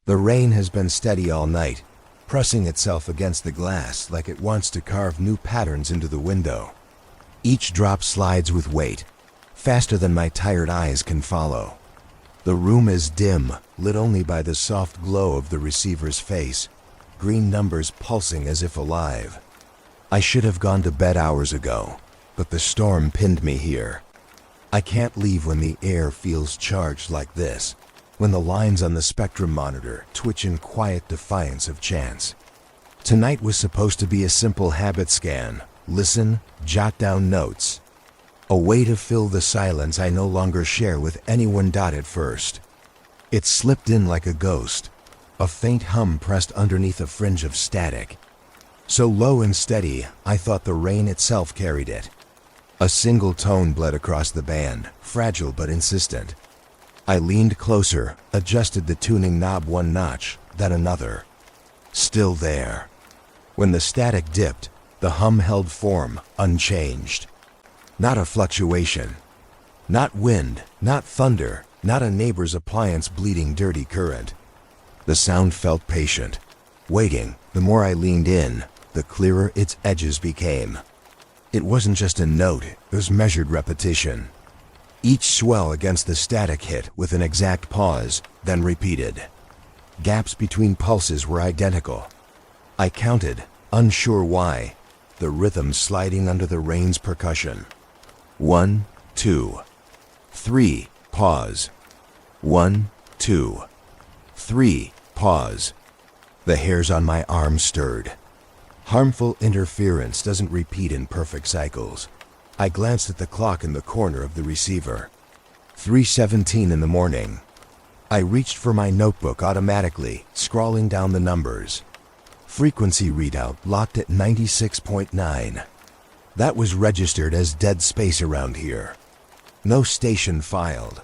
The rain has been steady all night, pressing itself against the glass like it wants to carve new patterns into the window. Each drop slides with weight, faster than my tired eyes can follow. The room is dim, lit only by the soft glow of the receiver's face, green numbers pulsing as if alive. I should have gone to bed hours ago, but the storm pinned me here. I can't leave when the air feels charged like this, when the lines on the spectrum monitor twitch in quiet defiance of chance. Tonight was supposed to be a simple habit scan. Listen, jot down notes. A way to fill the silence I no longer share with anyone. At first, it slipped in like a ghost, a faint hum pressed underneath a fringe of static. So low and steady, I thought the rain itself carried it. A single tone bled across the band, fragile but insistent. I leaned closer, adjusted the tuning knob one notch, then another. Still there. When the static dipped, the hum held form, unchanged. Not a fluctuation. Not wind, not thunder, not a neighbor's appliance bleeding dirty current. The sound felt patient, waiting. The more I leaned in, the clearer its edges became. It wasn't just a note, it was measured repetition. Each swell against the static hit with an exact pause, then repeated. Gaps between pulses were identical. I counted, unsure why, the rhythm sliding under the rain's percussion. 1, 2, 3, pause. 1, 2, 3, pause. The hairs on my arm stirred. Harmful interference doesn't repeat in perfect cycles. I glanced at the clock in the corner of the receiver. 3:17 in the morning. I reached for my notebook automatically, scrawling down the numbers. Frequency readout locked at 96.9. That was registered as dead space around here. No station filed.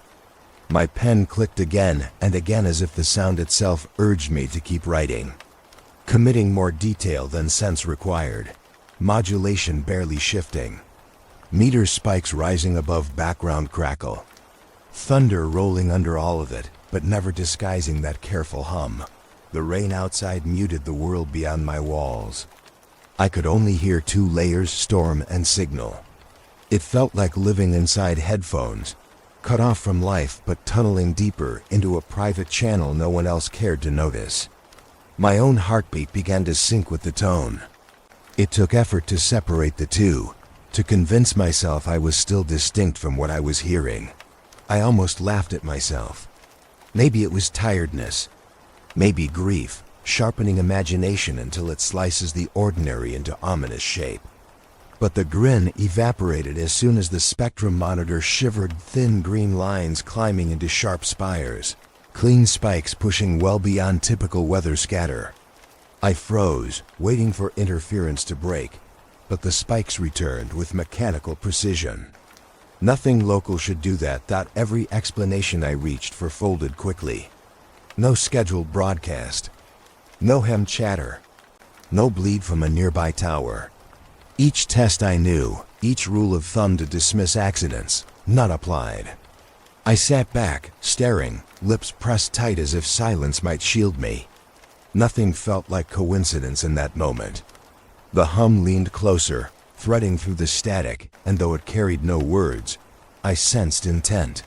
My pen clicked again and again as if the sound itself urged me to keep writing. Committing more detail than sense required. Modulation barely shifting. Meter spikes rising above background crackle. Thunder rolling under all of it, but never disguising that careful hum. The rain outside muted the world beyond my walls. I could only hear two layers: storm and signal. It felt like living inside headphones, cut off from life but tunneling deeper into a private channel no one else cared to notice. My own heartbeat began to sync with the tone. It took effort to separate the two, to convince myself I was still distinct from what I was hearing. I almost laughed at myself. Maybe it was tiredness. Maybe grief, sharpening imagination until it slices the ordinary into ominous shape. But the grin evaporated as soon as the spectrum monitor shivered, thin green lines climbing into sharp spires, clean spikes pushing well beyond typical weather scatter. I froze, waiting for interference to break, but the spikes returned with mechanical precision. Nothing local should do that. Every explanation I reached for folded quickly. No scheduled broadcast. No hem chatter. No bleed from a nearby tower. Each test I knew, each rule of thumb to dismiss accidents, not applied. I sat back, staring, lips pressed tight as if silence might shield me. Nothing felt like coincidence in that moment. The hum leaned closer, threading through the static, and though it carried no words, I sensed intent.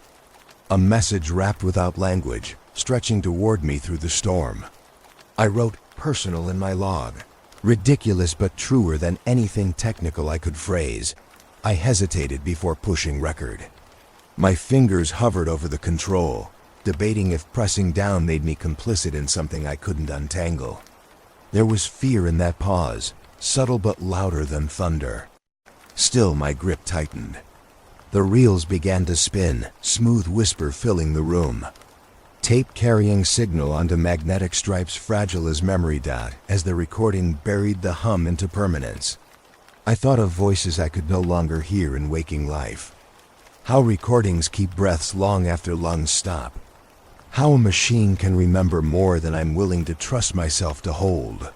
A message wrapped without language, stretching toward me through the storm. I wrote personal in my log. Ridiculous but truer than anything technical I could phrase. I hesitated before pushing record. My fingers hovered over the control, debating if pressing down made me complicit in something I couldn't untangle. There was fear in that pause, subtle but louder than thunder. Still my grip tightened. The reels began to spin, smooth whisper filling the room. Tape carrying signal onto magnetic stripes fragile as memory. As the recording buried the hum into permanence. I thought of voices I could no longer hear in waking life. How recordings keep breaths long after lungs stop. How a machine can remember more than I'm willing to trust myself to hold.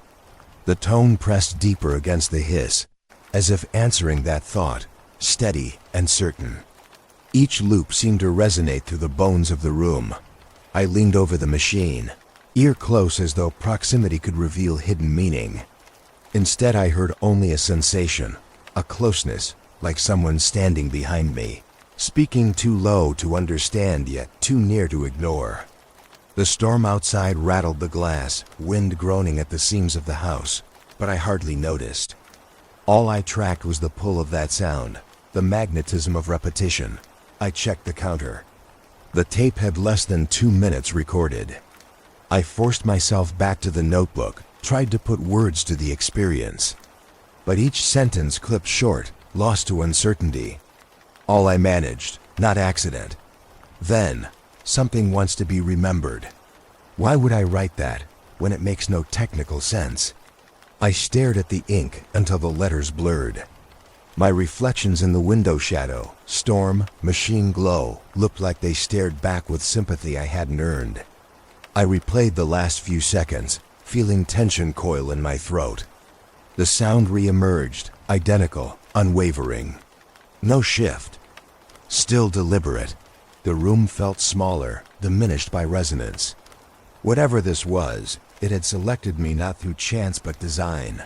The tone pressed deeper against the hiss, as if answering that thought, steady and certain. Each loop seemed to resonate through the bones of the room. I leaned over the machine. ear close as though proximity could reveal hidden meaning. Instead, I heard only a sensation, a closeness, like someone standing behind me, speaking too low to understand yet too near to ignore. The storm outside rattled the glass, wind groaning at the seams of the house, but I hardly noticed. All I tracked was the pull of that sound, the magnetism of repetition. I checked the counter. The tape had less than 2 minutes recorded. I forced myself back to the notebook, tried to put words to the experience. But each sentence clipped short, lost to uncertainty. All I managed, not accident. Then, something wants to be remembered. Why would I write that, when it makes no technical sense? I stared at the ink until the letters blurred. My reflections in the window shadow, storm, machine glow, looked like they stared back with sympathy I hadn't earned. I replayed the last few seconds, feeling tension coil in my throat. The sound re-emerged, identical, unwavering. No shift. Still deliberate. The room felt smaller, diminished by resonance. Whatever this was, it had selected me not through chance but design.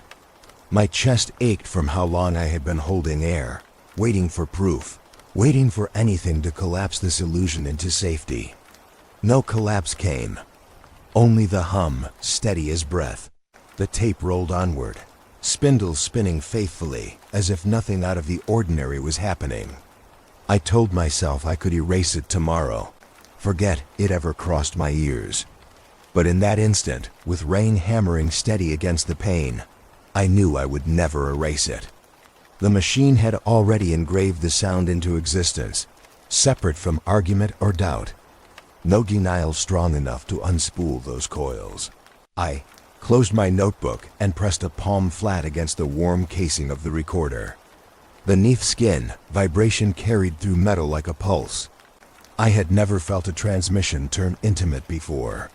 My chest ached from how long I had been holding air, waiting for proof, waiting for anything to collapse this illusion into safety. No collapse came. Only the hum, steady as breath. The tape rolled onward, spindles spinning faithfully, as if nothing out of the ordinary was happening. I told myself I could erase it tomorrow, forget it ever crossed my ears. But in that instant, with rain hammering steady against the pane, I knew I would never erase it. The machine had already engraved the sound into existence, separate from argument or doubt. No denial strong enough to unspool those coils. I closed my notebook and pressed a palm flat against the warm casing of the recorder. Beneath skin, vibration carried through metal like a pulse. I had never felt a transmission turn intimate before.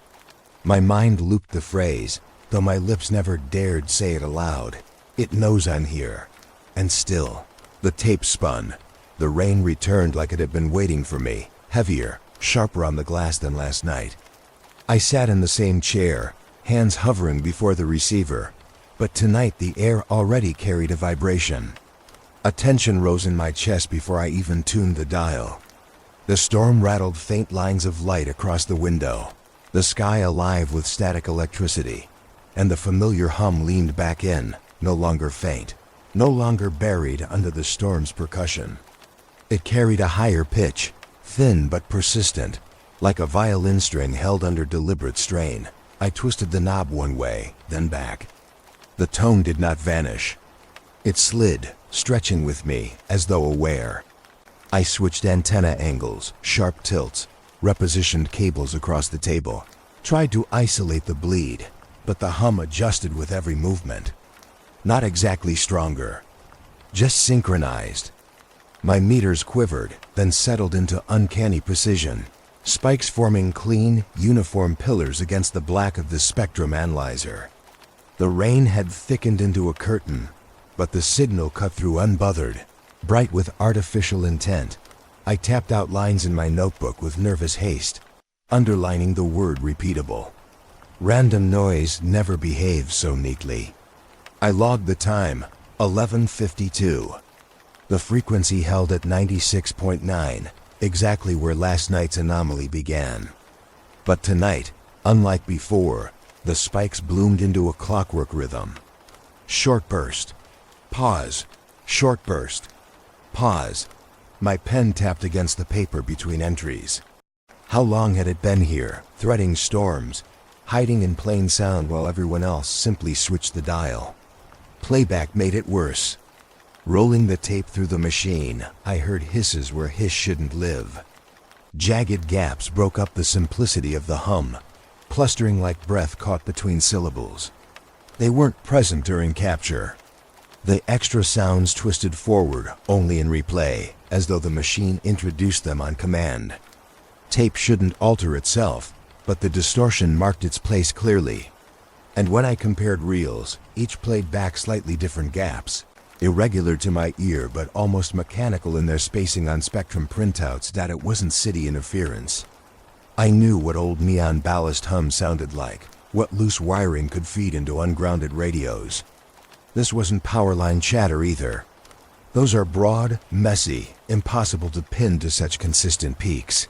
My mind looped the phrase, though my lips never dared say it aloud. It knows I'm here. And still, the tape spun. The rain returned like it had been waiting for me, heavier, sharper on the glass than last night. I sat in the same chair, hands hovering before the receiver, but tonight the air already carried a vibration. A tension rose in my chest before I even tuned the dial. The storm rattled faint lines of light across the window, the sky alive with static electricity, and the familiar hum leaned back in, no longer faint, no longer buried under the storm's percussion. It carried a higher pitch, thin but persistent, like a violin string held under deliberate strain. I twisted the knob one way, then back. The tone did not vanish. It slid, stretching with me, as though aware. I switched antenna angles, sharp tilts, repositioned cables across the table, tried to isolate the bleed, but the hum adjusted with every movement. Not exactly stronger, just synchronized. My meters quivered, then settled into uncanny precision, spikes forming clean, uniform pillars against the black of the spectrum analyzer. The rain had thickened into a curtain, but the signal cut through unbothered, bright with artificial intent. I tapped out lines in my notebook with nervous haste, underlining the word repeatable. Random noise never behaves so neatly. I logged the time, 11:52. The frequency held at 96.9, exactly where last night's anomaly began. But tonight, unlike before, the spikes bloomed into a clockwork rhythm. Short burst. Pause. Short burst. Pause. My pen tapped against the paper between entries. How long had it been here, threading storms, hiding in plain sound while everyone else simply switched the dial? Playback made it worse. Rolling the tape through the machine, I heard hisses where hiss shouldn't live. Jagged gaps broke up the simplicity of the hum, clustering like breath caught between syllables. They weren't present during capture. The extra sounds twisted forward only in replay, as though the machine introduced them on command. Tape shouldn't alter itself, but the distortion marked its place clearly. And when I compared reels, each played back slightly different gaps, irregular to my ear but almost mechanical in their spacing on spectrum printouts that it wasn't city interference. I knew what old neon ballast hum sounded like, what loose wiring could feed into ungrounded radios. This wasn't power line chatter either. Those are broad, messy, impossible to pin to such consistent peaks.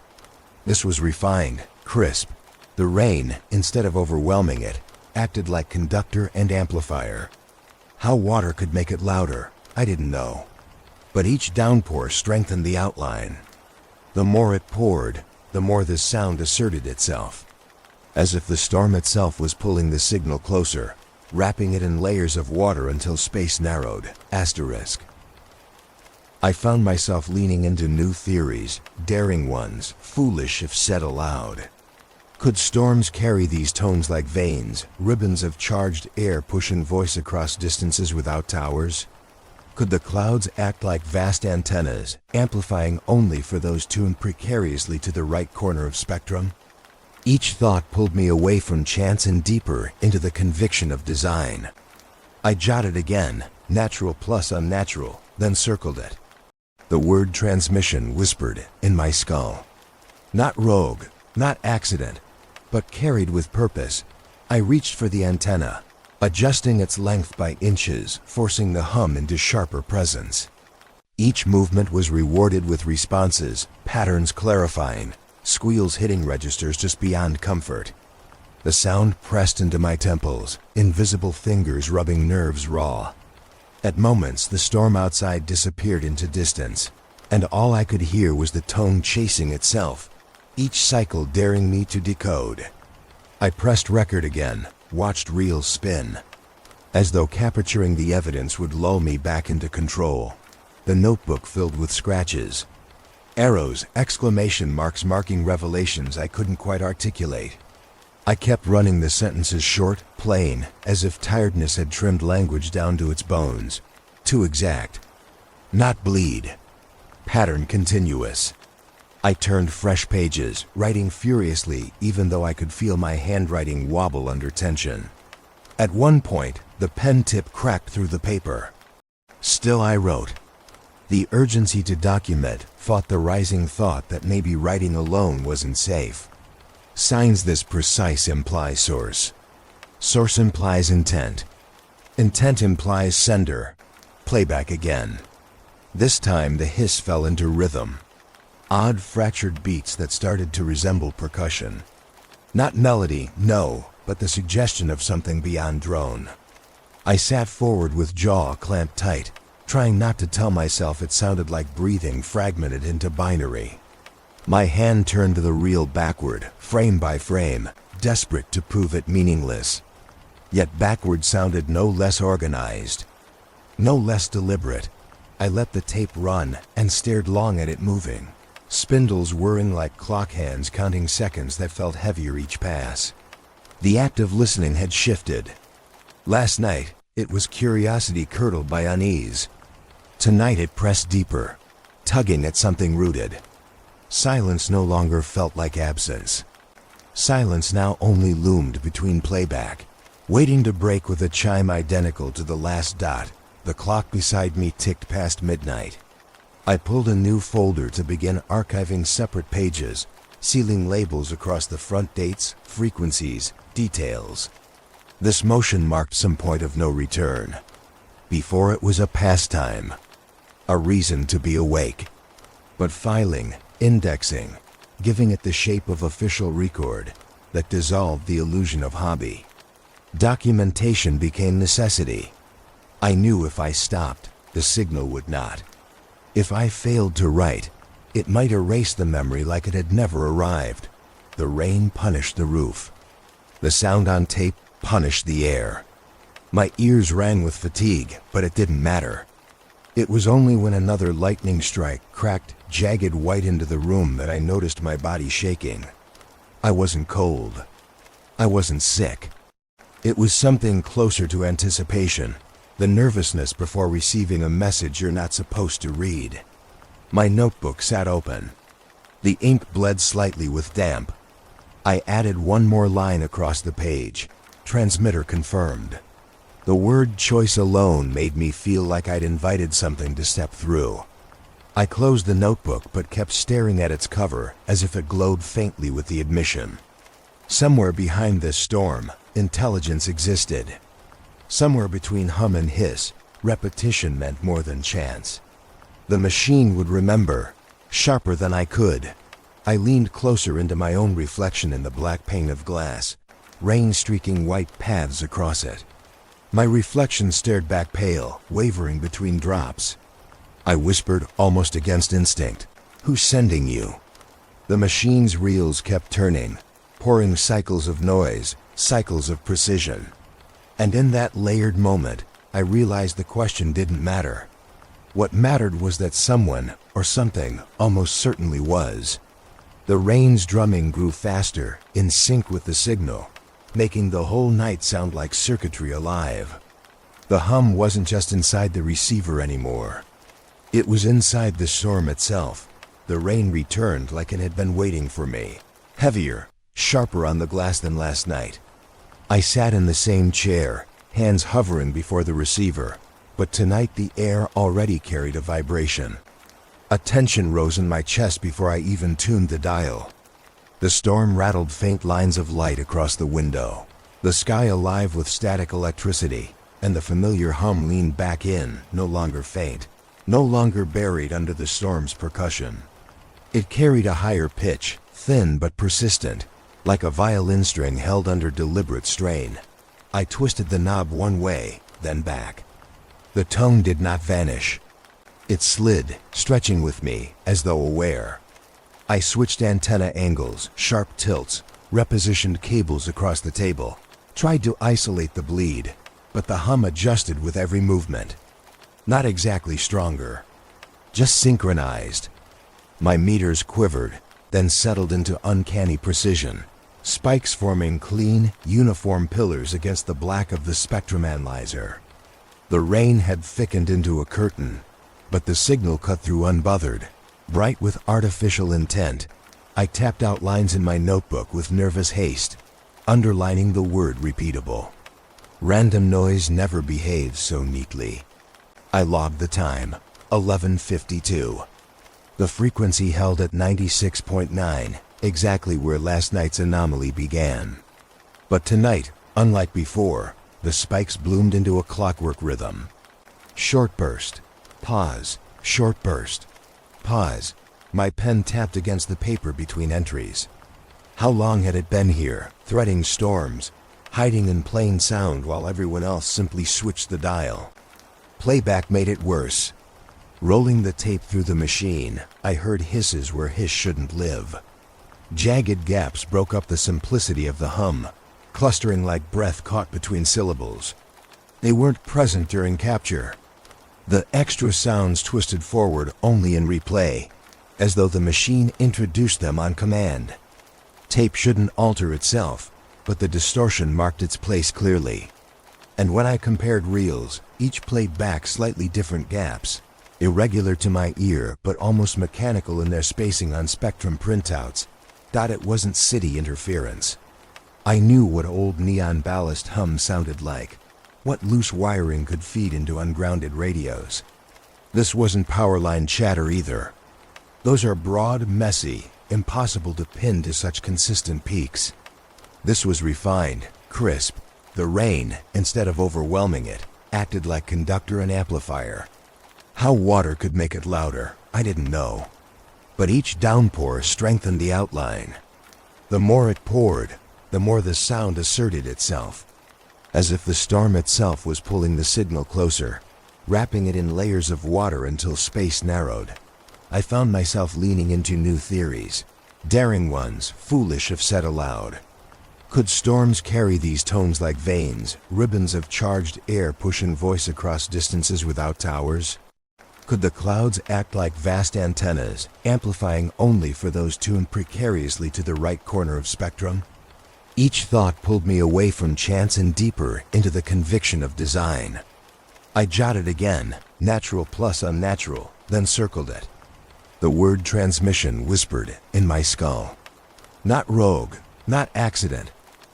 This was refined, crisp. The rain, instead of overwhelming it, acted like conductor and amplifier. How water could make it louder, I didn't know. But each downpour strengthened the outline. The more it poured, the more the sound asserted itself. As if the storm itself was pulling the signal closer, wrapping it in layers of water until space narrowed. Asterisk. I found myself leaning into new theories, daring ones, foolish if said aloud. Could storms carry these tones like veins, ribbons of charged air pushing voice across distances without towers? Could the clouds act like vast antennas, amplifying only for those tuned precariously to the right corner of spectrum? Each thought pulled me away from chance and deeper into the conviction of design. I jotted again, natural plus unnatural, then circled it. The word transmission whispered in my skull. Not rogue, not accident, but carried with purpose. I reached for the antenna, adjusting its length by inches, forcing the hum into sharper presence. Each movement was rewarded with responses, patterns clarifying, squeals hitting registers just beyond comfort. The sound pressed into my temples, invisible fingers rubbing nerves raw. At moments, the storm outside disappeared into distance, and all I could hear was the tone chasing itself, each cycle daring me to decode. I pressed record again, watched reels spin. As though capturing the evidence would lull me back into control, the notebook filled with scratches. Arrows, exclamation marks marking revelations I couldn't quite articulate. I kept running the sentences short, plain, as if tiredness had trimmed language down to its bones. Too exact. Not bleed. Pattern continuous. I turned fresh pages, writing furiously even though I could feel my handwriting wobble under tension. At one point, the pen tip cracked through the paper. Still I wrote. The urgency to document fought the rising thought that maybe writing alone wasn't safe. Signs this precise imply source. Source implies intent. Intent implies sender. Playback again. This time the hiss fell into rhythm. Odd fractured beats that started to resemble percussion. Not melody, no, but the suggestion of something beyond drone. I sat forward with jaw clamped tight, trying not to tell myself it sounded like breathing fragmented into binary. My hand turned the reel backward, frame by frame, desperate to prove it meaningless. Yet backward sounded no less organized, no less deliberate. I let the tape run and stared long at it moving, spindles whirring like clock hands counting seconds that felt heavier each pass. The act of listening had shifted. Last night, it was curiosity curdled by unease. Tonight it pressed deeper, tugging at something rooted. Silence no longer felt like absence. Silence now only loomed between playback, waiting to break with a chime identical to the last dot. The clock beside me ticked past midnight. I pulled a new folder to begin archiving separate pages, sealing labels across the front dates, frequencies, details. This motion marked some point of no return. Before it was a pastime, a reason to be awake. But filing, indexing, giving it the shape of official record that dissolved the illusion of hobby. Documentation became necessity. I knew if I stopped, the signal would not. If I failed to write, it might erase the memory like it had never arrived. The rain punished the roof. The sound on tape punished the air. My ears rang with fatigue, but it didn't matter. It was only when another lightning strike cracked jagged white into the room that I noticed my body shaking. I wasn't cold. I wasn't sick. It was something closer to anticipation, the nervousness before receiving a message you're not supposed to read. My notebook sat open. The ink bled slightly with damp. I added one more line across the page. Transmitter confirmed. The word choice alone made me feel like I'd invited something to step through. I closed the notebook but kept staring at its cover as if it glowed faintly with the admission. Somewhere behind this storm, intelligence existed. Somewhere between hum and hiss, repetition meant more than chance. The machine would remember, sharper than I could. I leaned closer into my own reflection in the black pane of glass, rain streaking white paths across it. My reflection stared back pale, wavering between drops. I whispered, almost against instinct, "Who's sending you?" The machine's reels kept turning, pouring cycles of noise, cycles of precision. And in that layered moment, I realized the question didn't matter. What mattered was that someone, or something, almost certainly was. The rain's drumming grew faster, in sync with the signal, making the whole night sound like circuitry alive. The hum wasn't just inside the receiver anymore. It was inside the storm itself. The rain returned like it had been waiting for me, heavier, sharper on the glass than last night. I sat in the same chair, hands hovering before the receiver, but tonight the air already carried a vibration. A tension rose in my chest before I even tuned the dial. The storm rattled faint lines of light across the window, the sky alive with static electricity, and the familiar hum leaned back in, no longer faint, no longer buried under the storm's percussion. It carried a higher pitch, thin but persistent, like a violin string held under deliberate strain. I twisted the knob one way, then back. The tone did not vanish. It slid, stretching with me, as though aware. I switched antenna angles, sharp tilts, repositioned cables across the table, tried to isolate the bleed, but the hum adjusted with every movement. Not exactly stronger, just synchronized. My meters quivered, then settled into uncanny precision, spikes forming clean, uniform pillars against the black of the spectrum analyzer. The rain had thickened into a curtain, but the signal cut through unbothered, bright with artificial intent. I tapped out lines in my notebook with nervous haste, underlining the word repeatable. Random noise never behaves so neatly. I logged the time, 11:52. The frequency held at 96.9, exactly where last night's anomaly began. But tonight, unlike before, the spikes bloomed into a clockwork rhythm. Short burst, pause, short burst, pause. My pen tapped against the paper between entries. How long had it been here, threading storms, hiding in plain sound while everyone else simply switched the dial? Playback made it worse. Rolling the tape through the machine, I heard hisses where hiss shouldn't live. Jagged gaps broke up the simplicity of the hum, clustering like breath caught between syllables. They weren't present during capture. The extra sounds twisted forward only in replay, as though the machine introduced them on command. Tape shouldn't alter itself, but the distortion marked its place clearly. And when I compared reels, each played back slightly different gaps, irregular to my ear but almost mechanical in their spacing on spectrum printouts. It wasn't city interference. I knew what old neon ballast hum sounded like, what loose wiring could feed into ungrounded radios. This wasn't power line chatter either. Those are broad, messy, impossible to pin to such consistent peaks. This was refined, crisp. The rain, instead of overwhelming it, acted like conductor and amplifier. How water could make it louder, I didn't know. But each downpour strengthened the outline. The more it poured, the more the sound asserted itself, as if the storm itself was pulling the signal closer, wrapping it in layers of water until space narrowed. I found myself leaning into new theories, daring ones, foolish if said aloud. Could storms carry these tones like veins, ribbons of charged air pushing voice across distances without towers? Could the clouds act like vast antennas, amplifying only for those tuned precariously to the right corner of spectrum? Each thought pulled me away from chance and deeper into the conviction of design. I jotted again, natural plus unnatural, then circled it. The word transmission whispered in my skull. Not rogue, not accident,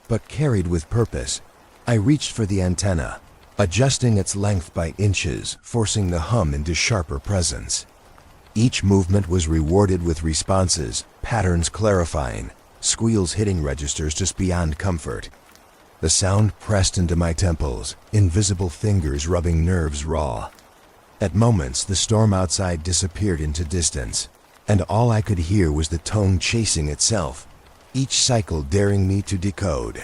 but carried with purpose. I reached for the antenna, adjusting its length by inches, forcing the hum into sharper presence. Each movement was rewarded with responses, patterns clarifying, squeals hitting registers just beyond comfort. The sound pressed into my temples, invisible fingers rubbing nerves raw. At moments, the storm outside disappeared into distance, and all I could hear was the tone chasing itself, each cycle daring me to decode.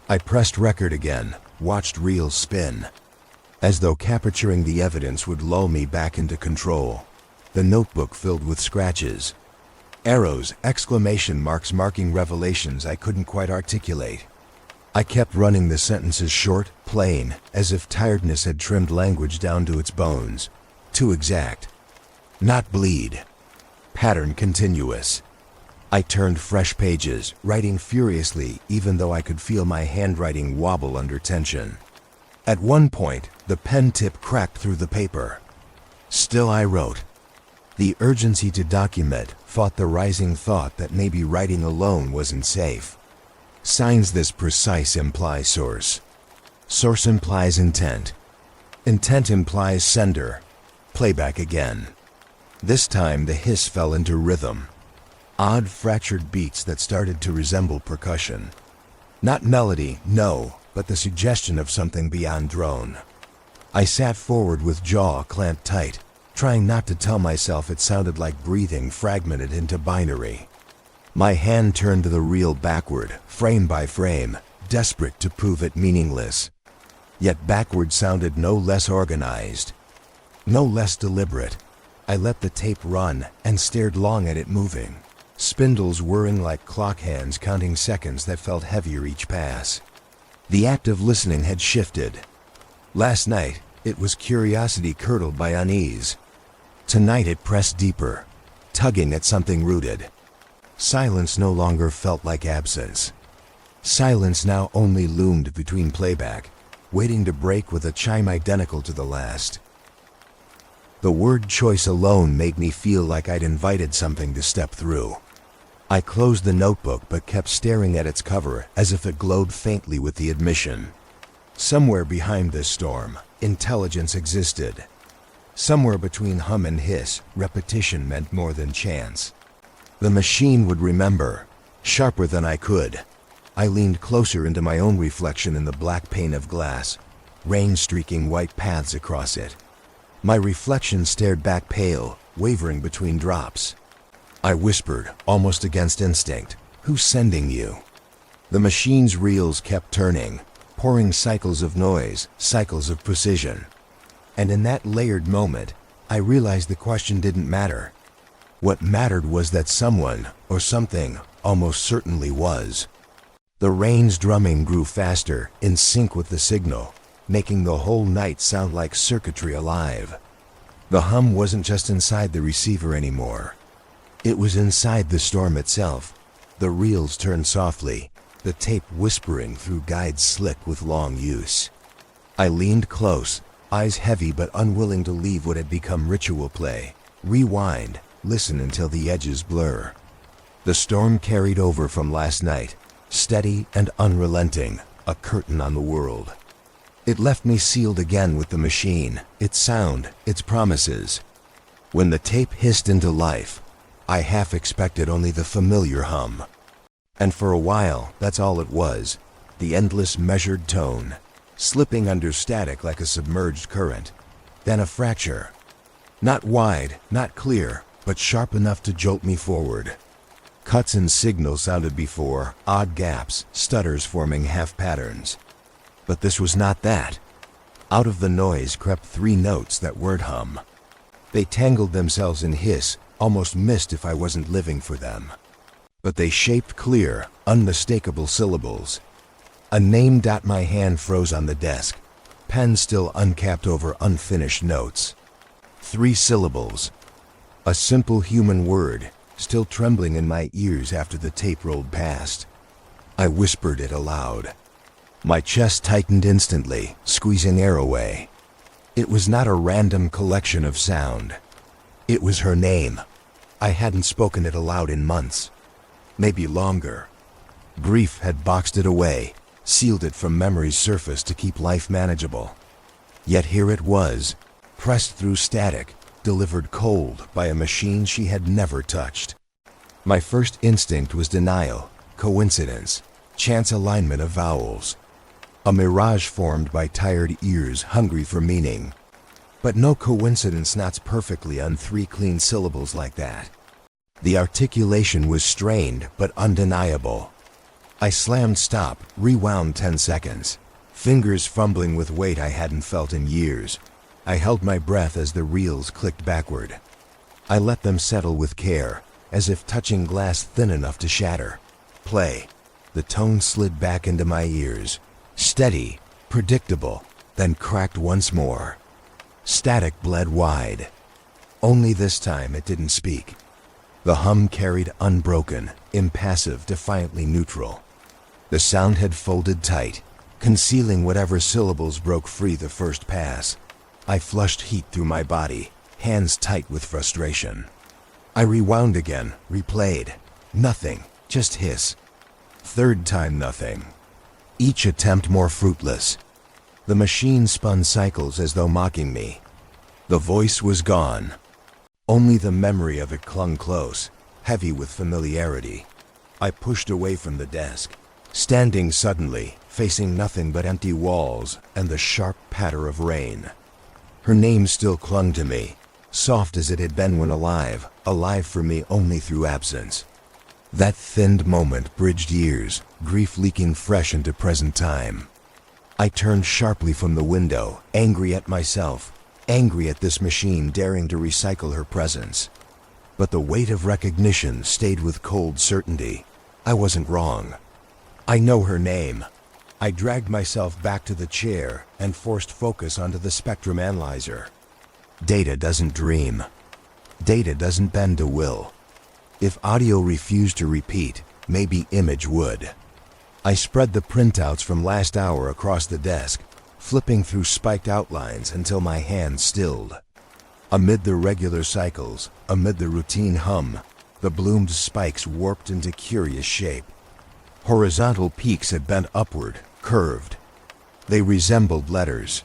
I pressed record again, watched reels spin. As though capturing the evidence would lull me back into control, the notebook filled with scratches. Arrows, exclamation marks marking revelations I couldn't quite articulate. I kept running the sentences short, plain, as if tiredness had trimmed language down to its bones. Too exact. Not bleed. Pattern continuous. I turned fresh pages, writing furiously even though I could feel my handwriting wobble under tension. At one point, the pen tip cracked through the paper. Still I wrote. The urgency to document fought the rising thought that maybe writing alone wasn't safe. Signs this precise imply source. Source implies intent. Intent implies sender. Playback again. This time the hiss fell into rhythm. Odd fractured beats that started to resemble percussion. Not melody, no, but the suggestion of something beyond drone. I sat forward with jaw clamped tight, trying not to tell myself it sounded like breathing fragmented into binary. My hand turned to the reel backward, frame by frame, desperate to prove it meaningless. Yet backward sounded no less organized, no less deliberate. I let the tape run and stared long at it moving, spindles whirring like clock hands counting seconds that felt heavier each pass. The act of listening had shifted. Last night, it was curiosity curdled by unease. Tonight it pressed deeper, tugging at something rooted. Silence no longer felt like absence. Silence now only loomed between playback, waiting to break with a chime identical to the last. The word choice alone made me feel like I'd invited something to step through. I closed the notebook but kept staring at its cover as if it glowed faintly with the admission. Somewhere behind this storm, intelligence existed. Somewhere between hum and hiss, repetition meant more than chance. The machine would remember, sharper than I could. I leaned closer into my own reflection in the black pane of glass, rain streaking white paths across it. My reflection stared back pale, wavering between drops. I whispered, almost against instinct, "Who's sending you?" The machine's reels kept turning, pouring cycles of noise, cycles of precision. And in that layered moment, I realized the question didn't matter. What mattered was that someone, or something, almost certainly was. The rain's drumming grew faster, in sync with the signal, making the whole night sound like circuitry alive. The hum wasn't just inside the receiver anymore. It was inside the storm itself. The reels turned softly, the tape whispering through guides slick with long use. I leaned close, eyes heavy but unwilling to leave what had become ritual play. Rewind, listen until the edges blur. The storm carried over from last night, steady and unrelenting, a curtain on the world. It left me sealed again with the machine, its sound, its promises. When the tape hissed into life, I half expected only the familiar hum. And for a while, that's all it was, the endless measured tone, slipping under static like a submerged current. Then a fracture. Not wide, not clear, but sharp enough to jolt me forward. Cuts and signals sounded before, odd gaps, stutters forming half patterns. But this was not that. Out of the noise crept three notes that weren't hum. They tangled themselves in hiss, almost missed if I wasn't living for them. But they shaped clear, unmistakable syllables. A name. My hand froze on the desk, pen still uncapped over unfinished notes. 3 syllables. A simple human word, still trembling in my ears after the tape rolled past. I whispered it aloud. My chest tightened instantly, squeezing air away. It was not a random collection of sound. It was her name. I hadn't spoken it aloud in months. Maybe longer. Grief had boxed it away, sealed it from memory's surface to keep life manageable. Yet here it was, pressed through static, delivered cold by a machine she had never touched. My first instinct was denial, coincidence, chance alignment of vowels. A mirage formed by tired ears hungry for meaning. But no coincidence knots perfectly on 3 clean syllables like that. The articulation was strained but undeniable. I slammed stop, rewound 10 seconds, fingers fumbling with weight I hadn't felt in years. I held my breath as the reels clicked backward. I let them settle with care, as if touching glass thin enough to shatter. Play. The tone slid back into my ears. Steady, predictable, then cracked once more. Static bled wide. Only this time it didn't speak. The hum carried unbroken, impassive, defiantly neutral. The sound had folded tight, concealing whatever syllables broke free the first pass. I flushed heat through my body, hands tight with frustration. I rewound again, replayed. Nothing, just hiss. Third time nothing. Each attempt more fruitless. The machine spun cycles as though mocking me. The voice was gone. Only the memory of it clung close, heavy with familiarity. I pushed away from the desk, standing suddenly, facing nothing but empty walls and the sharp patter of rain. Her name still clung to me, soft as it had been when alive, alive for me only through absence. That thinned moment bridged years, grief leaking fresh into present time. I turned sharply from the window, angry at myself, angry at this machine daring to recycle her presence. But the weight of recognition stayed with cold certainty. I wasn't wrong. I know her name. I dragged myself back to the chair and forced focus onto the spectrum analyzer. Data doesn't dream. Data doesn't bend to will. If audio refused to repeat, maybe image would. I spread the printouts from last hour across the desk, flipping through spiked outlines until my hands stilled. Amid the regular cycles, amid the routine hum, the bloomed spikes warped into curious shape. Horizontal peaks had bent upward, curved. They resembled letters.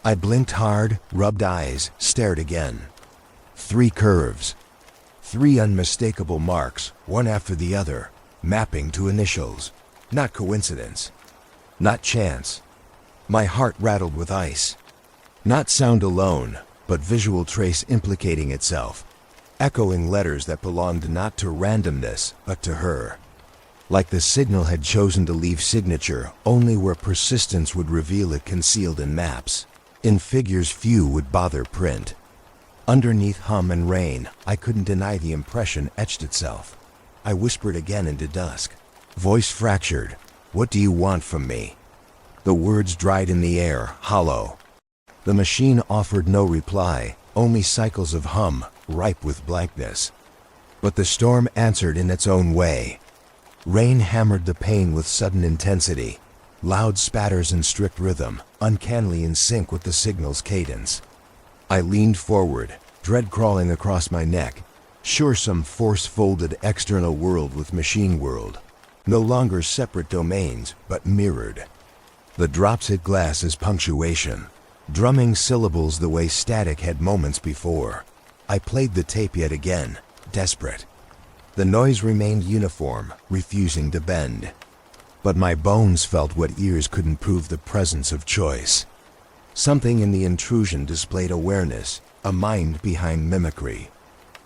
I blinked hard, rubbed eyes, stared again. 3 curves. 3 unmistakable marks, one after the other, mapping to initials. Not coincidence. Not chance. My heart rattled with ice. Not sound alone, but visual trace implicating itself, echoing letters that belonged not to randomness, but to her. Like the signal had chosen to leave signature only where persistence would reveal it concealed in maps, in figures few would bother print. Underneath hum and rain, I couldn't deny the impression etched itself. I whispered again into dusk. Voice fractured. What do you want from me? The words dried in the air, hollow. The machine offered no reply, only cycles of hum, ripe with blankness. But the storm answered in its own way. Rain hammered the pane with sudden intensity, loud spatters in strict rhythm, uncannily in sync with the signal's cadence. I leaned forward, dread crawling across my neck, sure some force-folded external world with machine world, no longer separate domains, but mirrored. The drops hit glass as punctuation, drumming syllables the way static had moments before. I played the tape yet again, desperate. The noise remained uniform, refusing to bend. But my bones felt what ears couldn't prove the presence of choice. Something in the intrusion displayed awareness, a mind behind mimicry.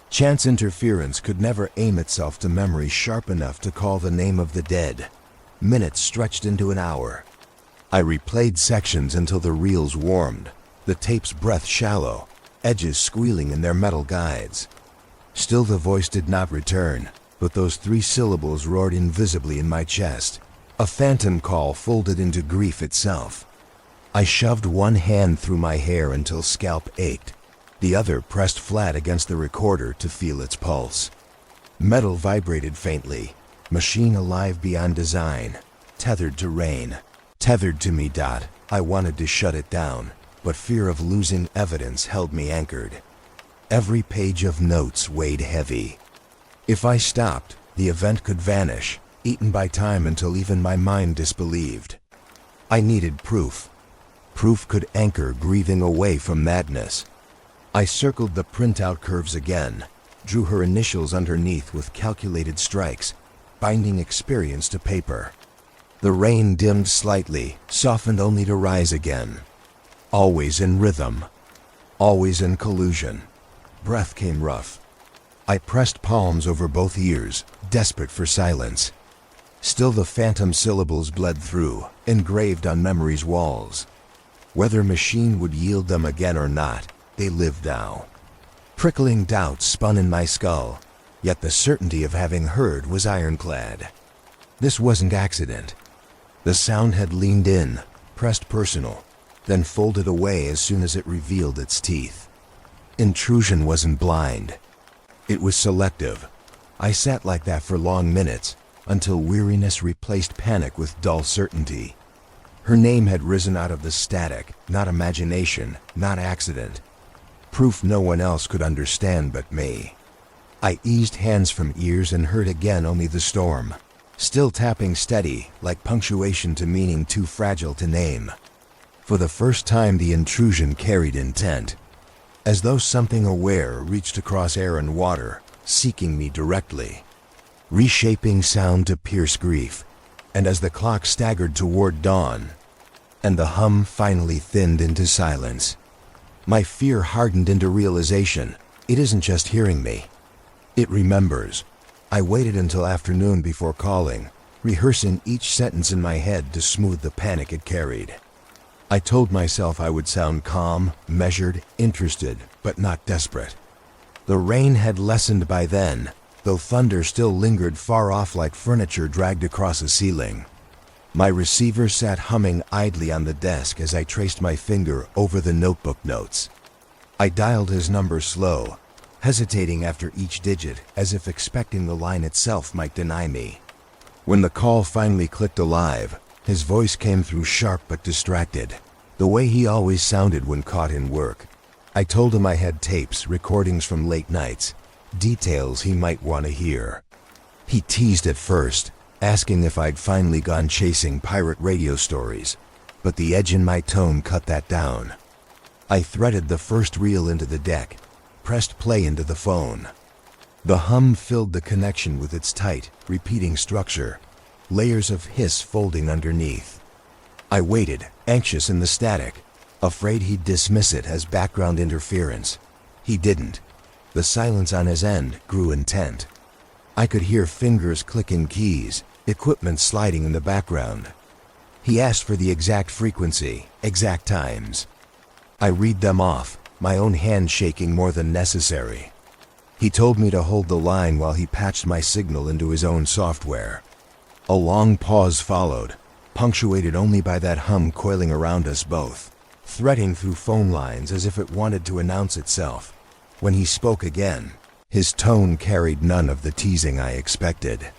Chance interference could never aim itself to memory sharp enough to call the name of the dead. Minutes stretched into an hour. I replayed sections until the reels warmed, the tape's breath shallow, edges squealing in their metal guides. Still the voice did not return, but those 3 syllables roared invisibly in my chest, a phantom call folded into grief itself. I shoved one hand through my hair until scalp ached, the other pressed flat against the recorder to feel its pulse. Metal vibrated faintly, machine alive beyond design, tethered to rain, tethered to me. I wanted to shut it down, but fear of losing evidence held me anchored. Every page of notes weighed heavy. If I stopped, the event could vanish, eaten by time until even my mind disbelieved. I needed proof. Proof could anchor grieving away from madness. I circled the printout curves again, drew her initials underneath with calculated strikes, binding experience to paper. The rain dimmed slightly, softened only to rise again. Always in rhythm. Always in collusion. Breath came rough. I pressed palms over both ears, desperate for silence. Still the phantom syllables bled through, engraved on memory's walls. Whether machine would yield them again or not, they lived now. Prickling doubts spun in my skull, yet the certainty of having heard was ironclad. This wasn't accident. The sound had leaned in, pressed personal, then folded away as soon as it revealed its teeth. Intrusion wasn't blind. It was selective. I sat like that for long minutes, until weariness replaced panic with dull certainty. Her name had risen out of the static, not imagination, not accident. Proof no one else could understand but me. I eased hands from ears and heard again only the storm, still tapping steady, like punctuation to meaning too fragile to name. For the first time the intrusion carried intent, as though something aware reached across air and water, seeking me directly. Reshaping sound to pierce grief, and as the clock staggered toward dawn, and the hum finally thinned into silence, my fear hardened into realization. It isn't just hearing me. It remembers. I waited until afternoon before calling, rehearsing each sentence in my head to smooth the panic it carried. I told myself I would sound calm, measured, interested, but not desperate. The rain had lessened by then, though thunder still lingered far off like furniture dragged across a ceiling. My receiver sat humming idly on the desk as I traced my finger over the notebook notes. I dialed his number slow, hesitating after each digit as if expecting the line itself might deny me. When the call finally clicked alive, his voice came through sharp but distracted, the way he always sounded when caught in work. I told him I had tapes, recordings from late nights, details he might want to hear. He teased at first, asking if I'd finally gone chasing pirate radio stories, but the edge in my tone cut that down. I threaded the first reel into the deck, pressed play into the phone. The hum filled the connection with its tight, repeating structure, layers of hiss folding underneath. I waited, anxious in the static, afraid he'd dismiss it as background interference. He didn't. The silence on his end grew intent. I could hear fingers clicking keys, equipment sliding in the background. He asked for the exact frequency, exact times. I read them off, my own hand shaking more than necessary. He told me to hold the line while he patched my signal into his own software. A long pause followed, punctuated only by that hum coiling around us both, threading through phone lines as if it wanted to announce itself. When he spoke again, his tone carried none of the teasing I expected.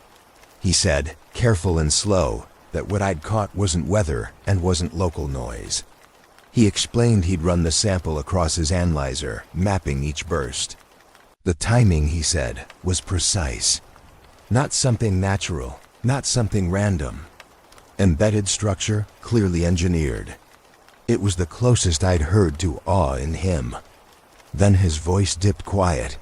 He said, careful and slow, that what I'd caught wasn't weather and wasn't local noise. He explained he'd run the sample across his analyzer, mapping each burst. The timing, he said, was precise. Not something natural, not something random. Embedded structure, clearly engineered. It was the closest I'd heard to awe in him. Then his voice dipped quiet.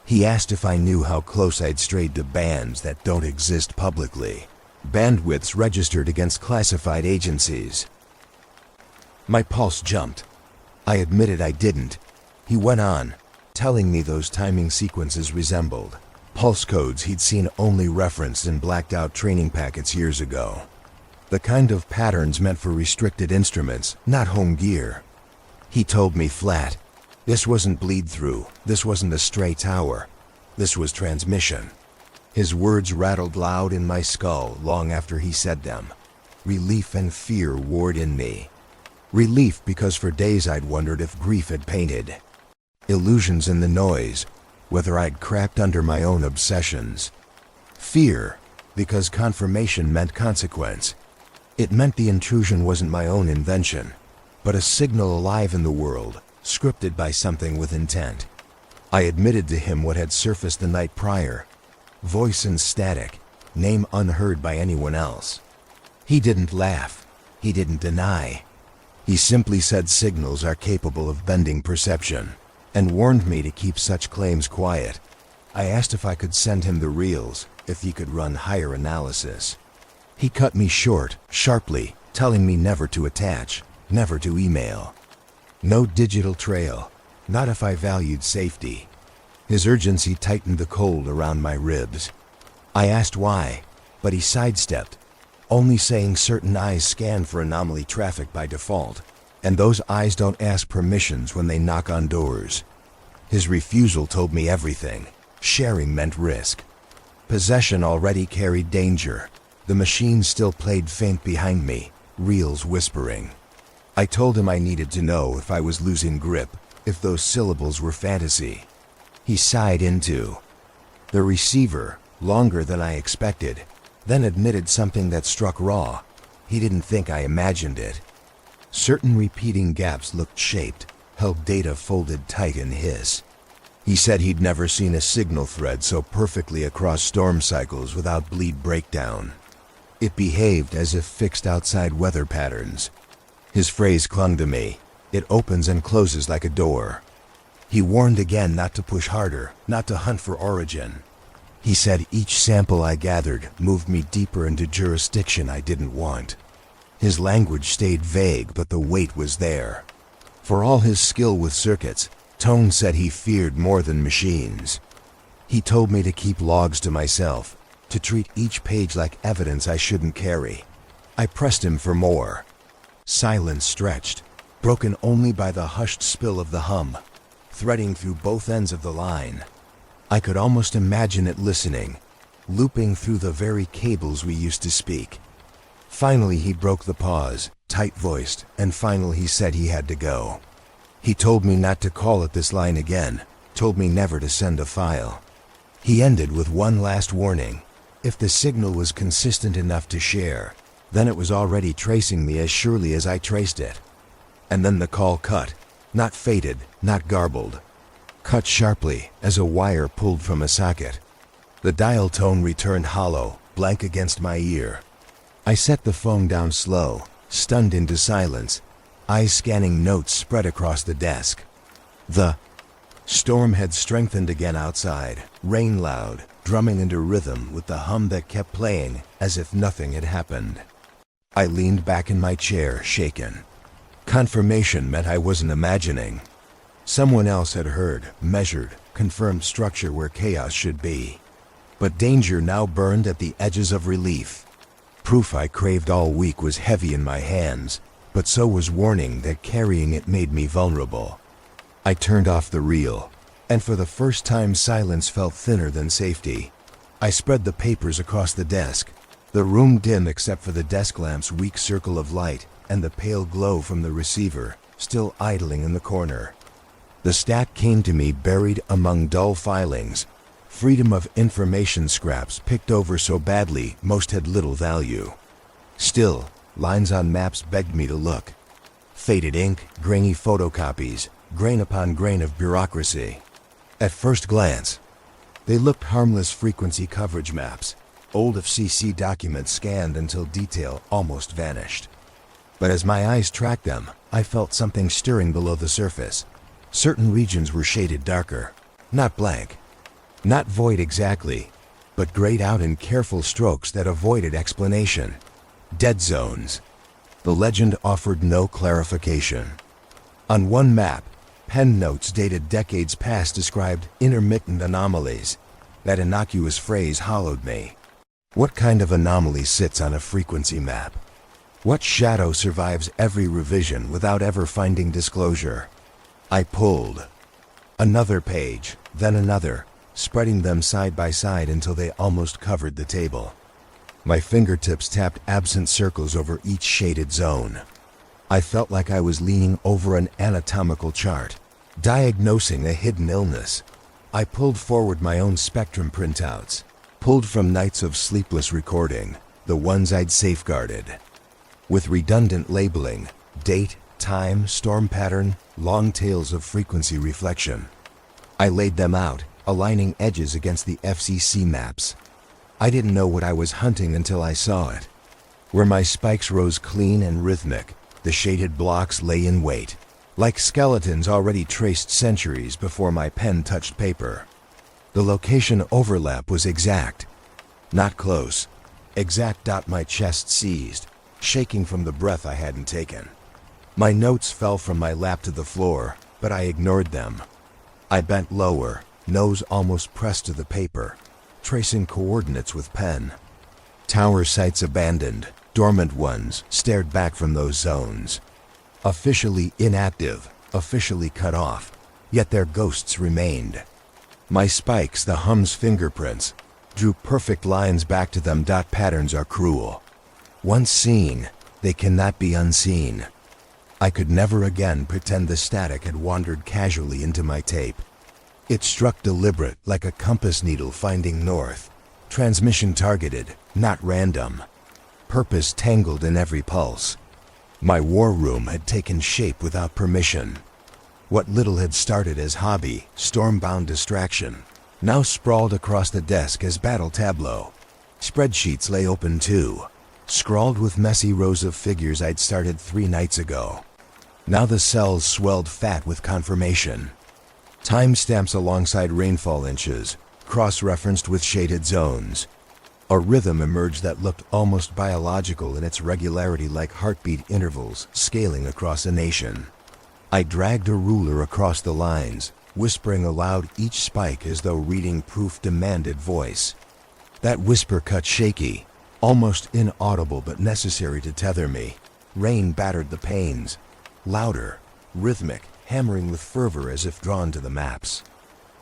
He asked if I knew how close I'd strayed to bands that don't exist publicly, bandwidths registered against classified agencies. My pulse jumped. I admitted I didn't. He went on, telling me those timing sequences resembled pulse codes he'd seen only referenced in blacked-out training packets years ago. The kind of patterns meant for restricted instruments, not home gear. He told me flat, this wasn't bleed-through, this wasn't a stray tower, this was transmission. His words rattled loud in my skull long after he said them. Relief and fear warred in me. Relief because for days I'd wondered if grief had painted. Illusions in the noise, whether I'd cracked under my own obsessions. Fear, because confirmation meant consequence. It meant the intrusion wasn't my own invention, but a signal alive in the world, scripted by something with intent. I admitted to him what had surfaced the night prior. Voice in static, name unheard by anyone else. He didn't laugh. He didn't deny. He simply said signals are capable of bending perception. and warned me to keep such claims quiet. I asked if I could send him the reels, if he could run higher analysis. He cut me short, sharply, telling me never to attach, never to email. No digital trail, not if I valued safety. His urgency tightened the cold around my ribs. I asked why, but he sidestepped, only saying certain eyes scan for anomaly traffic by default, and those eyes don't ask permissions when they knock on doors. His refusal told me everything. Sharing meant risk. Possession already carried danger. The machine still played faint behind me, reels whispering. I told him I needed to know if I was losing grip, if those syllables were fantasy. He sighed into the receiver, longer than I expected, then admitted something that struck raw. He didn't think I imagined it. Certain repeating gaps looked shaped, held data folded tight in his. He said he'd never seen a signal thread so perfectly across storm cycles without bleed breakdown. It behaved as if fixed outside weather patterns. His phrase clung to me. It opens and closes like a door. He warned again not to push harder, not to hunt for origin. He said each sample I gathered moved me deeper into jurisdiction I didn't want. His language stayed vague, but the weight was there. For all his skill with circuits, Tone said he feared more than machines. He told me to keep logs to myself, to treat each page like evidence I shouldn't carry. I pressed him for more. Silence stretched, broken only by the hushed spill of the hum, threading through both ends of the line. I could almost imagine it listening, looping through the very cables we used to speak. Finally he broke the pause, tight-voiced, and finally he said he had to go. He told me not to call at this line again, told me never to send a file. He ended with one last warning. If the signal was consistent enough to share, then it was already tracing me as surely as I traced it. And then the call cut, not faded, not garbled. Cut sharply, as a wire pulled from a socket. The dial tone returned hollow, blank against my ear. I set the phone down slow, stunned into silence, eyes scanning notes spread across the desk. The storm had strengthened again outside, rain loud, drumming into rhythm with the hum that kept playing as if nothing had happened. I leaned back in my chair, shaken. Confirmation meant I wasn't imagining. Someone else had heard, measured, confirmed structure where chaos should be. But danger now burned at the edges of relief. Proof I craved all week was heavy in my hands, but so was warning that carrying it made me vulnerable. I turned off the reel, and for the first time silence felt thinner than safety. I spread the papers across the desk, the room dim except for the desk lamp's weak circle of light and the pale glow from the receiver, still idling in the corner. The stat came to me buried among dull filings, freedom of information scraps picked over so badly most had little value. Still, lines on maps begged me to look. Faded ink, grainy photocopies, grain upon grain of bureaucracy. At first glance, they looked harmless frequency coverage maps, old FCC documents scanned until detail almost vanished. But as my eyes tracked them, I felt something stirring below the surface. Certain regions were shaded darker, not blank, not void exactly, but grayed out in careful strokes that avoided explanation. Dead zones. The legend offered no clarification. On one map, pen notes dated decades past described intermittent anomalies. That innocuous phrase hollowed me. What kind of anomaly sits on a frequency map? What shadow survives every revision without ever finding disclosure? I pulled. Another page, then another, spreading them side by side until they almost covered the table. My fingertips tapped absent circles over each shaded zone. I felt like I was leaning over an anatomical chart, diagnosing a hidden illness. I pulled forward my own spectrum printouts, pulled from nights of sleepless recording, the ones I'd safeguarded. With redundant labeling, date, time, storm pattern, long tails of frequency reflection. I laid them out, aligning edges against the FCC maps. I didn't know what I was hunting until I saw it. Where my spikes rose clean and rhythmic, the shaded blocks lay in wait. like skeletons already traced centuries before my pen touched paper. The location overlap was exact. Not close. Exact. My chest seized, shaking from the breath I hadn't taken. My notes fell from my lap to the floor, but I ignored them. I bent lower, nose almost pressed to the paper, tracing coordinates with pen. Tower sites abandoned, dormant ones stared back from those zones. Officially inactive, officially cut off, yet their ghosts remained. My spikes, the hum's fingerprints, drew perfect lines back to them. Patterns are cruel. Once seen, they cannot be unseen. I could never again pretend the static had wandered casually into my tape. It struck deliberate, like a compass needle finding north. Transmission targeted, not random. Purpose tangled in every pulse. My war room had taken shape without permission. What little had started as hobby, storm-bound distraction, now sprawled across the desk as battle tableau. Spreadsheets lay open too, scrawled with messy rows of figures I'd started 3 nights ago. Now the cells swelled fat with confirmation. Timestamps alongside rainfall inches, cross-referenced with shaded zones. A rhythm emerged that looked almost biological in its regularity, like heartbeat intervals scaling across a nation. I dragged a ruler across the lines, whispering aloud each spike as though reading proof demanded voice. That whisper cut shaky, almost inaudible but necessary to tether me. Rain battered the panes. Louder, rhythmic, hammering with fervor as if drawn to the maps.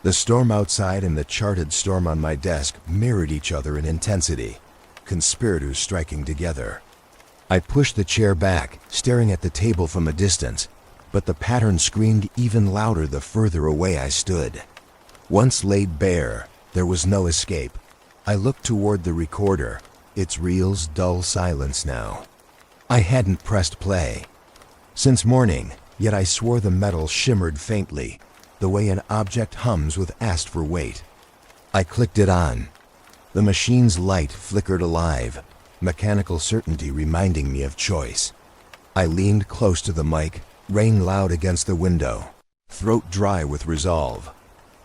The storm outside and the charted storm on my desk mirrored each other in intensity, conspirators striking together. I pushed the chair back, staring at the table from a distance, but the pattern screamed even louder the further away I stood. Once laid bare, there was no escape. I looked toward the recorder, its reel's dull silence now. I hadn't pressed play since morning, yet I swore the metal shimmered faintly, the way an object hums with asked for weight. I clicked it on. The machine's light flickered alive, mechanical certainty reminding me of choice. I leaned close to the mic, rain loud against the window, throat dry with resolve.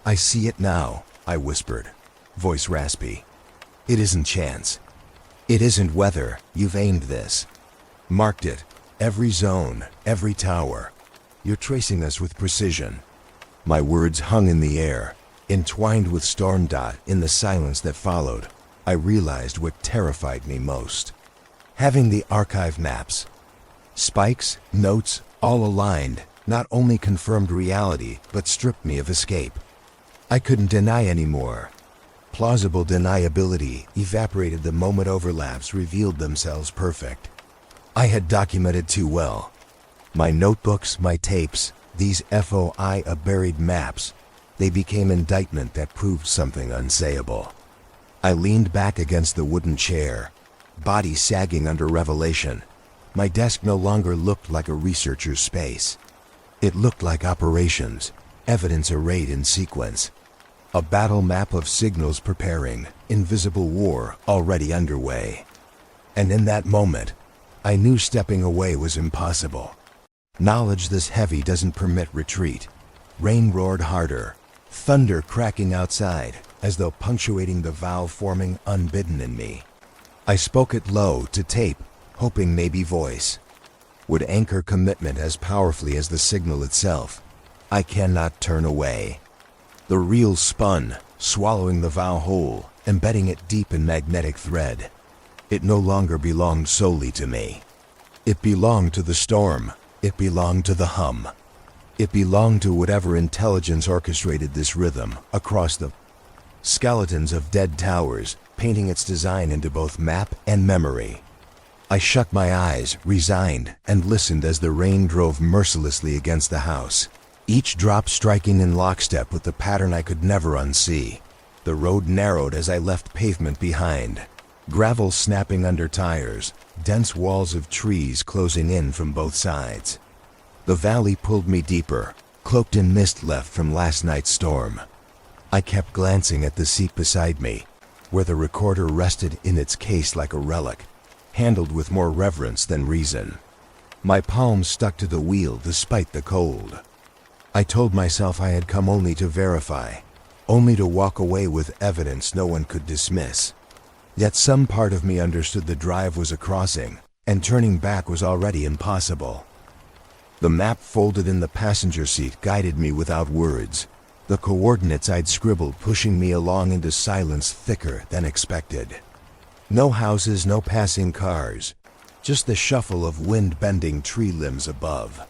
"I see it now," I whispered, voice raspy. "It isn't chance. It isn't weather. You've aimed this. Marked it. Every zone, every tower. You're tracing us with precision." My words hung in the air, entwined with storm. In the silence that followed, I realized what terrified me most. Having the archive maps, spikes, notes, all aligned, not only confirmed reality, but stripped me of escape. I couldn't deny anymore. Plausible deniability evaporated the moment overlaps revealed themselves perfect. I had documented too well. My notebooks, my tapes, these FOI buried maps, they became indictment that proved something unsayable. I leaned back against the wooden chair, body sagging under revelation. My desk no longer looked like a researcher's space. It looked like operations, evidence arrayed in sequence. A battle map of signals preparing, invisible war already underway. And in that moment, I knew stepping away was impossible. Knowledge this heavy doesn't permit retreat. Rain roared harder, thunder cracking outside, as though punctuating the vow forming unbidden in me. I spoke it low to tape, hoping maybe voice would anchor commitment as powerfully as the signal itself. I cannot turn away. The reel spun, swallowing the vow whole, embedding it deep in magnetic thread. It no longer belonged solely to me. It belonged to the storm. It belonged to the hum. It belonged to whatever intelligence orchestrated this rhythm across the skeletons of dead towers, painting its design into both map and memory. I shut my eyes, resigned, and listened as the rain drove mercilessly against the house, each drop striking in lockstep with the pattern I could never unsee. The road narrowed as I left pavement behind, gravel snapping under tires, dense walls of trees closing in from both sides. The valley pulled me deeper, cloaked in mist left from last night's storm. I kept glancing at the seat beside me, where the recorder rested in its case like a relic, handled with more reverence than reason. My palms stuck to the wheel despite the cold. I told myself I had come only to verify, only to walk away with evidence no one could dismiss. Yet some part of me understood the drive was a crossing, and turning back was already impossible. The map folded in the passenger seat guided me without words, the coordinates I'd scribbled pushing me along into silence thicker than expected. No houses, no passing cars, just the shuffle of wind-bending tree limbs above.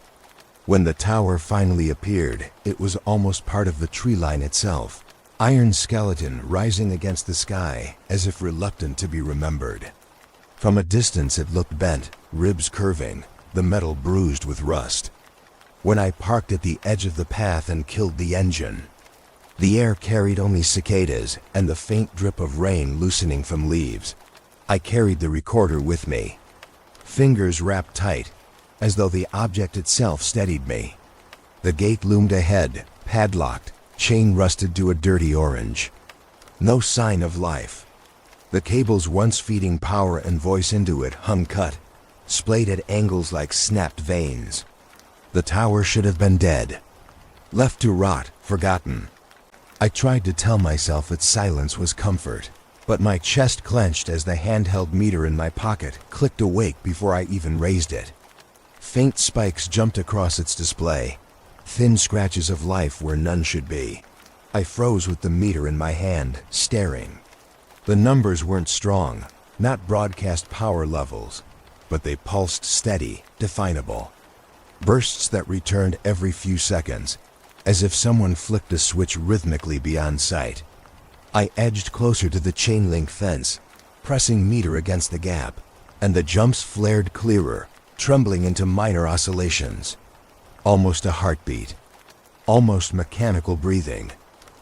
When the tower finally appeared, it was almost part of the tree line itself, iron skeleton rising against the sky as if reluctant to be remembered. From a distance it looked bent, ribs curving, the metal bruised with rust. When I parked at the edge of the path and killed the engine, the air carried only cicadas and the faint drip of rain loosening from leaves. I carried the recorder with me, fingers wrapped tight, as though the object itself steadied me. The gate loomed ahead, padlocked, chain rusted to a dirty orange. No sign of life. The cables once feeding power and voice into it hung cut, splayed at angles like snapped veins. The tower should have been dead, left to rot, forgotten. I tried to tell myself that silence was comfort, but my chest clenched as the handheld meter in my pocket clicked awake before I even raised it. Faint spikes jumped across its display, thin scratches of life where none should be. I froze with the meter in my hand, staring. The numbers weren't strong, not broadcast power levels, but they pulsed steady, definable. Bursts that returned every few seconds, as if someone flicked a switch rhythmically beyond sight. I edged closer to the chain-link fence, pressing meter against the gap, and the jumps flared clearer, trembling into minor oscillations. Almost a heartbeat. Almost mechanical breathing.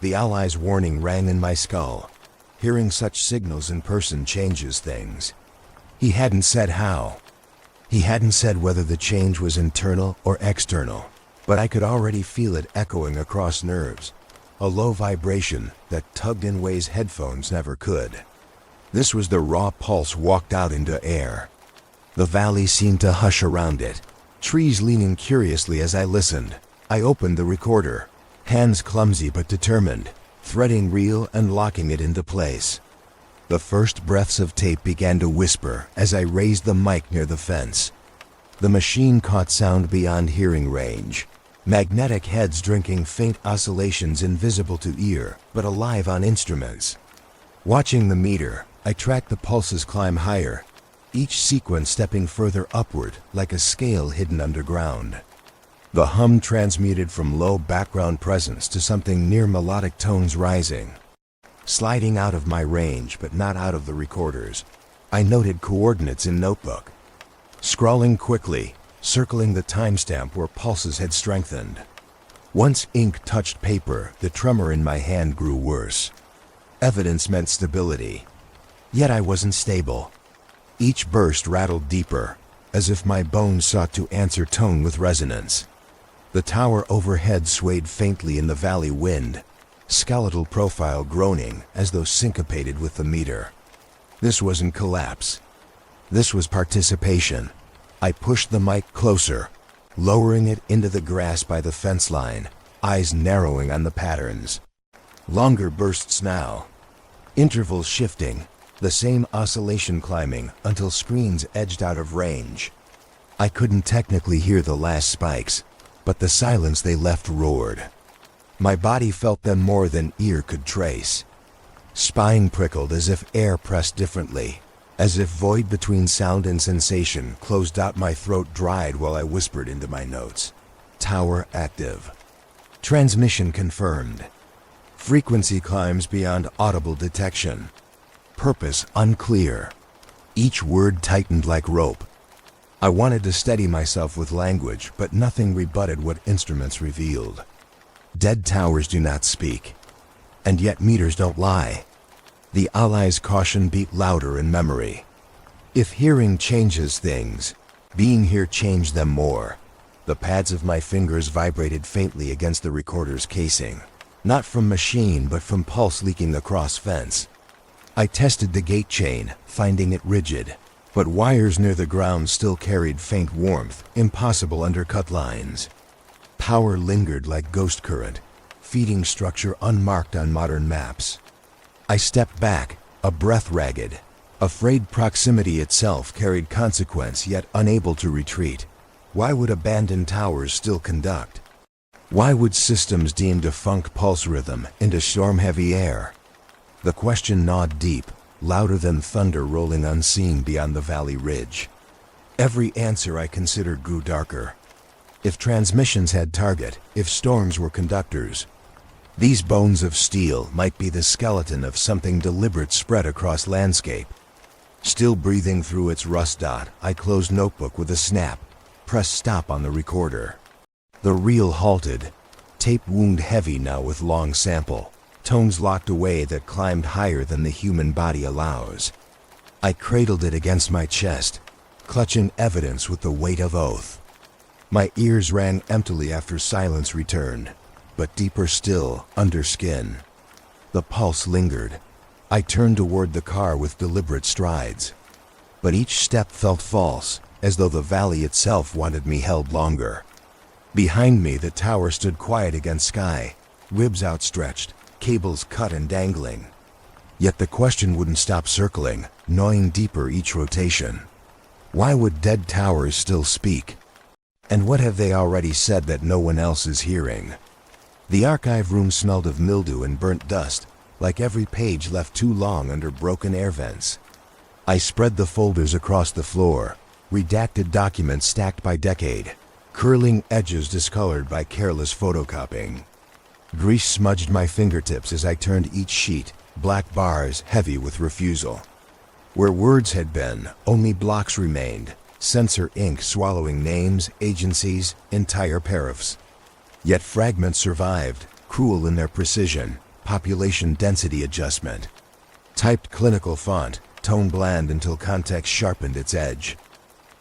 The Allies' warning rang in my skull. Hearing such signals in person changes things. He hadn't said how. He hadn't said whether the change was internal or external, but I could already feel it echoing across nerves, a low vibration that tugged in ways headphones never could. This was the raw pulse walked out into air. The valley seemed to hush around it, trees leaning curiously as I listened. I opened the recorder, hands clumsy but determined, threading reel and locking it into place. The first breaths of tape began to whisper as I raised the mic near the fence. The machine caught sound beyond hearing range, magnetic heads drinking faint oscillations invisible to ear, but alive on instruments. Watching the meter, I tracked the pulses climb higher, each sequence stepping further upward like a scale hidden underground. The hum transmuted from low background presence to something near melodic tones rising. Sliding out of my range but not out of the recorders, I noted coordinates in notebook. Scrawling quickly, circling the timestamp where pulses had strengthened. Once ink touched paper, the tremor in my hand grew worse. Evidence meant stability. Yet I wasn't stable. Each burst rattled deeper, as if my bones sought to answer tone with resonance. The tower overhead swayed faintly in the valley wind, skeletal profile groaning as though syncopated with the meter. This wasn't collapse. This was participation. I pushed the mic closer, lowering it into the grass by the fence line, eyes narrowing on the patterns. Longer bursts now, intervals shifting, the same oscillation climbing until screens edged out of range. I couldn't technically hear the last spikes, but the silence they left roared. My body felt them more than ear could trace. Spine prickled as if air pressed differently, as if void between sound and sensation closed out. My throat dried while I whispered into my notes. Tower active. Transmission confirmed. Frequency climbs beyond audible detection. Purpose unclear. Each word tightened like rope. I wanted to steady myself with language, but nothing rebutted what instruments revealed. Dead towers do not speak, and yet meters don't lie. The Allies' caution beat louder in memory. If hearing changes things, being here changed them more. The pads of my fingers vibrated faintly against the recorder's casing, not from machine but from pulse leaking across fence. I tested the gate chain, finding it rigid, But wires near the ground still carried faint warmth, impossible undercut lines. Power lingered like ghost current, feeding structure unmarked on modern maps. I stepped back, a breath ragged, afraid proximity itself carried consequence yet unable to retreat. Why would abandoned towers still conduct? Why would systems deem defunct pulse rhythm into storm-heavy air? The question gnawed deep, louder than thunder rolling unseen beyond the valley ridge. Every answer I considered grew darker. If transmissions had target, if storms were conductors, these bones of steel might be the skeleton of something deliberate spread across landscape. Still breathing through its rust dot, I closed notebook with a snap, pressed stop on the recorder. The reel halted, tape wound heavy now with long sample, tones locked away that climbed higher than the human body allows. I cradled it against my chest, clutching evidence with the weight of oath. My ears rang emptily after silence returned, but deeper still, under skin. The pulse lingered. I turned toward the car with deliberate strides. But each step felt false, as though the valley itself wanted me held longer. Behind me, the tower stood quiet against sky, ribs outstretched, cables cut and dangling. Yet the question wouldn't stop circling, gnawing deeper each rotation. Why would dead towers still speak? And what have they already said that no one else is hearing? The archive room smelled of mildew and burnt dust, like every page left too long under broken air vents. I spread the folders across the floor, redacted documents stacked by decade, curling edges discolored by careless photocopying. Grease smudged my fingertips as I turned each sheet, black bars heavy with refusal. Where words had been, only blocks remained, censor ink swallowing names, agencies, entire paragraphs. Yet fragments survived, cruel in their precision, population density adjustment. Typed clinical font, tone bland until context sharpened its edge.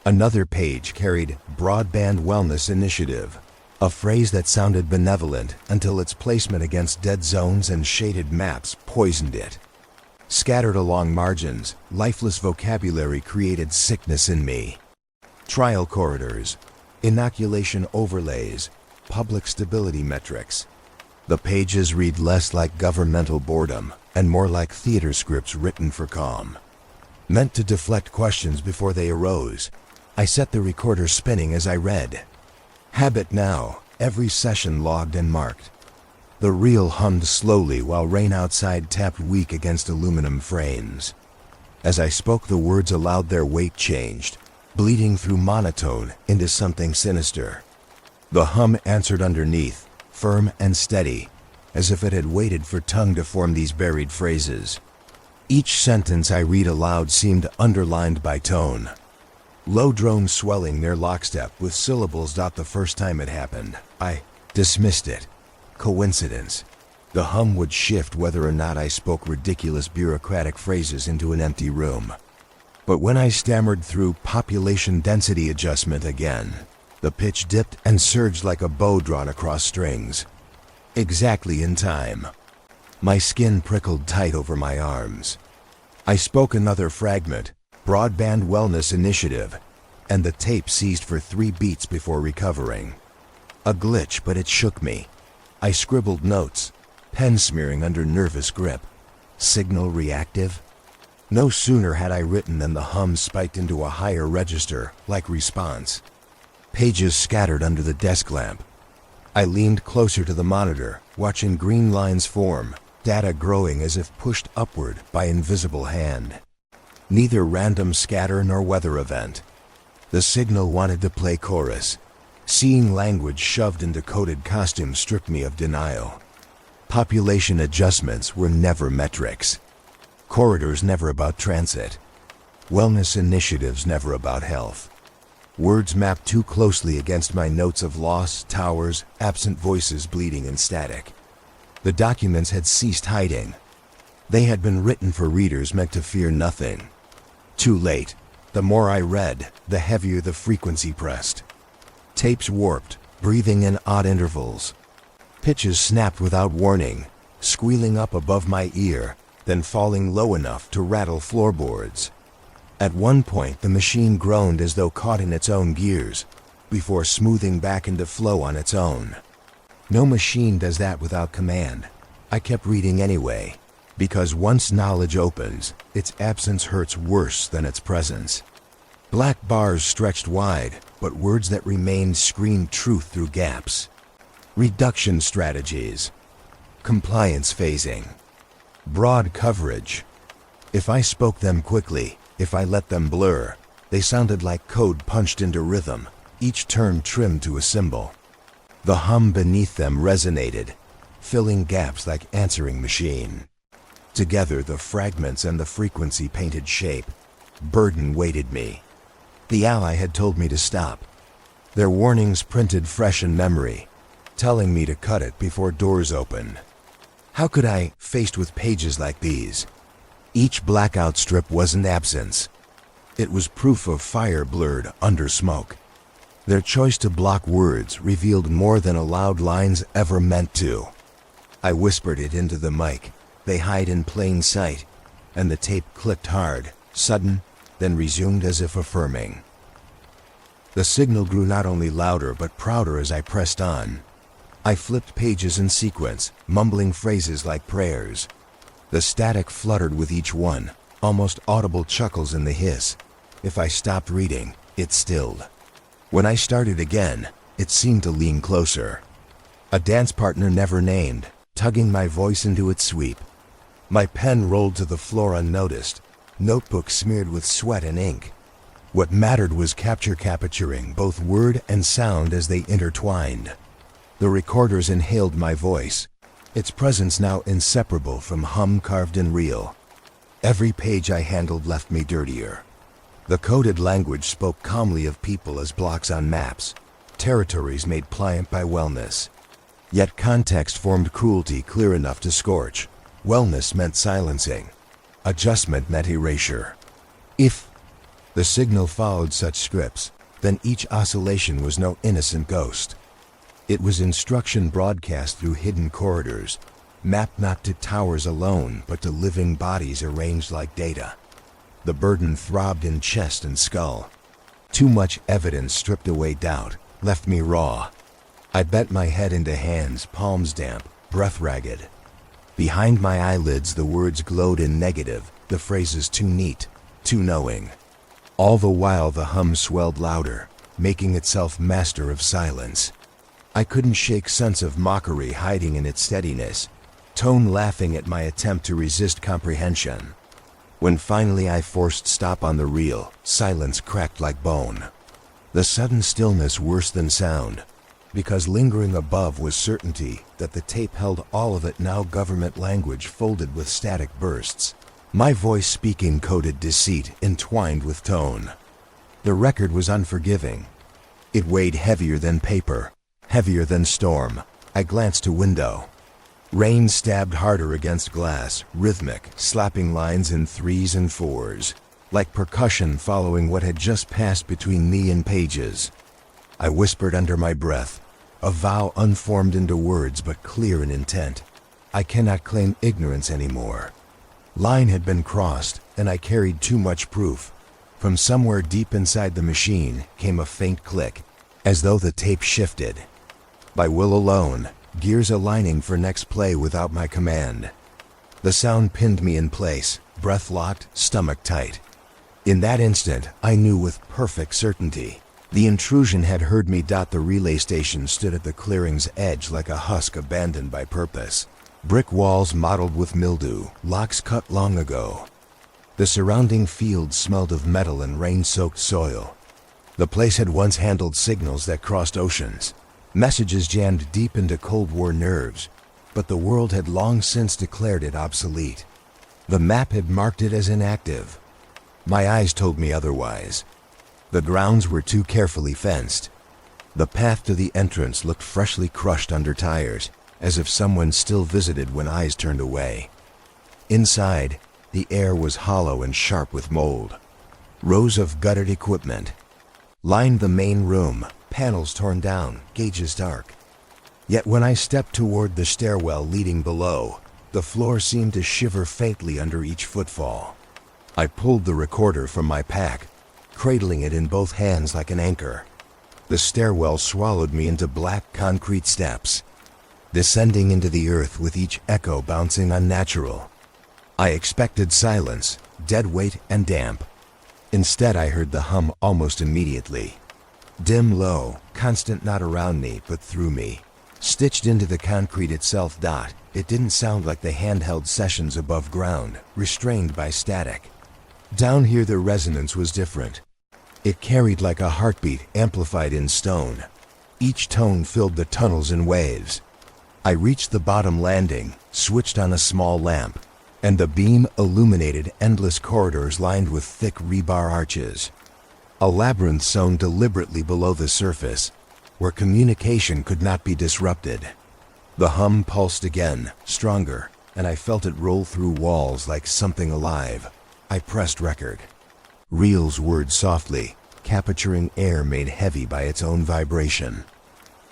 Another page carried Broadband Wellness Initiative, a phrase that sounded benevolent until its placement against dead zones and shaded maps poisoned it. Scattered along margins, lifeless vocabulary created sickness in me. Trial corridors, inoculation overlays, public stability metrics. The pages read less like governmental boredom and more like theater scripts written for calm. Meant to deflect questions before they arose, I set the recorder spinning as I read. Habit now, every session logged and marked. The reel hummed slowly while rain outside tapped weak against aluminum frames. As I spoke the words aloud, their weight changed, bleeding through monotone into something sinister. The hum answered underneath, firm and steady, as if it had waited for tongue to form these buried phrases. Each sentence I read aloud seemed underlined by tone. Low drone swelling near lockstep with syllables. The first time it happened, I dismissed it. Coincidence. The hum would shift whether or not I spoke ridiculous bureaucratic phrases into an empty room. But when I stammered through population density adjustment again, the pitch dipped and surged like a bow drawn across strings. Exactly in time. My skin prickled tight over my arms. I spoke another fragment, Broadband Wellness Initiative, and the tape ceased for 3 beats before recovering. A glitch, but it shook me. I scribbled notes, pen smearing under nervous grip. Signal reactive? No sooner had I written than the hum spiked into a higher register, like response. Pages scattered under the desk lamp. I leaned closer to the monitor, watching green lines form, data growing as if pushed upward by invisible hand. Neither random scatter nor weather event. The signal wanted to play chorus. Seeing language shoved into coded costumes stripped me of denial. Population adjustments were never metrics. Corridors never about transit. Wellness initiatives never about health. Words mapped too closely against my notes of loss, towers, absent voices bleeding in static. The documents had ceased hiding. They had been written for readers meant to fear nothing. Too late. The more I read, the heavier the frequency pressed. Tapes warped, breathing in odd intervals. Pitches snapped without warning, squealing up above my ear, then falling low enough to rattle floorboards. At one point, the machine groaned as though caught in its own gears, before smoothing back into flow on its own. No machine does that without command. I kept reading anyway, because once knowledge opens, its absence hurts worse than its presence. Black bars stretched wide, but words that remained screamed truth through gaps. Reduction strategies. Compliance phasing. Broad coverage. If I spoke them quickly, if I let them blur, they sounded like code punched into rhythm, each term trimmed to a symbol. The hum beneath them resonated, filling gaps like answering machine. Together, the fragments and the frequency painted shape. Burden weighted me. The ally had told me to stop. Their warnings printed fresh in memory, telling me to cut it before doors open. How could I, faced with pages like these? Each blackout strip wasn't absence. It was proof of fire blurred under smoke. Their choice to block words revealed more than allowed lines ever meant to. I whispered it into the mic. They hide in plain sight, and the tape clicked hard, sudden, then resumed as if affirming. The signal grew not only louder but prouder as I pressed on. I flipped pages in sequence, mumbling phrases like prayers. The static fluttered with each one, almost audible chuckles in the hiss. If I stopped reading, it stilled. When I started again, it seemed to lean closer. A dance partner never named, tugging my voice into its sweep. My pen rolled to the floor unnoticed, notebook smeared with sweat and ink. What mattered was capturing both word and sound as they intertwined. The recorders inhaled my voice, its presence now inseparable from hum carved in real. Every page I handled left me dirtier. The coded language spoke calmly of people as blocks on maps, territories made pliant by wellness. Yet context formed cruelty clear enough to scorch. Wellness meant silencing. Adjustment meant erasure. If the signal followed such scripts, then each oscillation was no innocent ghost. It was instruction broadcast through hidden corridors, mapped not to towers alone, but to living bodies arranged like data. The burden throbbed in chest and skull. Too much evidence stripped away doubt, left me raw. I bent my head into hands, palms damp, breath ragged. Behind my eyelids the words glowed in negative, the phrases too neat, too knowing. All the while the hum swelled louder, making itself master of silence. I couldn't shake sense of mockery hiding in its steadiness, tone laughing at my attempt to resist comprehension. When finally I forced stop on the reel, silence cracked like bone. The sudden stillness worse than sound, because lingering above was certainty that the tape held all of it, now government language folded with static bursts. My voice speaking coded deceit entwined with tone. The record was unforgiving. It weighed heavier than paper, heavier than storm. I glanced to window. Rain stabbed harder against glass, rhythmic, slapping lines in 3s and 4s, like percussion following what had just passed between me and pages. I whispered under my breath, a vow unformed into words but clear in intent. I cannot claim ignorance anymore. Line had been crossed, and I carried too much proof. From somewhere deep inside the machine came a faint click, as though the tape shifted. By will alone, gears aligning for next play without my command. The sound pinned me in place, breath locked, stomach tight. In that instant, I knew with perfect certainty. The intrusion had heard me. The relay station stood at the clearing's edge like a husk abandoned by purpose. Brick walls mottled with mildew, locks cut long ago. The surrounding fields smelled of metal and rain-soaked soil. The place had once handled signals that crossed oceans, messages jammed deep into Cold War nerves, but the world had long since declared it obsolete. The map had marked it as inactive. My eyes told me otherwise. The grounds were too carefully fenced. The path to the entrance looked freshly crushed under tires, as if someone still visited when eyes turned away. Inside, the air was hollow and sharp with mold. Rows of gutted equipment lined the main room, panels torn down, gauges dark. Yet when I stepped toward the stairwell leading below, the floor seemed to shiver faintly under each footfall. I pulled the recorder from my pack, cradling it in both hands like an anchor. The stairwell swallowed me into black concrete steps, descending into the earth with each echo bouncing unnatural. I expected silence, dead weight and damp. Instead, I heard the hum almost immediately. Dim, low, constant, not around me, but through me. Stitched into the concrete itself. It didn't sound like the handheld sessions above ground, restrained by static. Down here the resonance was different. It carried like a heartbeat amplified in stone. Each tone filled the tunnels in waves. I reached the bottom landing, switched on a small lamp, and the beam illuminated endless corridors lined with thick rebar arches. A labyrinth sewn deliberately below the surface, where communication could not be disrupted. The hum pulsed again, stronger, and I felt it roll through walls like something alive. I pressed record. Reels whirred softly, capturing air made heavy by its own vibration.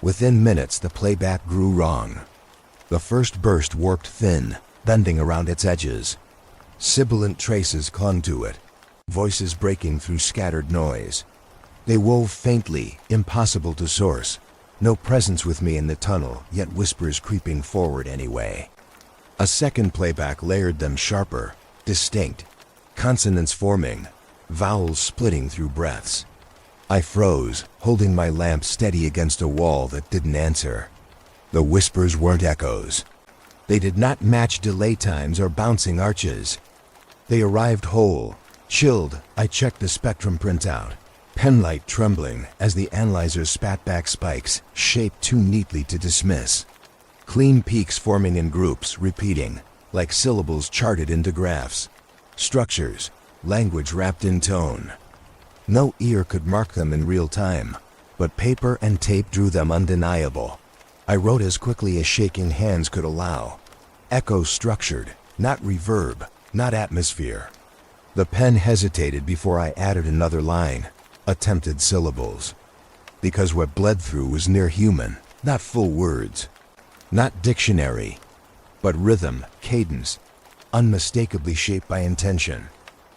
Within minutes, the playback grew wrong. The first burst warped thin, bending around its edges. Sibilant traces clung to it, voices breaking through scattered noise. They wove faintly, impossible to source. No presence with me in the tunnel, yet whispers creeping forward anyway. A second playback layered them sharper, distinct, consonants forming, vowels splitting through breaths. I froze, holding my lamp steady against a wall that didn't answer. The whispers weren't echoes. They did not match delay times or bouncing arches. They arrived whole, chilled. I checked the spectrum printout. Penlight trembling as the analyzer spat back spikes, shaped too neatly to dismiss. Clean peaks forming in groups, repeating, like syllables charted into graphs. Structures, language wrapped in tone. No ear could mark them in real time, but paper and tape drew them undeniable. I wrote as quickly as shaking hands could allow. Echo structured, not reverb, not atmosphere. The pen hesitated before I added another line, attempted syllables. Because what bled through was near human, not full words. Not dictionary, but rhythm, cadence, unmistakably shaped by intention.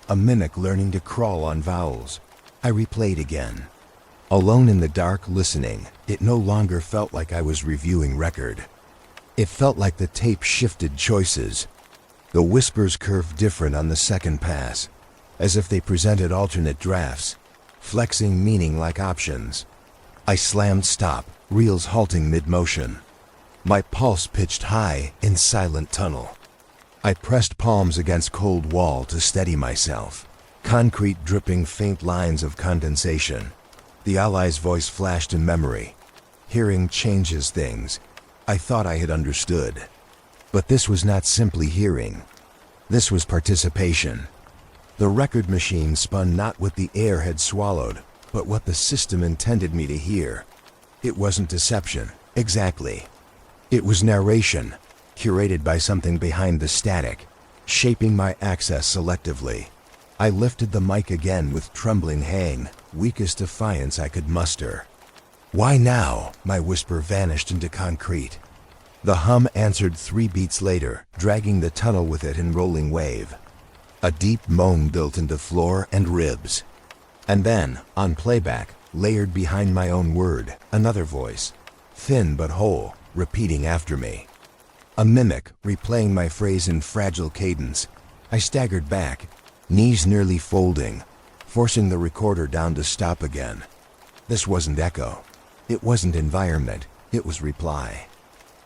A mimic learning to crawl on vowels. I replayed again. Alone in the dark, listening, it no longer felt like I was reviewing record. It felt like the tape shifted choices. The whispers curved different on the second pass, as if they presented alternate drafts, flexing meaning like options. I slammed stop, reels halting mid-motion. My pulse pitched high in silent tunnel. I pressed palms against cold wall to steady myself. Concrete dripping faint lines of condensation. The ally's voice flashed in memory. Hearing changes things. I thought I had understood. But this was not simply hearing. This was participation. The record machine spun not what the air had swallowed, but what the system intended me to hear. It wasn't deception, exactly. It was narration, curated by something behind the static, shaping my access selectively. I lifted the mic again with trembling hang, weakest defiance I could muster. "Why now?" My whisper vanished into concrete. The hum answered 3 beats later, dragging the tunnel with it in rolling wave. A deep moan built into floor and ribs. And then, on playback, layered behind my own word, another voice, thin but whole, repeating after me. A mimic, replaying my phrase in fragile cadence. I staggered back, knees nearly folding, forcing the recorder down to stop again. This wasn't echo. It wasn't environment. It was reply.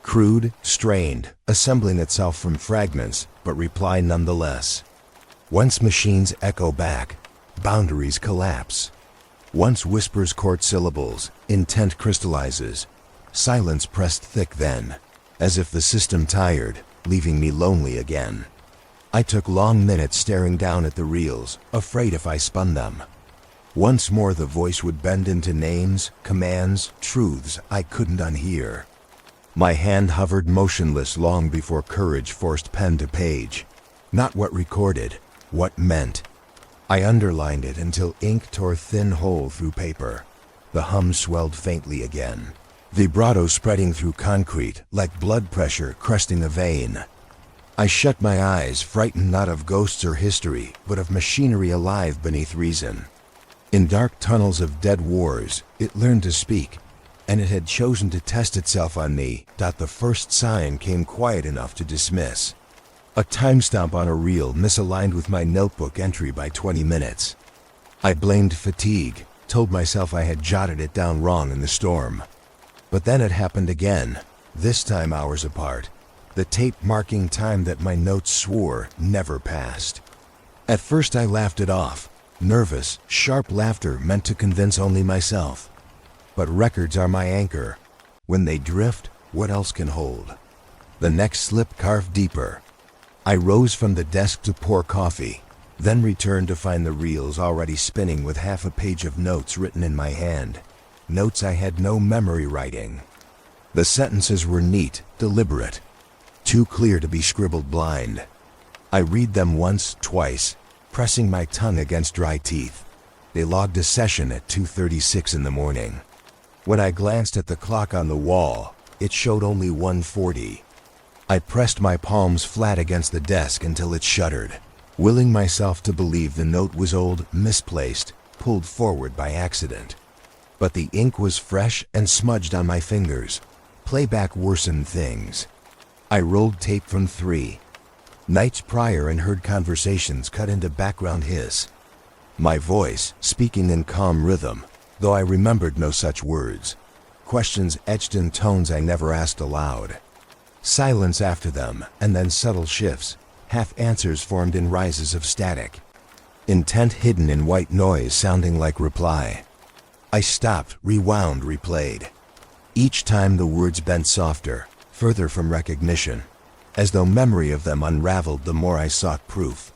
Crude, strained, assembling itself from fragments, but reply nonetheless. Once machines echo back, boundaries collapse. Once whispers court syllables, intent crystallizes. Silence pressed thick then, as if the system tired, leaving me lonely again. I took long minutes staring down at the reels, afraid if I spun them. Once more the voice would bend into names, commands, truths I couldn't unhear. My hand hovered motionless long before courage forced pen to page. Not what recorded, what meant. I underlined it until ink tore thin hole through paper. The hum swelled faintly again, vibrato spreading through concrete like blood pressure cresting a vein. I shut my eyes, frightened not of ghosts or history, but of machinery alive beneath reason. In dark tunnels of dead wars, it learned to speak, and it had chosen to test itself on me. The first sign came quiet enough to dismiss. A timestamp on a reel misaligned with my notebook entry by 20 minutes. I blamed fatigue, told myself I had jotted it down wrong in the storm. But then it happened again, this time hours apart, the tape marking time that my notes swore never passed. At first I laughed it off, nervous, sharp laughter meant to convince only myself. But records are my anchor. When they drift, what else can hold? The next slip carved deeper. I rose from the desk to pour coffee, then returned to find the reels already spinning with half a page of notes written in my hand. Notes I had no memory writing. The sentences were neat, deliberate, too clear to be scribbled blind. I read them once, twice, pressing my tongue against dry teeth. They logged a session at 2:36 in the morning. When I glanced at the clock on the wall, it showed only 1:40. I pressed my palms flat against the desk until it shuddered, willing myself to believe the note was old, misplaced, pulled forward by accident. But the ink was fresh and smudged on my fingers. Playback worsened things. I rolled tape from 3 nights prior and heard conversations cut into background hiss. My voice, speaking in calm rhythm, though I remembered no such words. Questions etched in tones I never asked aloud. Silence after them, and then subtle shifts, half-answers formed in rises of static. Intent hidden in white noise sounding like reply. I stopped, rewound, replayed. Each time the words bent softer, further from recognition, as though memory of them unraveled the more I sought proof.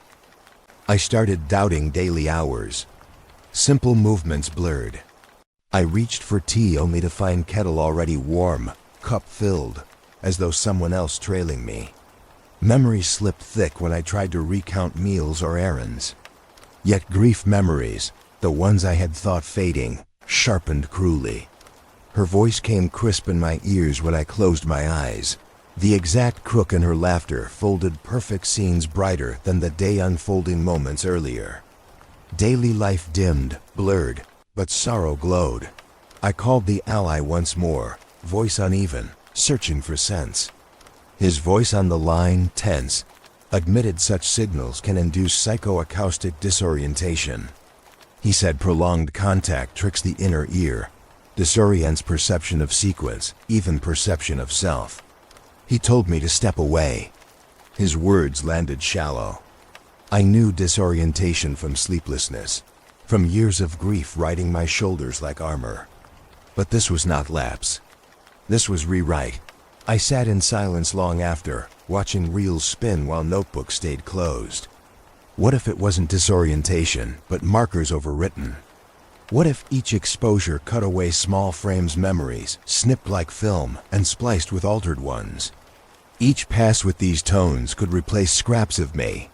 I started doubting daily hours. Simple movements blurred. I reached for tea only to find kettle already warm, cup filled, as though someone else trailing me. Memories slipped thick when I tried to recount meals or errands. Yet grief memories, the ones I had thought fading, sharpened cruelly. Her voice came crisp in my ears when I closed my eyes. The exact crook in her laughter folded perfect scenes brighter than the day unfolding moments earlier. Daily life dimmed, blurred, but sorrow glowed. I called the ally once more, voice uneven, searching for sense. His voice on the line, tense, admitted such signals can induce psychoacoustic disorientation. He said prolonged contact tricks the inner ear, disorients perception of sequence, even perception of self. He told me to step away. His words landed shallow. I knew disorientation from sleeplessness, from years of grief riding my shoulders like armor. But this was not lapse. This was rewrite. I sat in silence long after, watching reels spin while notebooks stayed closed. What if it wasn't disorientation, but markers overwritten? What if each exposure cut away small frames memories, snipped like film, and spliced with altered ones? Each pass with these tones could replace scraps of me.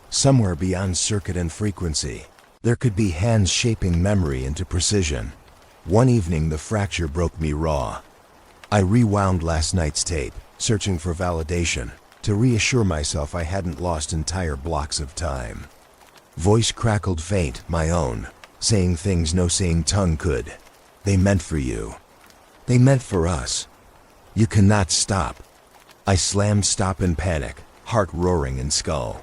Somewhere beyond circuit and frequency, there could be hands shaping memory into precision. One evening the fracture broke me raw. I rewound last night's tape, searching for validation, to reassure myself I hadn't lost entire blocks of time. Voice crackled faint, my own, saying things no sane tongue could. They meant for you. They meant for us. You cannot stop. I slammed stop in panic, heart roaring in skull.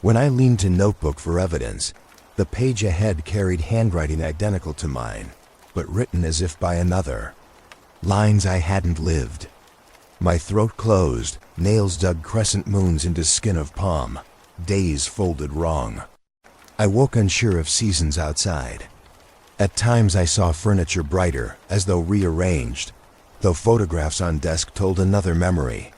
When I leaned to notebook for evidence, the page ahead carried handwriting identical to mine, but written as if by another. Lines I hadn't lived. My throat closed, nails dug crescent moons into skin of palm, days folded wrong. I woke unsure of seasons outside. At times I saw furniture brighter, as though rearranged, though photographs on desk told another memory.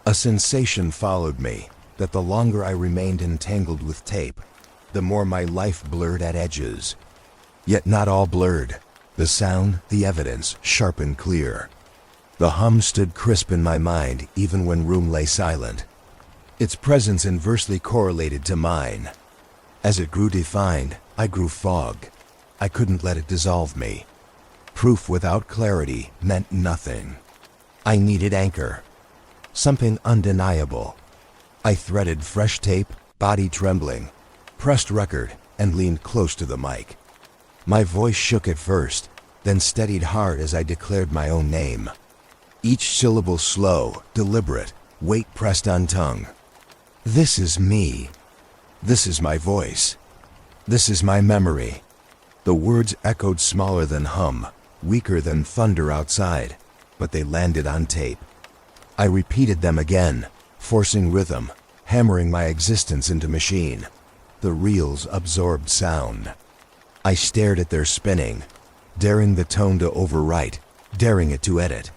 A sensation followed me, that the longer I remained entangled with tape, the more my life blurred at edges. Yet not all blurred. The sound, the evidence, sharp and clear. The hum stood crisp in my mind even when room lay silent. Its presence inversely correlated to mine. As it grew defined, I grew fog. I couldn't let it dissolve me. Proof without clarity meant nothing. I needed anchor. Something undeniable. I threaded fresh tape, body trembling, pressed record, and leaned close to the mic. My voice shook at first, then steadied hard as I declared my own name. Each syllable slow, deliberate, weight pressed on tongue. This is me. This is my voice. This is my memory. The words echoed smaller than hum, weaker than thunder outside, but they landed on tape. I repeated them again, forcing rhythm, hammering my existence into machine. The reels absorbed sound. I stared at their spinning, daring the tone to overwrite, daring it to edit.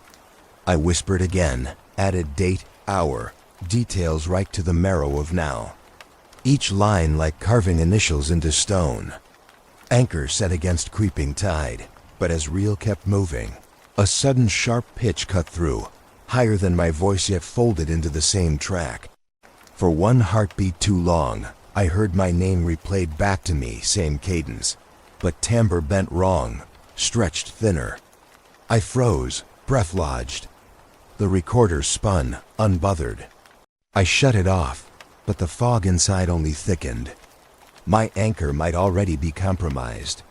I whispered again, added date, hour, details right to the marrow of now. Each line like carving initials into stone. Anchor set against creeping tide, but as reel kept moving, a sudden sharp pitch cut through, higher than my voice yet folded into the same track. For one heartbeat too long, I heard my name replayed back to me, same cadence, but timbre bent wrong, stretched thinner. I froze, breath lodged. The recorder spun, unbothered. I shut it off, but the fog inside only thickened. My anchor might already be compromised.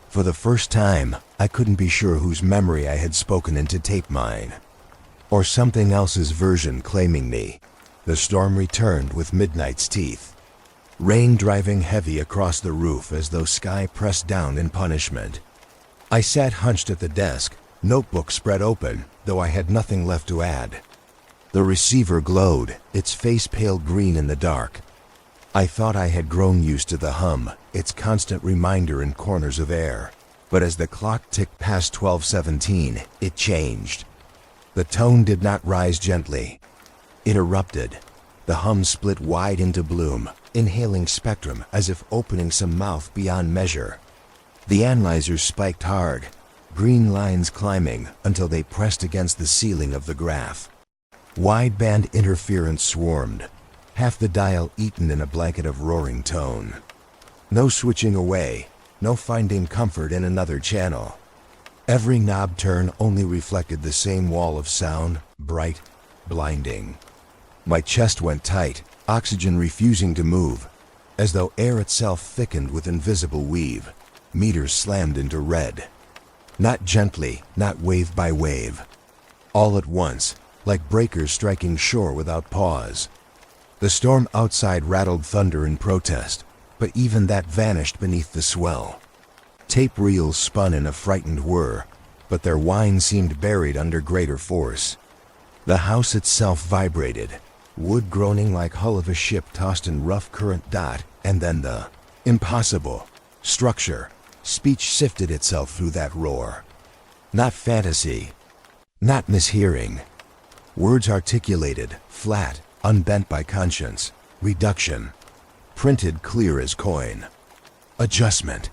For the first time, I couldn't be sure whose memory I had spoken into tape mine, or something else's version claiming me. The storm returned with midnight's teeth. Rain driving heavy across the roof as though sky pressed down in punishment. I sat hunched at the desk, notebook spread open, though I had nothing left to add. The receiver glowed, its face pale green in the dark. I thought I had grown used to the hum, its constant reminder in corners of air. But as the clock ticked past 12:17, it changed. The tone did not rise gently. It erupted. The hum split wide into bloom, inhaling spectrum as if opening some mouth beyond measure. The analyzers spiked hard, green lines climbing until they pressed against the ceiling of the graph. Wideband interference swarmed, half the dial eaten in a blanket of roaring tone. No switching away, no finding comfort in another channel. Every knob turn only reflected the same wall of sound, bright, blinding. My chest went tight, oxygen refusing to move, as though air itself thickened with invisible weave. Meters slammed into red. Not gently, not wave by wave. All at once, like breakers striking shore without pause. The storm outside rattled thunder in protest, but even that vanished beneath the swell. Tape reels spun in a frightened whir, but their whine seemed buried under greater force. The house itself vibrated, wood groaning like hull of a ship tossed in rough current dot, and then the impossible structure. Speech sifted itself through that roar. Not fantasy, not mishearing. Words articulated, flat, unbent by conscience. Reduction, printed clear as coin. Adjustment,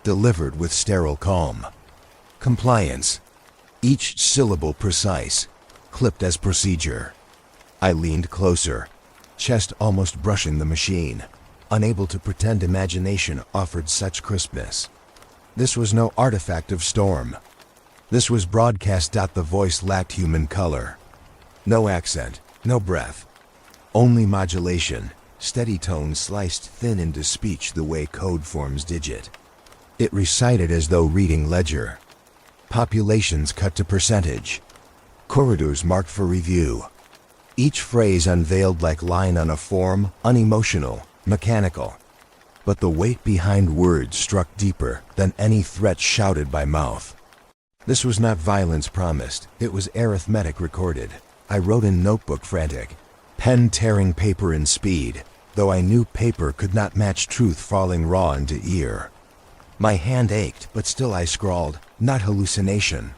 delivered with sterile calm. Compliance, each syllable precise, clipped as procedure. I leaned closer, chest almost brushing the machine, unable to pretend imagination offered such crispness. This was no artifact of storm. This was broadcast. The voice lacked human color. No accent, no breath. Only modulation, steady tone sliced thin into speech the way code forms digit. It recited as though reading ledger. Populations cut to percentage. Corridors marked for review. Each phrase unveiled like line on a form, unemotional, mechanical. But the weight behind words struck deeper than any threat shouted by mouth. This was not violence promised, it was arithmetic recorded. I wrote in notebook frantic, pen tearing paper in speed, though I knew paper could not match truth falling raw into ear. My hand ached, but still I scrawled, not hallucination.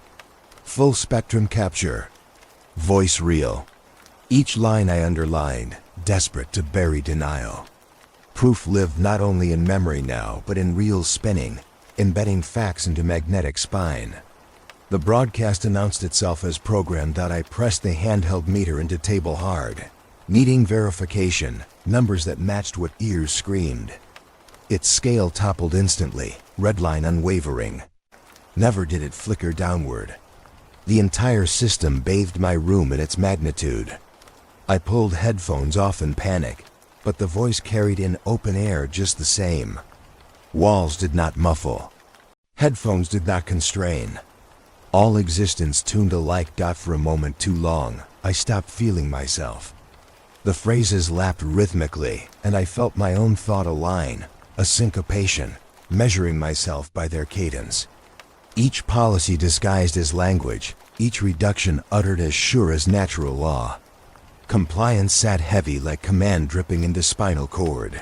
Full spectrum capture. Voice real. Each line I underlined, desperate to bury denial. Proof lived not only in memory now, but in reels spinning, embedding facts into magnetic spine. The broadcast announced itself as programmed. I pressed the handheld meter into table hard, needing verification, numbers that matched what ears screamed. Its scale toppled instantly, redline unwavering. Never did it flicker downward. The entire system bathed my room in its magnitude. I pulled headphones off in panic, but the voice carried in open air just the same. Walls did not muffle. Headphones did not constrain. All existence tuned alike. For a moment too long, I stopped feeling myself. The phrases lapped rhythmically, and I felt my own thought align, a syncopation, measuring myself by their cadence. Each policy disguised as language, each reduction uttered as sure as natural law. Compliance sat heavy like command dripping into spinal cord.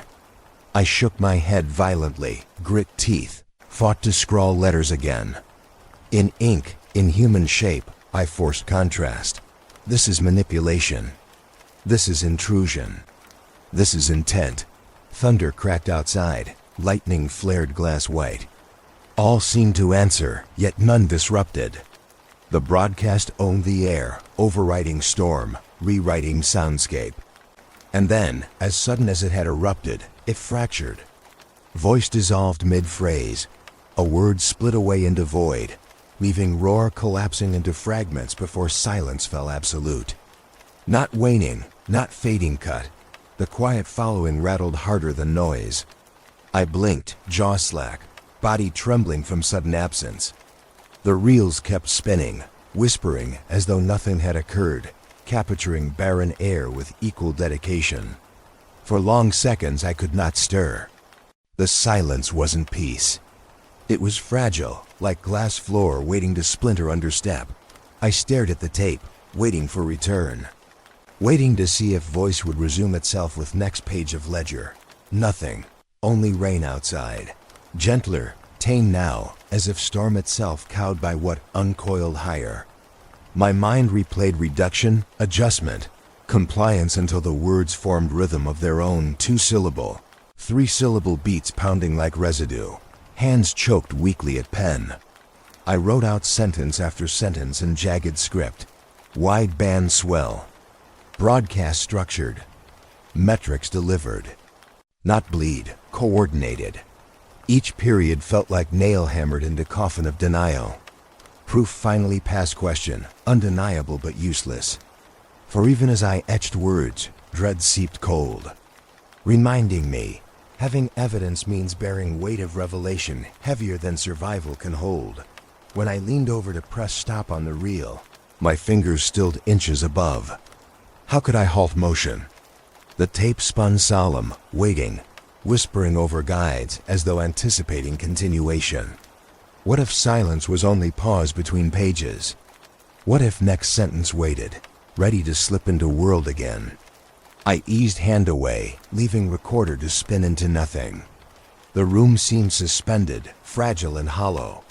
I shook my head violently, grit teeth, fought to scrawl letters again. In ink, in human shape, I forced contrast. This is manipulation. This is intrusion. This is intent. Thunder cracked outside, lightning flared glass white. All seemed to answer, yet none disrupted. The broadcast owned the air, overriding storm, rewriting soundscape. And then, as sudden as it had erupted, it fractured. Voice dissolved mid-phrase. A word split away into void, leaving roar collapsing into fragments before silence fell absolute. Not waning, not fading cut. The quiet following rattled harder than noise. I blinked, jaw slack, body trembling from sudden absence. The reels kept spinning, whispering as though nothing had occurred, capturing barren air with equal dedication. For long seconds I could not stir. The silence wasn't peace. It was fragile, like glass floor waiting to splinter under step. I stared at the tape, waiting for return. Waiting to see if voice would resume itself with next page of ledger. Nothing, only rain outside. Gentler, tame now, as if storm itself cowed by what uncoiled higher. My mind replayed reduction, adjustment, compliance until the words formed rhythm of their own, 2-syllable, 3-syllable beats pounding like residue. Hands choked weakly at pen. I wrote out sentence after sentence in jagged script. Wide band swell. Broadcast structured. Metrics delivered. Not bleed, coordinated. Each period felt like nail hammered into coffin of denial. Proof finally past question, undeniable but useless. For even as I etched words, dread seeped cold, reminding me, having evidence means bearing weight of revelation heavier than survival can hold. When I leaned over to press stop on the reel, my fingers stilled inches above. How could I halt motion? The tape spun solemn, waiting, whispering over guides as though anticipating continuation. What if silence was only pause between pages? What if next sentence waited, ready to slip into world again? I eased hand away, leaving recorder to spin into nothing. The room seemed suspended, fragile and hollow.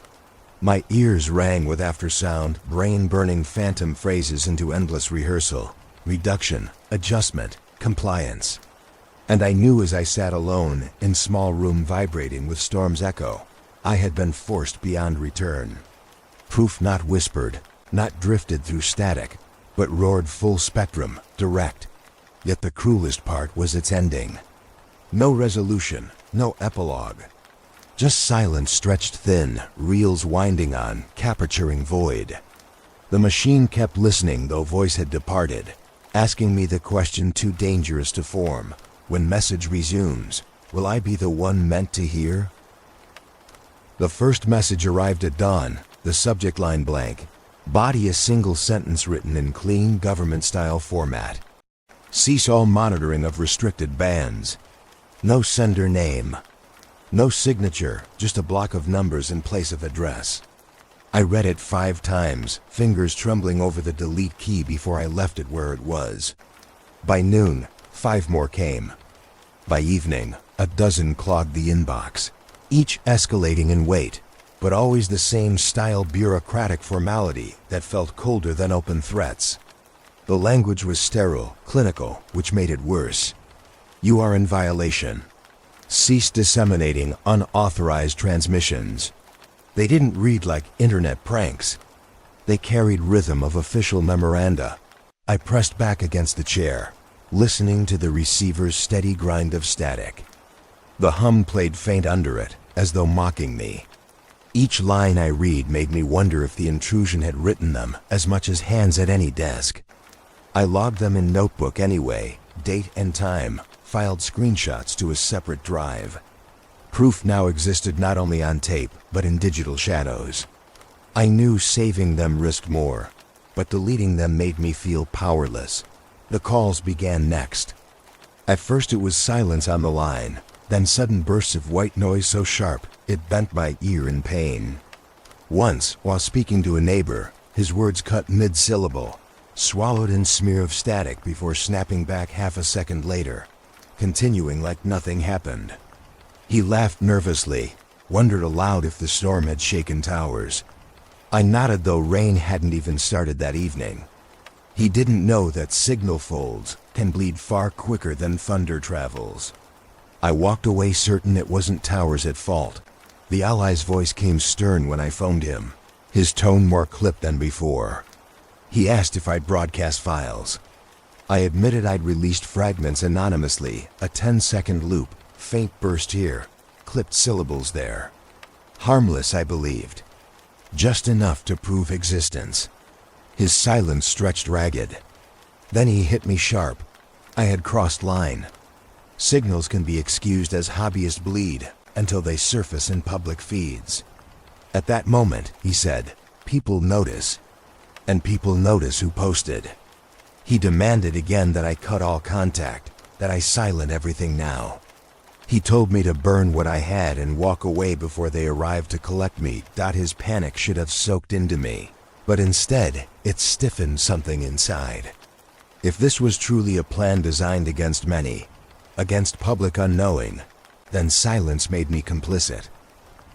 My ears rang with aftersound, brain-burning phantom phrases into endless rehearsal. Reduction, adjustment, compliance. And I knew as I sat alone, in small room vibrating with storm's echo, I had been forced beyond return. Proof not whispered, not drifted through static, but roared full spectrum, direct. Yet the cruelest part was its ending. No resolution, no epilogue. Just silence stretched thin, reels winding on, capturing void. The machine kept listening though voice had departed, asking me the question too dangerous to form. When message resumes, will I be the one meant to hear? The first message arrived at dawn, the subject line blank. Body a single sentence written in clean government-style format. Cease all monitoring of restricted bands. No sender name. No signature, just a block of numbers in place of address. I read it 5 times, fingers trembling over the delete key before I left it where it was. By noon, 5 more came. By evening, a dozen clogged the inbox, each escalating in weight, but always the same style bureaucratic formality that felt colder than open threats. The language was sterile, clinical, which made it worse. You are in violation. Cease disseminating unauthorized transmissions. They didn't read like internet pranks. They carried rhythm of official memoranda. I pressed back against the chair, listening to the receiver's steady grind of static. The hum played faint under it, as though mocking me. Each line I read made me wonder if the intrusion had written them as much as hands at any desk. I logged them in notebook anyway, date and time, filed screenshots to a separate drive. Proof now existed not only on tape, but in digital shadows. I knew saving them risked more, but deleting them made me feel powerless. The calls began next. At first it was silence on the line, then sudden bursts of white noise so sharp it bent my ear in pain. Once, while speaking to a neighbor, his words cut mid-syllable, swallowed in smear of static before snapping back half a second later, continuing like nothing happened. He laughed nervously, wondered aloud if the storm had shaken towers. I nodded, though rain hadn't even started that evening. He didn't know that signal folds can bleed far quicker than thunder travels. I walked away certain it wasn't towers at fault. The Allies' voice came stern when I phoned him, his tone more clipped than before. He asked if I'd broadcast files. I admitted I'd released fragments anonymously, a 10-second loop, faint burst here, clipped syllables there. Harmless, I believed. Just enough to prove existence. His silence stretched ragged. Then he hit me sharp. I had crossed line. Signals can be excused as hobbyist bleed until they surface in public feeds. At that moment, he said, people notice. And people notice who posted. He demanded again that I cut all contact, that I silent everything now. He told me to burn what I had and walk away before they arrived to collect me. His panic should have soaked into me, but instead, it stiffened something inside. If this was truly a plan designed against many, against public unknowing, then silence made me complicit.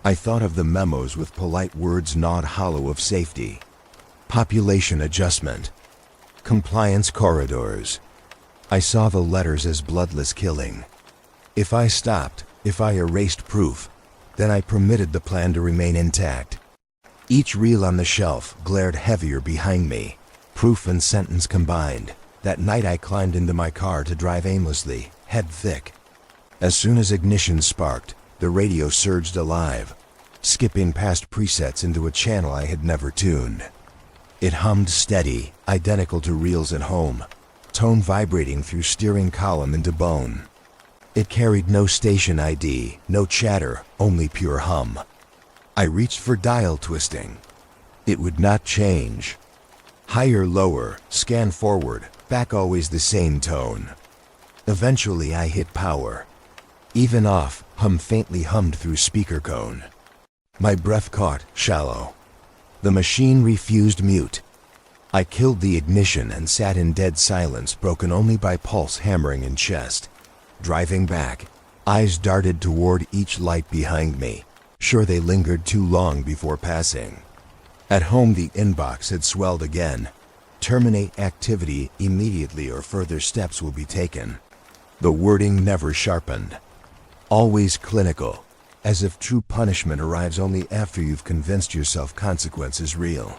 I thought of the memos with polite words gnawed hollow of safety. Population adjustment. Compliance corridors. I saw the letters as bloodless killing. If I stopped, if I erased proof, then I permitted the plan to remain intact. Each reel on the shelf glared heavier behind me, proof and sentence combined. That night I climbed into my car to drive aimlessly, head thick. As soon as ignition sparked, the radio surged alive, skipping past presets into a channel I had never tuned. It hummed steady, identical to reels at home, tone vibrating through steering column into bone. It carried no station ID, no chatter, only pure hum. I reached for dial twisting. It would not change. Higher, lower, scan forward, back, always the same tone. Eventually I hit power. Even off, hum faintly hummed through speaker cone. My breath caught, shallow. The machine refused mute. I killed the ignition and sat in dead silence, broken only by pulse hammering in chest. Driving back, eyes darted toward each light behind me, sure they lingered too long before passing. At home the inbox had swelled again. Terminate activity immediately or further steps will be taken. The wording never sharpened. Always clinical, as if true punishment arrives only after you've convinced yourself consequence is real.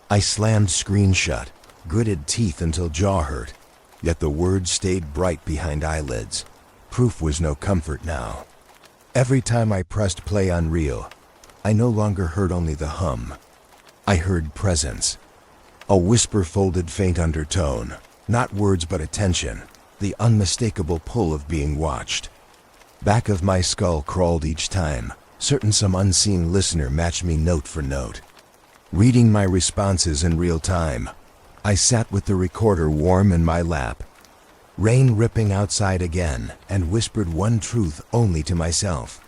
I slammed screen shut, gritted teeth until jaw hurt, yet the words stayed bright behind eyelids. Proof was no comfort now. Every time I pressed play on reel, I no longer heard only the hum. I heard presence. A whisper folded faint undertone, not words but attention, the unmistakable pull of being watched. Back of my skull crawled each time, certain some unseen listener matched me note for note. Reading my responses in real time, I sat with the recorder warm in my lap. Rain ripping outside again, and whispered one truth only to myself.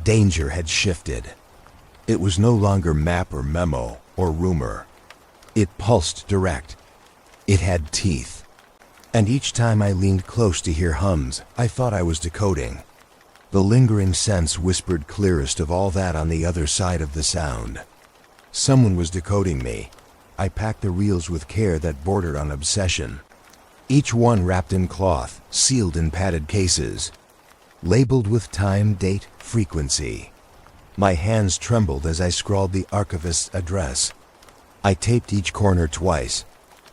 Danger had shifted. It was no longer map or memo or rumor. It pulsed direct. It had teeth. And each time I leaned close to hear hums, I thought I was decoding. The lingering sense whispered clearest of all that on the other side of the sound. Someone was decoding me. I packed the reels with care that bordered on obsession. Each one wrapped in cloth, sealed in padded cases, labeled with time, date, frequency. My hands trembled as I scrawled the archivist's address. I taped each corner twice,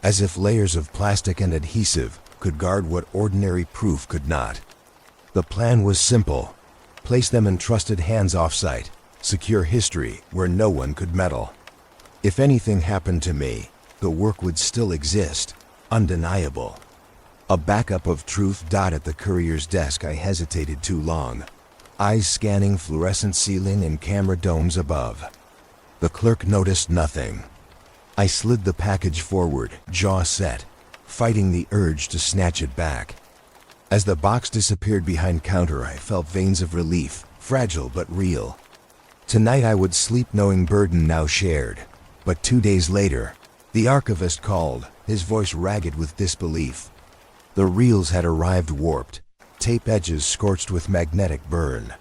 as if layers of plastic and adhesive could guard what ordinary proof could not. The plan was simple. Place them in trusted hands off-site, secure history where no one could meddle. If anything happened to me, the work would still exist, undeniable. A backup of truth dotted the courier's desk. I hesitated too long, eyes scanning fluorescent ceiling and camera domes above. The clerk noticed nothing. I slid the package forward, jaw set, fighting the urge to snatch it back. As the box disappeared behind counter, I felt veins of relief, fragile but real. Tonight I would sleep knowing burden now shared. But 2 days later, the archivist called, his voice ragged with disbelief. The reels had arrived warped, tape edges scorched with magnetic burn.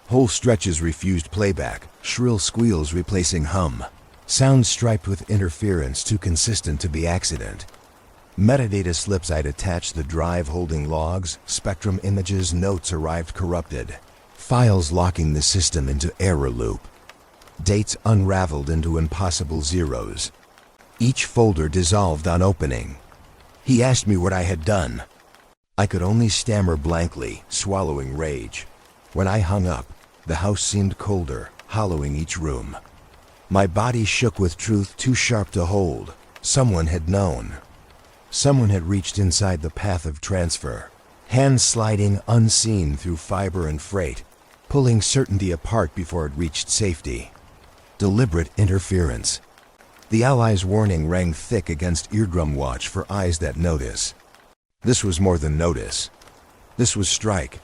Whole stretches refused playback, shrill squeals replacing hum, sounds striped with interference too consistent to be accident. Metadata slips I'd attached the drive holding logs, spectrum images, notes arrived corrupted, files locking the system into error loop. Dates unraveled into impossible zeros. Each folder dissolved on opening. He asked me what I had done. I could only stammer blankly, swallowing rage. When I hung up, the house seemed colder, hollowing each room. My body shook with truth too sharp to hold. Someone had known. Someone had reached inside the path of transfer, hands sliding unseen through fiber and freight, pulling certainty apart before it reached safety. Deliberate interference. The Allies' warning rang thick against eardrum watch for eyes that notice. This was more than notice. This was strike.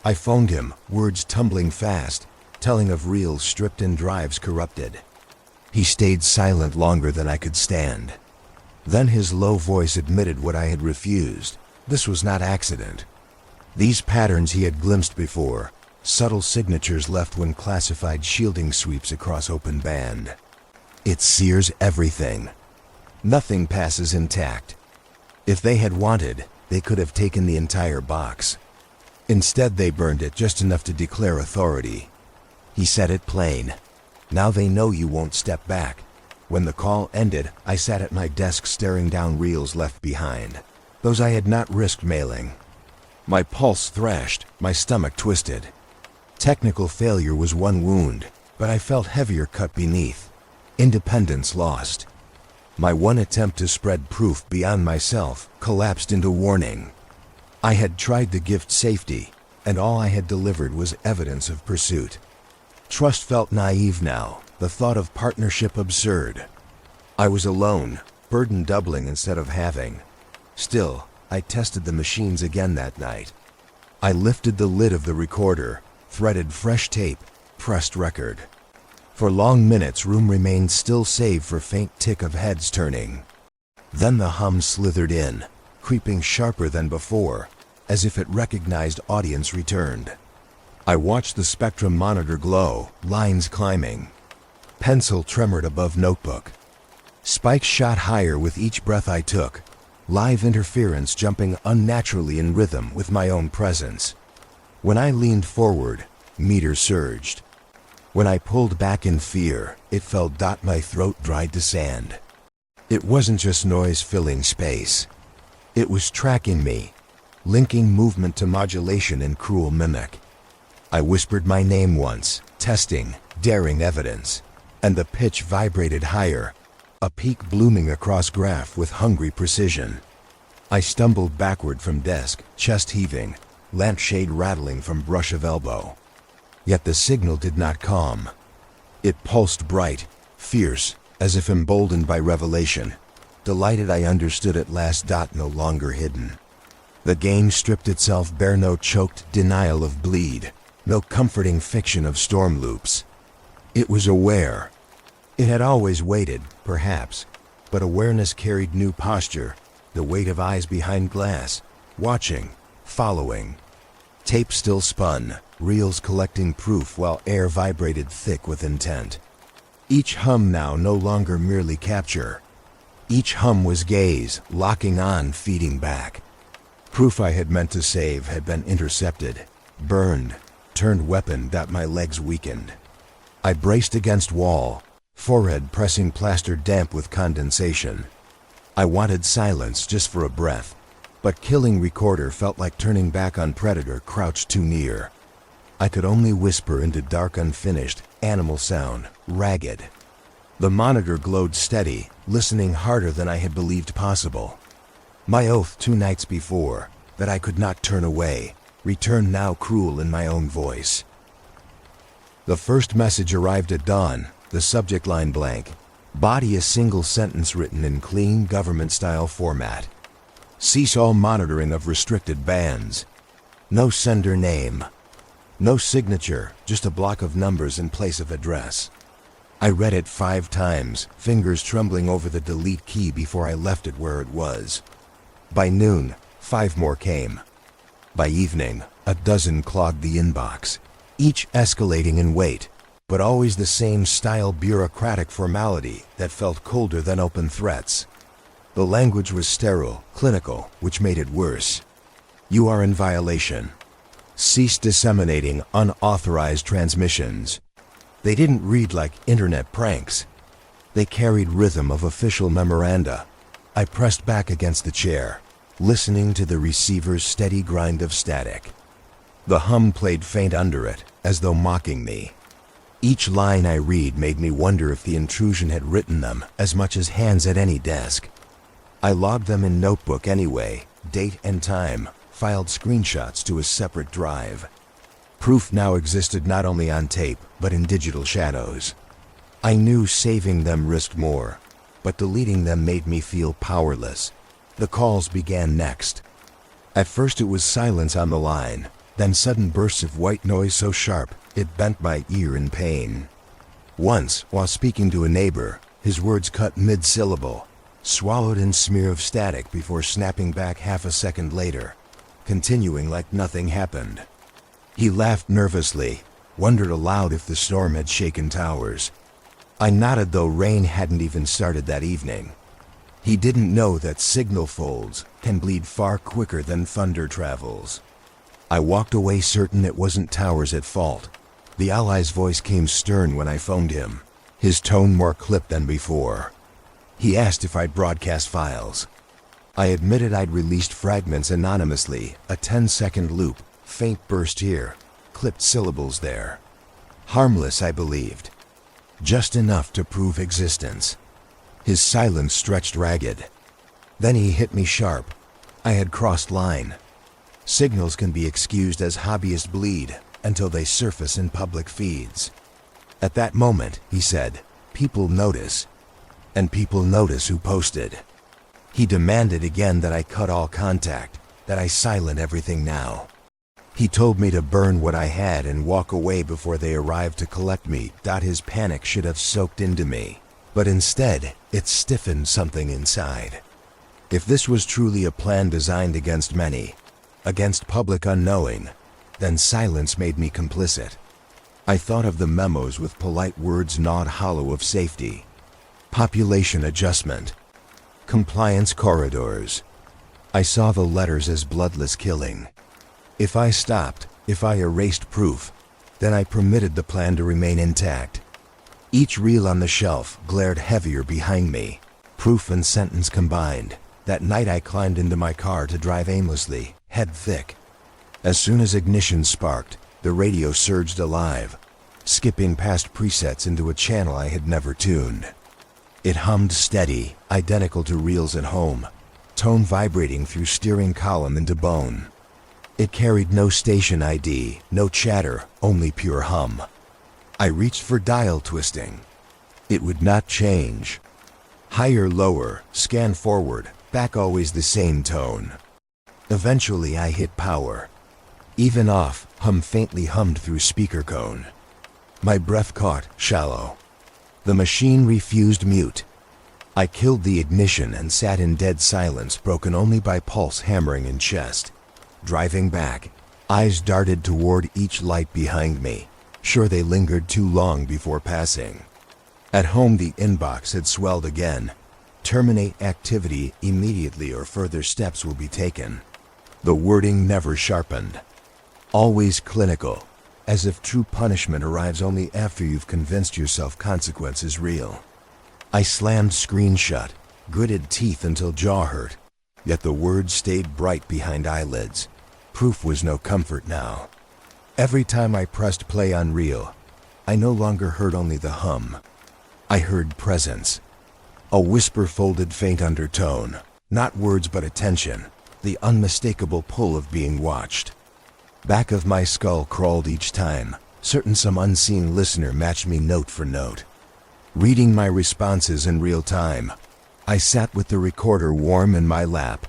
I phoned him, words tumbling fast, telling of reels stripped and drives corrupted. He stayed silent longer than I could stand. Then his low voice admitted what I had refused. This was not accident. These patterns he had glimpsed before, subtle signatures left when classified shielding sweeps across open band. It sears everything. Nothing passes intact. If they had wanted, they could have taken the entire box. Instead, they burned it just enough to declare authority. He said it plain. Now they know you won't step back. When the call ended, I sat at my desk staring down reels left behind. Those I had not risked mailing. My pulse thrashed, my stomach twisted. Technical failure was one wound, but I felt heavier cut beneath. Independence lost. My one attempt to spread proof beyond myself collapsed into warning. I had tried to gift safety, and all I had delivered was evidence of pursuit. Trust felt naive now, the thought of partnership absurd. I was alone, burden doubling instead of halving. Still, I tested the machines again that night. I lifted the lid of the recorder, threaded fresh tape, pressed record. For long minutes, room remained still save for faint tick of heads turning. Then the hum slithered in, creeping sharper than before, as if it recognized audience returned. I watched the spectrum monitor glow, lines climbing. Pencil tremored above notebook. Spikes shot higher with each breath I took, live interference jumping unnaturally in rhythm with my own presence. When I leaned forward, meter surged. When I pulled back in fear, it felt my throat dried to sand. It wasn't just noise filling space. It was tracking me, linking movement to modulation in cruel mimic. I whispered my name once, testing, daring evidence, and the pitch vibrated higher, a peak blooming across graph with hungry precision. I stumbled backward from desk, chest heaving, lampshade rattling from brush of elbow. Yet the signal did not calm. It pulsed bright, fierce, as if emboldened by revelation. Delighted I understood at last. No longer hidden. The game stripped itself bare, no choked denial of bleed, no comforting fiction of storm loops. It was aware. It had always waited, perhaps, but awareness carried new posture, the weight of eyes behind glass, watching, following. Tape still spun, reels collecting proof while air vibrated thick with intent. Each hum now no longer merely capture. Each hum was gaze, locking on, feeding back. Proof I had meant to save had been intercepted, burned, turned weapon. My legs weakened. I braced against wall, forehead pressing plaster damp with condensation. I wanted silence just for a breath, but killing recorder felt like turning back on predator crouched too near. I could only whisper into dark unfinished, animal sound, ragged. The monitor glowed steady, listening harder than I had believed possible. My oath 2 nights before, that I could not turn away, returned now cruel in my own voice. The first message arrived at dawn, the subject line blank. Body a single sentence written in clean government-style format. Cease all monitoring of restricted bands. No sender name. No signature, just a block of numbers in place of address. I read it 5 times, fingers trembling over the delete key before I left it where it was. By noon, 5 more came. By evening, a dozen clogged the inbox, each escalating in weight, but always the same style bureaucratic formality that felt colder than open threats. The language was sterile, clinical, which made it worse. You are in violation. Cease disseminating unauthorized transmissions. They didn't read like internet pranks. They carried rhythm of official memoranda. I pressed back against the chair, listening to the receiver's steady grind of static. The hum played faint under it, as though mocking me. Each line I read made me wonder if the intrusion had written them as much as hands at any desk. I logged them in notebook anyway, date and time, filed screenshots to a separate drive. Proof now existed not only on tape, but in digital shadows. I knew saving them risked more, but deleting them made me feel powerless. The calls began next. At first it was silence on the line, then sudden bursts of white noise so sharp it bent my ear in pain. Once, while speaking to a neighbor, his words cut mid-syllable, swallowed in smear of static before snapping back half a second later, continuing like nothing happened. He laughed nervously, wondered aloud if the storm had shaken towers. I nodded though rain hadn't even started that evening. He didn't know that signal folds can bleed far quicker than thunder travels. I walked away certain it wasn't towers at fault. The Allies' voice came stern when I phoned him, his tone more clipped than before. He asked if I'd broadcast files. I admitted I'd released fragments anonymously, a 10-second loop, faint burst here, clipped syllables there. Harmless, I believed. Just enough to prove existence. His silence stretched ragged. Then he hit me sharp. I had crossed line. Signals can be excused as hobbyist bleed until they surface in public feeds. At that moment, he said, people notice. And people notice who posted. He demanded again that I cut all contact, that I silent everything now. He told me to burn what I had and walk away before they arrived to collect me. His panic should have soaked into me, but instead, it stiffened something inside. If this was truly a plan designed against many, against public unknowing, then silence made me complicit. I thought of the memos with polite words gnawed hollow of safety. Population adjustment. Compliance corridors. I saw the letters as bloodless killing. If I stopped, if I erased proof, then I permitted the plan to remain intact. Each reel on the shelf glared heavier behind me, proof and sentence combined. That night I climbed into my car to drive aimlessly, head thick. As soon as ignition sparked, the radio surged alive, skipping past presets into a channel I had never tuned. It hummed steady, identical to reels at home, tone vibrating through steering column into bone. It carried no station ID, no chatter, only pure hum. I reached for dial twisting. It would not change. Higher, lower, scan forward, back always the same tone. Eventually I hit power. Even off, hum faintly hummed through speaker cone. My breath caught, shallow. The machine refused mute. I killed the ignition and sat in dead silence broken only by pulse hammering in chest. Driving back, eyes darted toward each light behind me, sure they lingered too long before passing. At home the inbox had swelled again. Terminate activity immediately or further steps will be taken. The wording never sharpened. Always clinical, as if true punishment arrives only after you've convinced yourself consequence is real. I slammed screen shut, gritted teeth until jaw hurt, yet the words stayed bright behind eyelids. Proof was no comfort now. Every time I pressed play on reel, I no longer heard only the hum. I heard presence. A whisper folded faint undertone, Not words but attention, the unmistakable pull of being watched. Back of my skull crawled each time, certain some unseen listener matched me note for note. Reading my responses in real time, I sat with the recorder warm in my lap.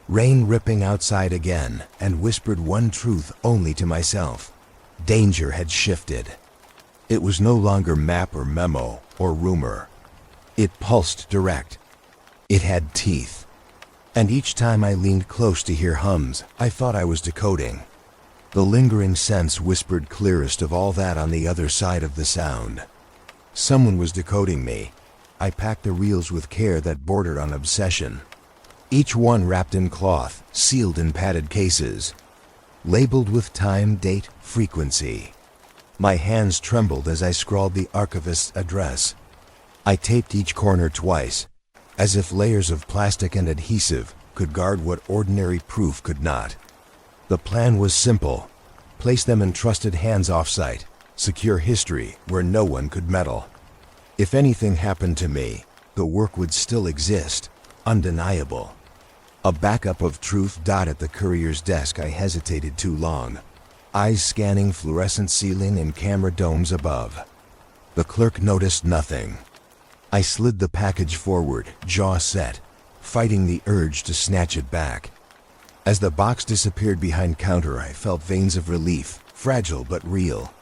Rain ripping outside again, and whispered one truth only to myself. Danger had shifted. It was no longer map or memo or rumor. It pulsed direct. It had teeth. And each time I leaned close to hear hums, I thought I was decoding. The lingering sense whispered clearest of all that on the other side of the sound. Someone was decoding me. I packed the reels with care that bordered on obsession. Each one wrapped in cloth, sealed in padded cases, labeled with time, date, frequency. My hands trembled as I scrawled the archivist's address. I taped each corner twice, as if layers of plastic and adhesive could guard what ordinary proof could not. The plan was simple. Place them in trusted hands off-site, secure history where no one could meddle. If anything happened to me, the work would still exist, undeniable. A backup of truth. At the courier's desk I hesitated too long, eyes scanning fluorescent ceiling and camera domes above. The clerk noticed nothing. I slid the package forward, jaw set, fighting the urge to snatch it back. As the box disappeared behind counter, I felt veins of relief, fragile but real.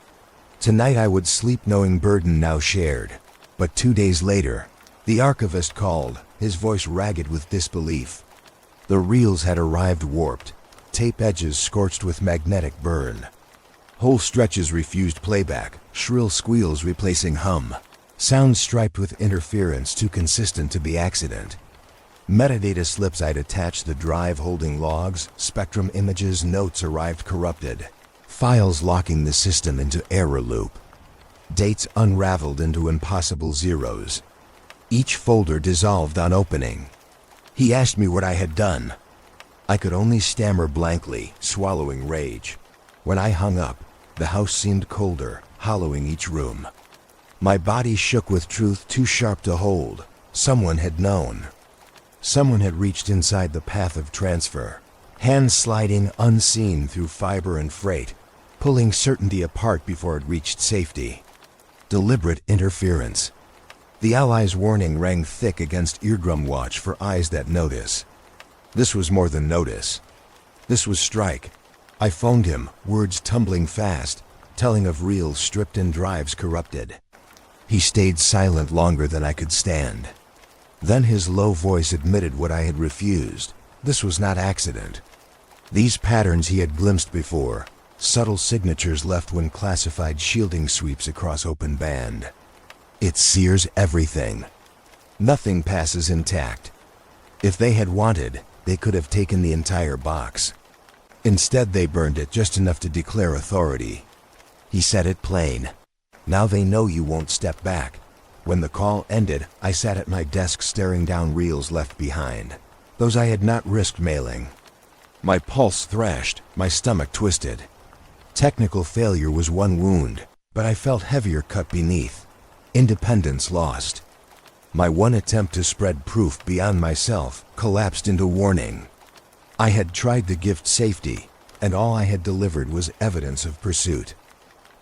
Tonight I would sleep knowing burden now shared. But 2 days later, the archivist called, his voice ragged with disbelief. The reels had arrived warped, tape edges scorched with magnetic burn. Whole stretches refused playback, shrill squeals replacing hum. Sounds striped with interference too consistent to be accident. Metadata slips I'd attached the drive holding logs, spectrum images, notes arrived corrupted. Files locking the system into error loop. Dates unraveled into impossible zeros. Each folder dissolved on opening. He asked me what I had done. I could only stammer blankly, swallowing rage. When I hung up, the house seemed colder, hollowing each room. My body shook with truth too sharp to hold. Someone had known. Someone had reached inside the path of transfer, hands sliding unseen through fiber and freight, pulling certainty apart before it reached safety. Deliberate interference. The Allies' warning rang thick against eardrum watch for eyes that notice. This was more than notice. This was strike. I phoned him, words tumbling fast, telling of reels stripped and drives corrupted. He stayed silent longer than I could stand. Then his low voice admitted what I had refused. This was not accident. These patterns he had glimpsed before, subtle signatures left when classified shielding sweeps across open band. It sears everything. Nothing passes intact. If they had wanted, they could have taken the entire box. Instead, they burned it just enough to declare authority. He said it plain. Now they know you won't step back. When the call ended, I sat at my desk staring down reels left behind. Those I had not risked mailing. My pulse thrashed, my stomach twisted. Technical failure was one wound, but I felt heavier cut beneath. Independence lost. My one attempt to spread proof beyond myself collapsed into warning. I had tried to gift safety, and all I had delivered was evidence of pursuit.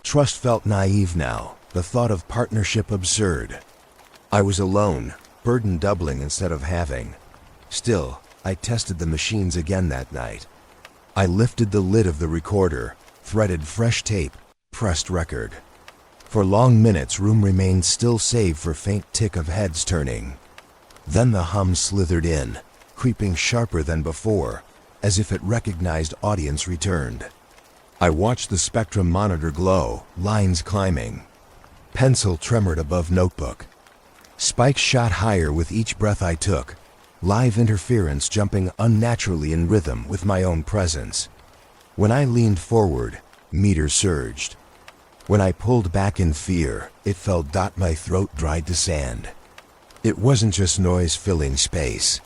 Trust felt naive now, the thought of partnership absurd. I was alone, burden doubling instead of halving. Still, I tested the machines again that night. I lifted the lid of the recorder, threaded fresh tape, pressed record. For long minutes, room remained still save for faint tick of heads turning. Then the hum slithered in, creeping sharper than before, as if it recognized audience returned. I watched the spectrum monitor glow, lines climbing. Pencil tremored above notebook. Spikes shot higher with each breath I took, live interference jumping unnaturally in rhythm with my own presence. When I leaned forward, meters surged. When I pulled back in fear, it felt my throat dried to sand. It wasn't just noise filling space.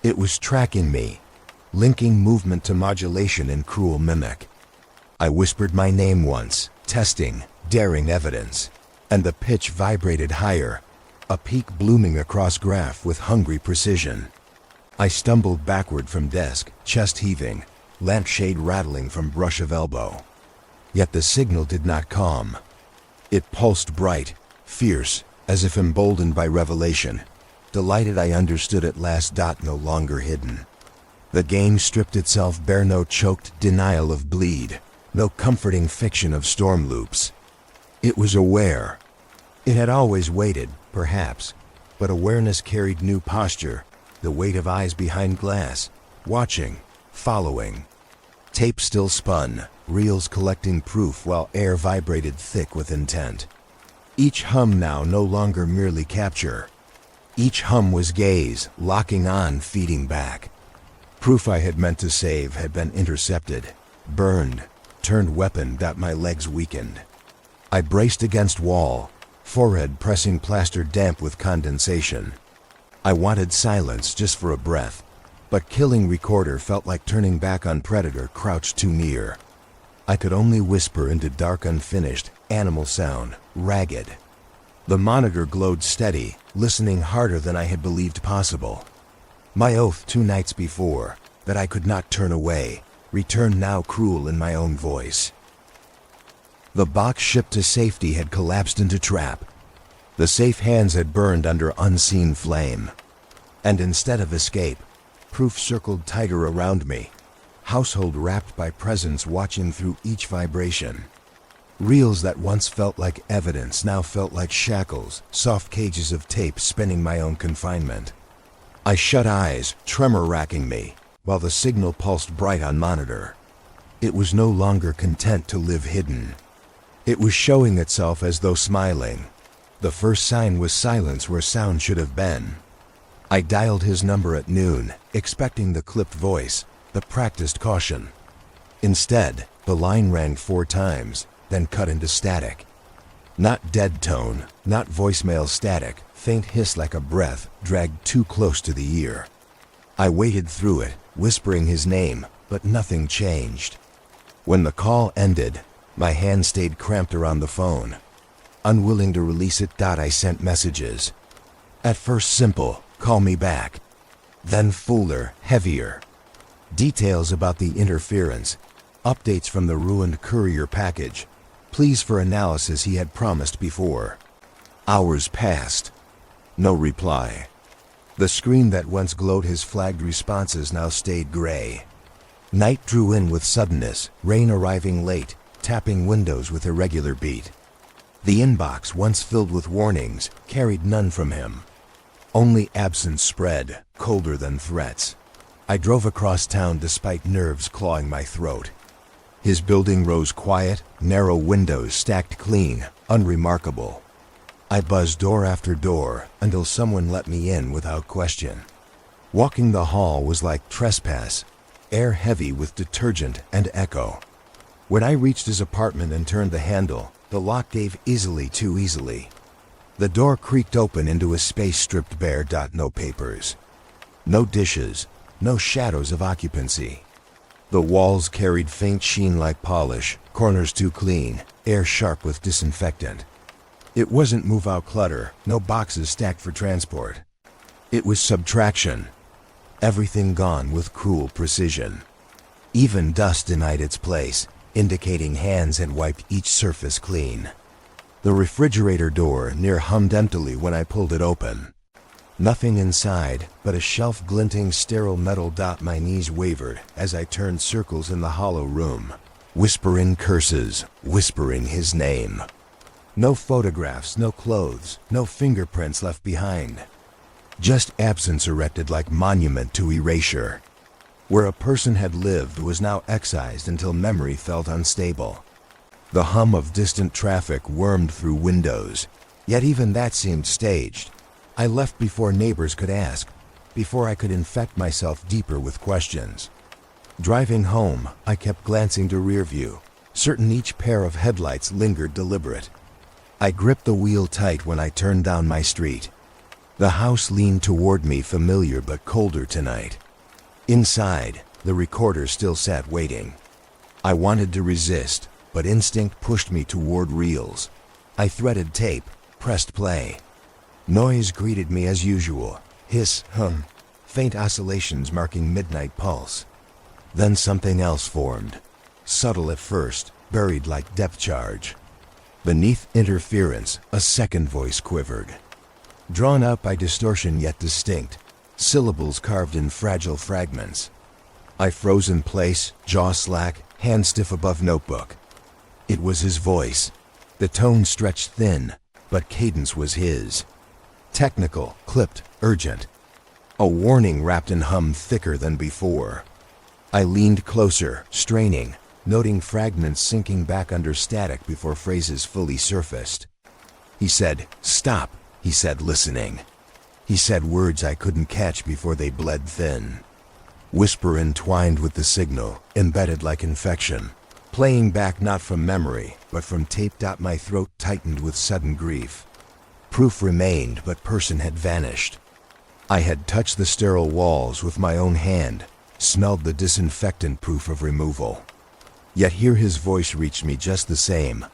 It was tracking me, linking movement to modulation in cruel mimic. I whispered my name once, testing, daring evidence, and the pitch vibrated higher, a peak blooming across graph with hungry precision. I stumbled backward from desk, chest heaving, lampshade rattling from brush of elbow. Yet the signal did not calm. It pulsed bright, fierce, as if emboldened by revelation. Delighted I understood at last. No longer hidden. The game stripped itself bare, no choked denial of bleed, no comforting fiction of storm loops. It was aware. It had always waited, perhaps, but awareness carried new posture, the weight of eyes behind glass, watching, following. Tape still spun, reels collecting proof while air vibrated thick with intent. Each hum now no longer merely capture. Each hum was gaze, locking on, feeding back. Proof I had meant to save had been intercepted, burned, turned weapon. My legs weakened. I braced against wall, forehead pressing plaster damp with condensation. I wanted silence just for a breath, but killing recorder felt like turning back on predator crouched too near. I could only whisper into dark unfinished, animal sound, ragged. The monitor glowed steady, listening harder than I had believed possible. My oath 2 nights before, that I could not turn away, returned now cruel in my own voice. The box shipped to safety had collapsed into trap. The safe hands had burned under unseen flame. And instead of escape, proof circled tighter around me, household wrapped by presence watching through each vibration. Reels that once felt like evidence now felt like shackles, soft cages of tape spinning my own confinement. I shut eyes, tremor racking me, while the signal pulsed bright on monitor. It was no longer content to live hidden. It was showing itself as though smiling. The first sign was silence where sound should have been. I dialed his number at noon, expecting the clipped voice, the practiced caution. Instead, the line rang 4 times, then cut into static. Not dead tone, not voicemail static, faint hiss like a breath dragged too close to the ear. I waited through it, whispering his name, but nothing changed. When the call ended, my hand stayed cramped around the phone. Unwilling to release it, I sent messages. At first simple, call me back. Then fuller, heavier. Details about the interference, updates from the ruined courier package, pleas for analysis he had promised before. Hours passed. No reply. The screen that once glowed his flagged responses now stayed gray. Night drew in with suddenness, rain arriving late, tapping windows with irregular beat. The inbox, once filled with warnings, carried none from him. Only absence spread, colder than threats. I drove across town despite nerves clawing my throat. His building rose quiet, narrow windows stacked clean, unremarkable. I buzzed door after door until someone let me in without question. Walking the hall was like trespass, air heavy with detergent and echo. When I reached his apartment and turned the handle, the lock gave easily, too easily. The door creaked open into a space stripped bare. No papers. No dishes, no shadows of occupancy. The walls carried faint sheen like polish, corners too clean, air sharp with disinfectant. It wasn't move-out clutter, no boxes stacked for transport. It was subtraction. Everything gone with cruel precision. Even dust denied its place, indicating hands had wiped each surface clean. The refrigerator door near hummed emptily when I pulled it open. Nothing inside but a shelf glinting sterile metal. My knees wavered as I turned circles in the hollow room, whispering curses, whispering his name. No photographs, no clothes, no fingerprints left behind. Just absence erected like monument to erasure. Where a person had lived was now excised until memory felt unstable. The hum of distant traffic wormed through windows, yet even that seemed staged. I left before neighbors could ask, before I could infect myself deeper with questions. Driving home, I kept glancing to rear view, certain each pair of headlights lingered deliberate. I gripped the wheel tight when I turned down my street. The house leaned toward me, familiar but colder tonight. Inside, the recorder still sat waiting. I wanted to resist, but instinct pushed me toward reels. I threaded tape, pressed play. Noise greeted me as usual. Hiss, hum, faint oscillations marking midnight pulse. Then something else formed, subtle at first, buried like depth charge. Beneath interference, a second voice quivered. Drawn out by distortion yet distinct, syllables carved in fragile fragments. I froze in place, jaw slack, hand stiff above notebook. It was his voice. The tone stretched thin, but cadence was his. Technical, clipped, urgent. A warning wrapped in hum thicker than before. I leaned closer, straining, noting fragments sinking back under static before phrases fully surfaced. He said, "Stop," he said, listening. He said words I couldn't catch before they bled thin. Whisper entwined with the signal, embedded like infection. Playing back not from memory, but from tape. My throat tightened with sudden grief. Proof remained, but person had vanished. I had touched the sterile walls with my own hand, smelled the disinfectant proof of removal. Yet here his voice reached me just the same,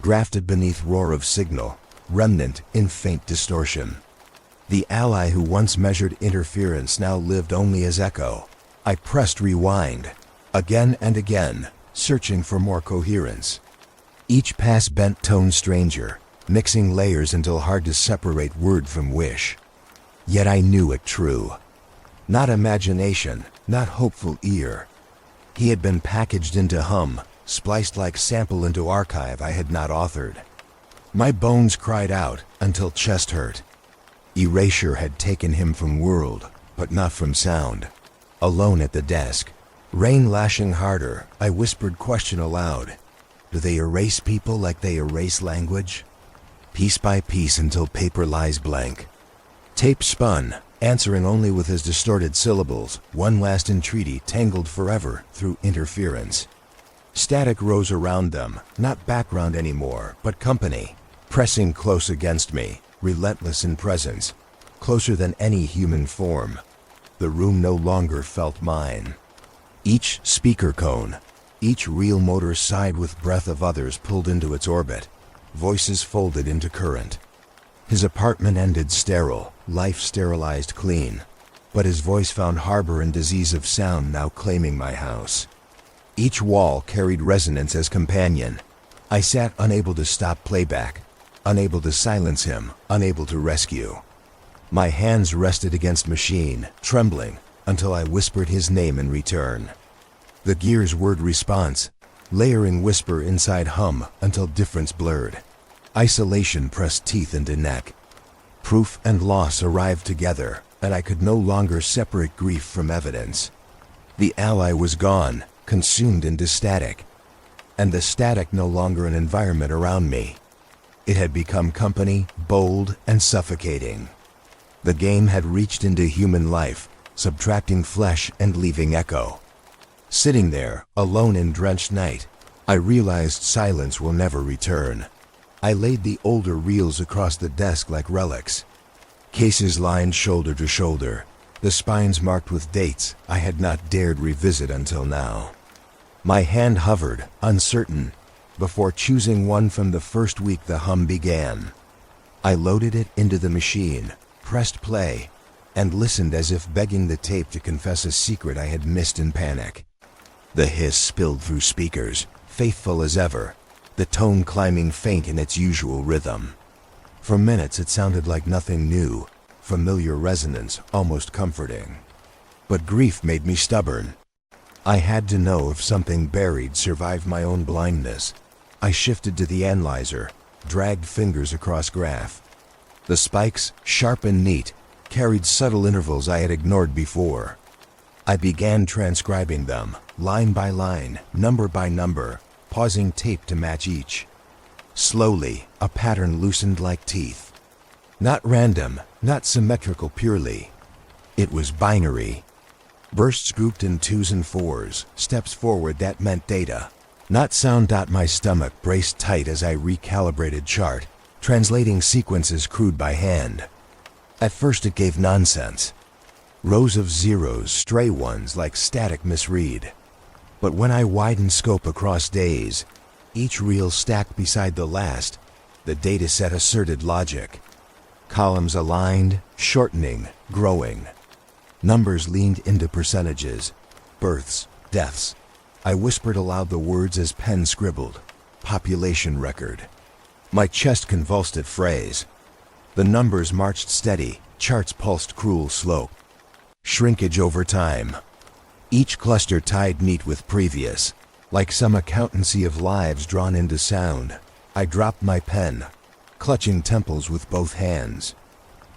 grafted beneath roar of signal, remnant in faint distortion. The ally who once measured interference now lived only as echo. I pressed rewind, again and again, searching for more coherence. Each pass bent tone stranger, mixing layers until hard to separate word from wish. Yet I knew it true. Not imagination, not hopeful ear. He had been packaged into hum, spliced like sample into archive I had not authored. My bones cried out until chest hurt. Erasure had taken him from world, but not from sound. Alone at the desk, rain lashing harder, I whispered question aloud. Do they erase people like they erase language? Piece by piece until paper lies blank. Tape spun, answering only with his distorted syllables, one last entreaty tangled forever through interference. Static rose around them, not background anymore, but company, pressing close against me, relentless in presence, closer than any human form. The room no longer felt mine. Each speaker cone, each reel motor sighed with breath of others pulled into its orbit, voices folded into current. His apartment ended sterile, life sterilized clean, but his voice found harbor in disease of sound now claiming my house. Each wall carried resonance as companion. I sat unable to stop playback, unable to silence him, unable to rescue. My hands rested against machine, trembling, until I whispered his name in return. The gears word response, layering whisper inside hum until difference blurred. Isolation pressed teeth into neck. Proof and loss arrived together, and I could no longer separate grief from evidence. The ally was gone, consumed into static, and the static no longer an environment around me. It had become company, bold and suffocating. The game had reached into human life, subtracting flesh and leaving echo. Sitting there, alone in drenched night, I realized silence will never return. I laid the older reels across the desk like relics. Cases lined shoulder to shoulder, the spines marked with dates I had not dared revisit until now. My hand hovered, uncertain, before choosing one from the first week the hum began. I loaded it into the machine, pressed play, and listened as if begging the tape to confess a secret I had missed in panic. The hiss spilled through speakers, faithful as ever, the tone climbing faint in its usual rhythm. For minutes it sounded like nothing new, familiar resonance, almost comforting. But grief made me stubborn. I had to know if something buried survived my own blindness. I shifted to the analyzer, dragged fingers across graph. The spikes, sharp and neat, carried subtle intervals I had ignored before. I began transcribing them, line by line, number by number, pausing tape to match each. Slowly, a pattern loosened like teeth. Not random, not symmetrical purely. It was binary. Bursts grouped in 2s and 4s, steps forward that meant data. Not sound. My stomach braced tight as I recalibrated chart, translating sequences crude by hand. At first it gave nonsense. Rows of zeros, stray ones like static misread. But when I widened scope across days, each reel stacked beside the last, the dataset asserted logic. Columns aligned, shortening, growing. Numbers leaned into percentages. Births, deaths. I whispered aloud the words as pen scribbled. Population record. My chest convulsed at phrase. The numbers marched steady, charts pulsed cruel slope. Shrinkage over time. Each cluster tied neat with previous. Like some accountancy of lives drawn into sound, I dropped my pen, clutching temples with both hands.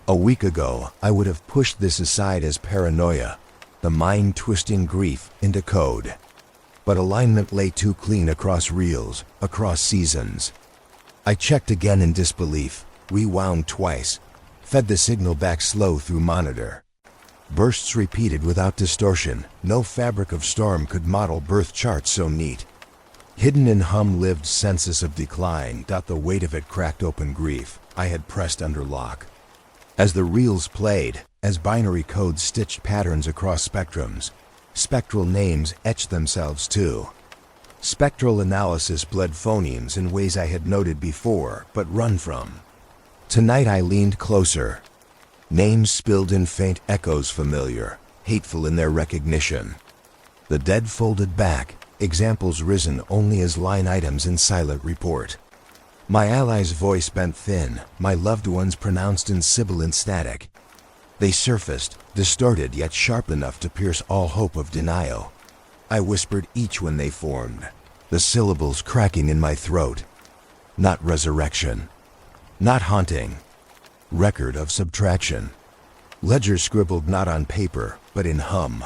A week ago, I would have pushed this aside as paranoia, the mind-twisting grief into code. But alignment lay too clean across reels, across seasons. I checked again in disbelief, rewound twice, fed the signal back slow through monitor. Bursts repeated without distortion. No fabric of storm could model birth charts so neat. Hidden in hum-lived census of decline, the weight of it cracked open grief I had pressed under lock. As the reels played, as binary codes stitched patterns across spectrums, spectral names etched themselves too. Spectral analysis bled phonemes in ways I had noted before, but run from. Tonight I leaned closer. Names spilled in faint echoes familiar, hateful in their recognition. The dead folded back, examples risen only as line items in silent report. My ally's voice bent thin, my loved ones pronounced in sibilant static. They surfaced, distorted yet sharp enough to pierce all hope of denial. I whispered each when they formed, the syllables cracking in my throat. Not resurrection. Not haunting. Record of subtraction. Ledger scribbled not on paper, but in hum.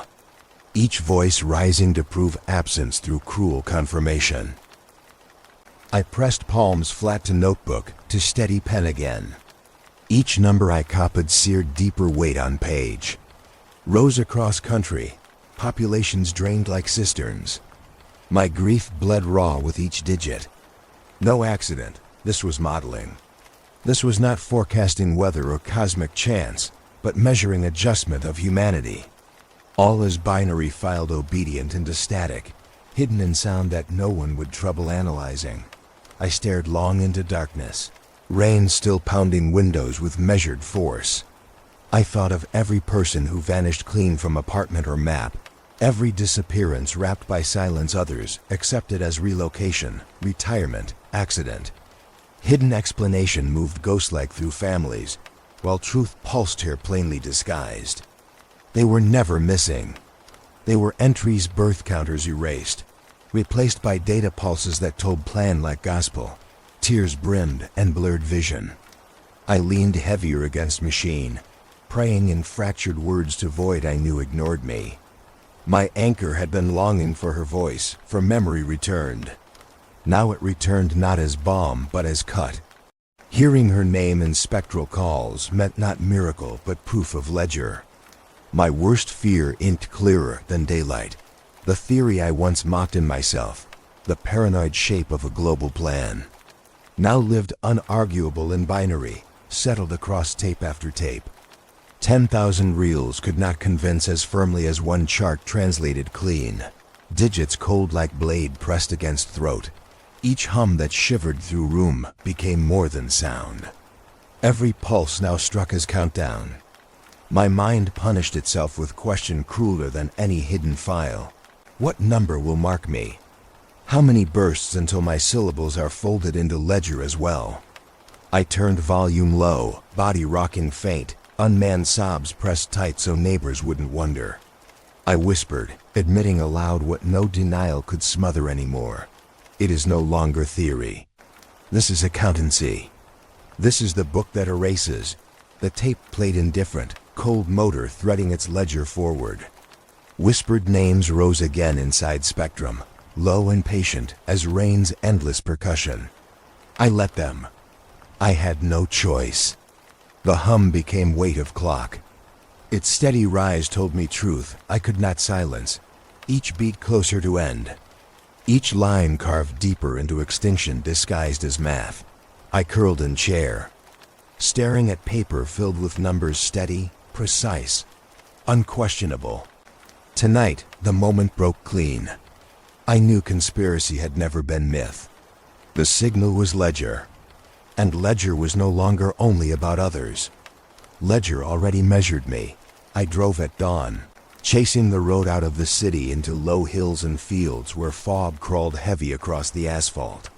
Each voice rising to prove absence through cruel confirmation. I pressed palms flat to notebook, to steady pen again. Each number I copied seared deeper weight on page. Rows across country, populations drained like cisterns. My grief bled raw with each digit. No accident, this was modeling. This was not forecasting weather or cosmic chance, but measuring adjustment of humanity. All as binary filed obedient into static, hidden in sound that no one would trouble analyzing. I stared long into darkness, rain still pounding windows with measured force. I thought of every person who vanished clean from apartment or map, every disappearance wrapped by silence others accepted as relocation, retirement, accident. Hidden explanation moved ghost-like through families, while truth pulsed here plainly disguised. They were never missing. They were entries birth counters erased, replaced by data pulses that told plan like gospel. Tears brimmed and blurred vision. I leaned heavier against machine, praying in fractured words to void I knew ignored me. My anchor had been longing for her voice, for memory returned. Now it returned not as balm, but as cut. Hearing her name in spectral calls meant not miracle, but proof of ledger. My worst fear inked clearer than daylight. The theory I once mocked in myself, the paranoid shape of a global plan, now lived unarguable in binary, settled across tape after tape. 10,000 reels could not convince as firmly as one chart translated clean. Digits cold like blade pressed against throat. Each hum that shivered through room became more than sound. Every pulse now struck as countdown. My mind punished itself with question crueler than any hidden file. What number will mark me? How many bursts until my syllables are folded into ledger as well? I turned volume low, body rocking faint, unmanned sobs pressed tight so neighbors wouldn't wonder. I whispered, admitting aloud what no denial could smother anymore. It is no longer theory. This is accountancy. This is the book that erases. The tape played indifferent, cold motor threading its ledger forward. Whispered names rose again inside spectrum, low and patient as rain's endless percussion. I let them. I had no choice. The hum became weight of clock. Its steady rise told me truth I could not silence, each beat closer to end. Each line carved deeper into extinction disguised as math. I curled in chair, staring at paper filled with numbers steady, precise, unquestionable. Tonight, the moment broke clean. I knew conspiracy had never been myth. The signal was ledger. And ledger was no longer only about others. Ledger already measured me, I drove at dawn, chasing the road out of the city into low hills and fields where fog crawled heavy across the asphalt.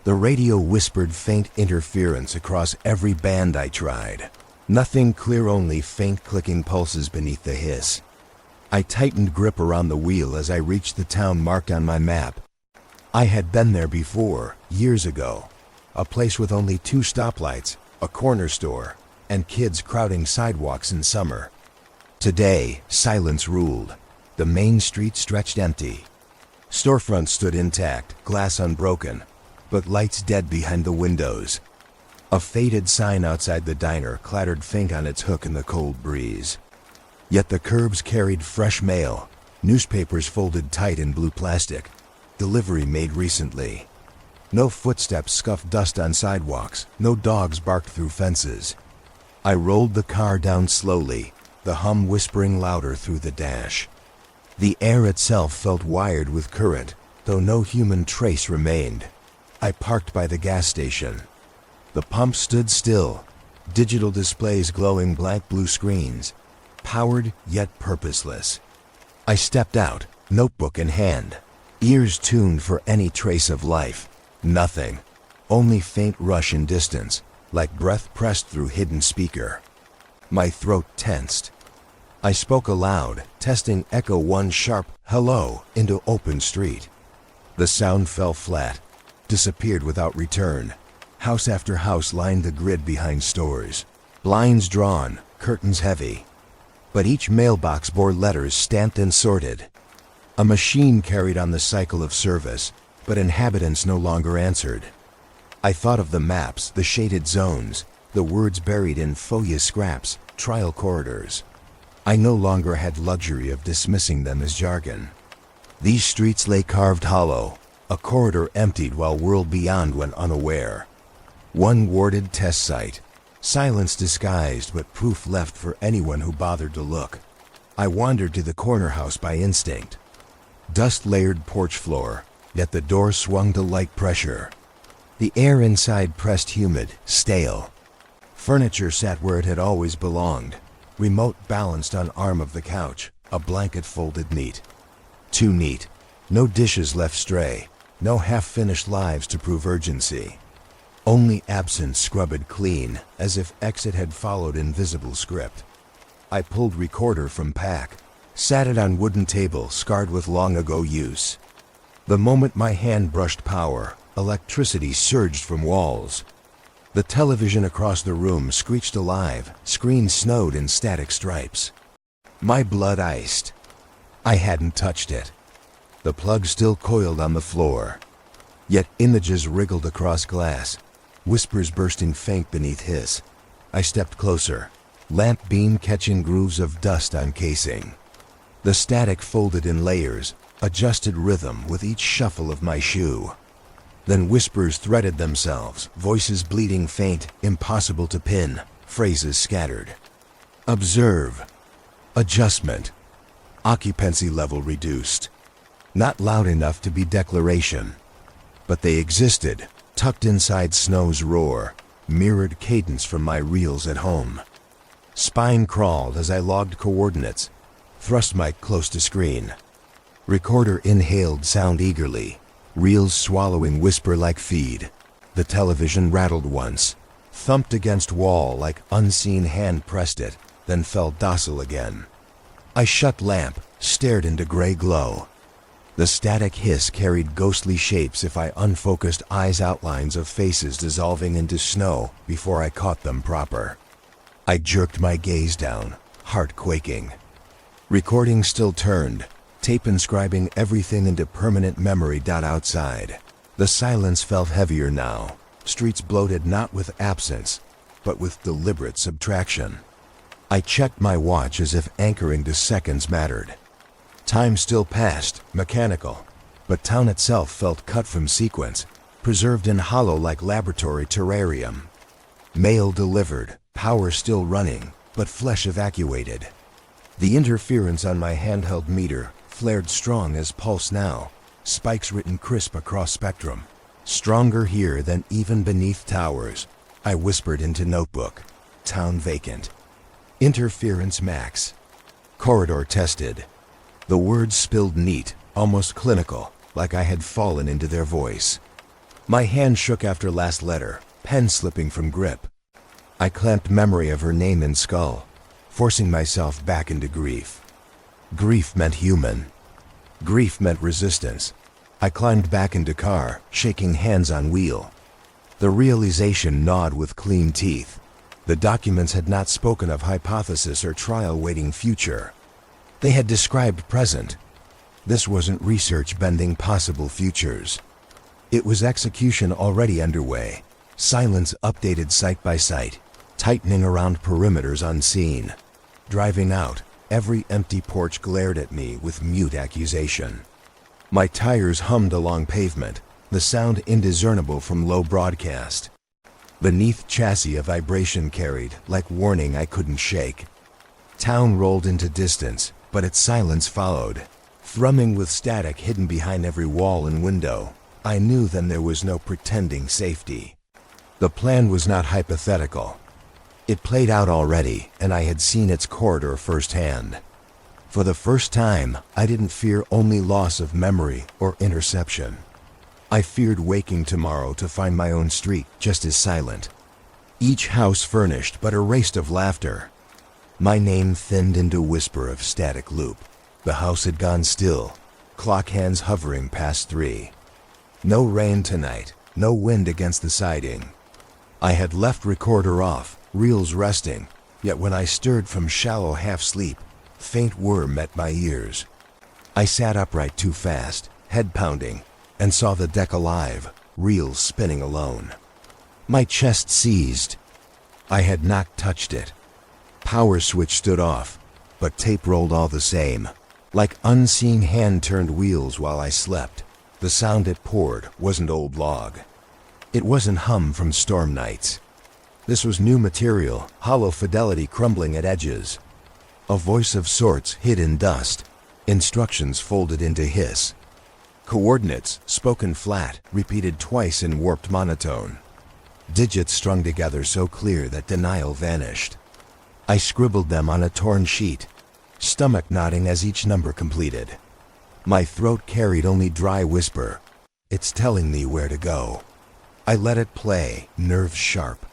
The radio whispered faint interference across every band I tried. Nothing clear, only faint clicking pulses beneath the hiss. I tightened grip around the wheel as I reached the town marked on my map. I had been there before, years ago. A place with only 2 stoplights, a corner store, and kids crowding sidewalks in summer. Today, silence ruled. The main street stretched empty. Storefronts stood intact, glass unbroken, but lights dead behind the windows. A faded sign outside the diner clattered faint on its hook in the cold breeze. Yet the curbs carried fresh mail, newspapers folded tight in blue plastic, delivery made recently. No footsteps scuffed dust on sidewalks, no dogs barked through fences. I rolled the car down slowly, the hum whispering louder through the dash. The air itself felt wired with current, though no human trace remained. I parked by the gas station. The pump stood still, digital displays glowing blank blue screens, powered yet purposeless. I stepped out, notebook in hand, ears tuned for any trace of life. Nothing, only faint rush in distance, like breath pressed through hidden speaker. My throat tensed. I spoke aloud, testing echo one sharp hello into open street. The sound fell flat, disappeared without return. House after house lined the grid behind stores, blinds drawn, curtains heavy. But each mailbox bore letters stamped and sorted. A machine carried on the cycle of service, but inhabitants no longer answered. I thought of the maps, the shaded zones, the words buried in foliage scraps, trial corridors. I no longer had luxury of dismissing them as jargon. These streets lay carved hollow, a corridor emptied while world beyond went unaware. One warded test site, silence disguised but proof left for anyone who bothered to look. I wandered to the corner house by instinct. Dust-layered porch floor, yet the door swung to light pressure. The air inside pressed humid, stale. Furniture sat where it had always belonged, remote balanced on arm of the couch, a blanket folded neat. Too neat. No dishes left stray, no half-finished lives to prove urgency. Only absence scrubbed clean, as if exit had followed invisible script. I pulled recorder from pack, sat it on wooden table scarred with long ago use. The moment my hand brushed power, electricity surged from walls. The television across the room screeched alive, screen snowed in static stripes. My blood iced. I hadn't touched it. The plug still coiled on the floor. Yet images wriggled across glass, whispers bursting faint beneath hiss. I stepped closer, lamp beam catching grooves of dust on casing. The static folded in layers, adjusted rhythm with each shuffle of my shoe. Then whispers threaded themselves, voices bleeding faint, impossible to pin, phrases scattered. Observe. Adjustment. Occupancy level reduced. Not loud enough to be declaration. But they existed, tucked inside snow's roar, mirrored cadence from my reels at home. Spine crawled as I logged coordinates, thrust mic close to screen. Recorder inhaled sound eagerly, reels swallowing whisper like feed. The television rattled once, thumped against wall like unseen hand pressed it, then fell docile again. I shut lamp, stared into gray glow. The static hiss carried ghostly shapes if I unfocused eyes, outlines of faces dissolving into snow before I caught them proper. I jerked my gaze down, heart quaking. Recording still turned, tape inscribing everything into permanent memory. Outside, the silence felt heavier now, streets bloated not with absence, but with deliberate subtraction. I checked my watch as if anchoring to seconds mattered. Time still passed, mechanical, but town itself felt cut from sequence, preserved in hollow like laboratory terrarium. Mail delivered, power still running, but flesh evacuated. The interference on my handheld meter flared strong as pulse now, spikes written crisp across spectrum. Stronger here than even beneath towers. I whispered into notebook. Town vacant. Interference max. Corridor tested. The words spilled neat, almost clinical, like I had fallen into their voice. My hand shook after last letter, pen slipping from grip. I clamped memory of her name in skull, forcing myself back into grief. Grief meant human. Grief meant resistance. I climbed back into car, shaking hands on wheel. The realization gnawed with clean teeth. The documents had not spoken of hypothesis or trial-waiting future. They had described present. This wasn't research bending possible futures. It was execution already underway. Silence updated site by site, tightening around perimeters unseen. Driving out, every empty porch glared at me with mute accusation. My tires hummed along pavement, the sound indiscernible from low broadcast. Beneath chassis a vibration carried, like warning I couldn't shake. Town rolled into distance, but its silence followed. Thrumming with static hidden behind every wall and window, I knew then there was no pretending safety. The plan was not hypothetical. It played out already, and I had seen its corridor firsthand. For the first time, I didn't fear only loss of memory or interception. I feared waking tomorrow to find my own street just as silent. Each house furnished but erased of laughter. My name thinned into whisper of static loop. The house had gone still, clock hands hovering past 3. No rain tonight, no wind against the siding. I had left recorder off, reels resting, yet when I stirred from shallow half-sleep, faint whir met my ears. I sat upright too fast, head pounding, and saw the deck alive, reels spinning alone. My chest seized. I had not touched it. Power switch stood off, but tape rolled all the same. Like unseen hand-turned wheels while I slept, the sound it poured wasn't old log. It wasn't hum from storm nights. This was new material, hollow fidelity crumbling at edges. A voice of sorts hid in dust, instructions folded into hiss. Coordinates, spoken flat, repeated twice in warped monotone. Digits strung together so clear that denial vanished. I scribbled them on a torn sheet, stomach nodding as each number completed. My throat carried only dry whisper. It's telling me where to go. I let it play, nerves sharp.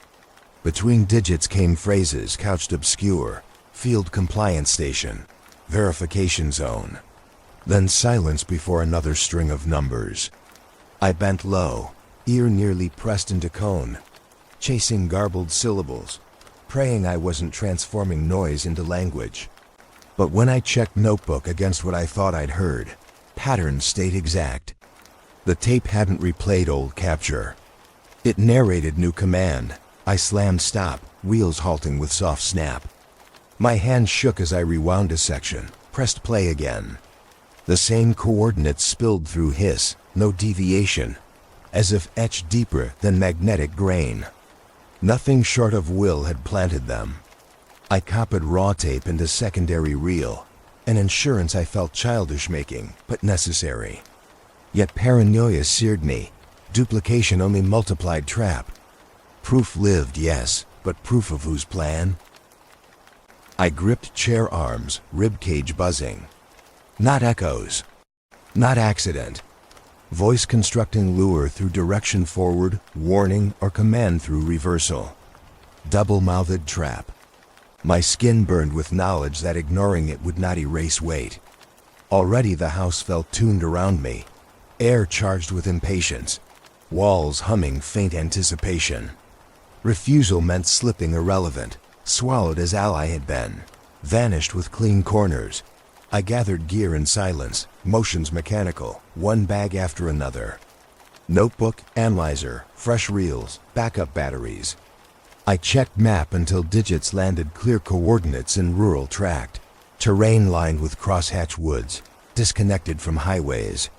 Between digits came phrases couched obscure. Field compliance station. Verification zone. Then silence before another string of numbers. I bent low, ear nearly pressed into cone, chasing garbled syllables, praying I wasn't transforming noise into language. But when I checked notebook against what I thought I'd heard, patterns stayed exact. The tape hadn't replayed old capture. It narrated new command. I slammed stop, wheels halting with soft snap. My hand shook as I rewound a section, pressed play again. The same coordinates spilled through hiss, no deviation, as if etched deeper than magnetic grain. Nothing short of will had planted them. I copied raw tape into secondary reel, an insurance I felt childish making, but necessary. Yet paranoia seared me. Duplication only multiplied trap. Proof lived, yes, but proof of whose plan? I gripped chair arms, ribcage buzzing. Not echoes. Not accident. Voice constructing lure through direction forward, warning, or command through reversal. Double-mouthed trap. My skin burned with knowledge that ignoring it would not erase weight. Already the house felt tuned around me. Air charged with impatience. Walls humming faint anticipation. Refusal meant slipping irrelevant, swallowed as ally had been, vanished with clean corners. I gathered gear in silence, motions mechanical, one bag after another. Notebook, analyzer, fresh reels, backup batteries. I checked map until digits landed clear coordinates in rural tract, terrain lined with crosshatch woods, disconnected from highways.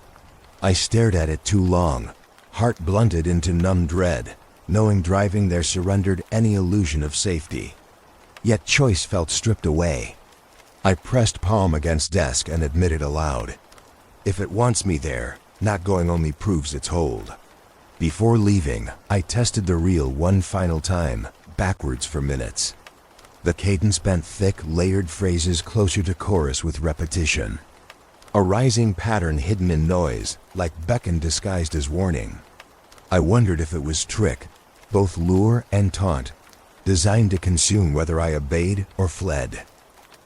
I stared at it too long, heart blunted into numb dread, knowing driving there surrendered any illusion of safety. Yet choice felt stripped away. I pressed palm against desk and admitted aloud, if it wants me there, not going only proves its hold. Before leaving, I tested the reel one final time, backwards for minutes. The cadence bent thick, layered phrases closer to chorus with repetition. A rising pattern hidden in noise, like beckon disguised as warning. I wondered if it was trick, both lure and taunt, designed to consume whether I obeyed or fled.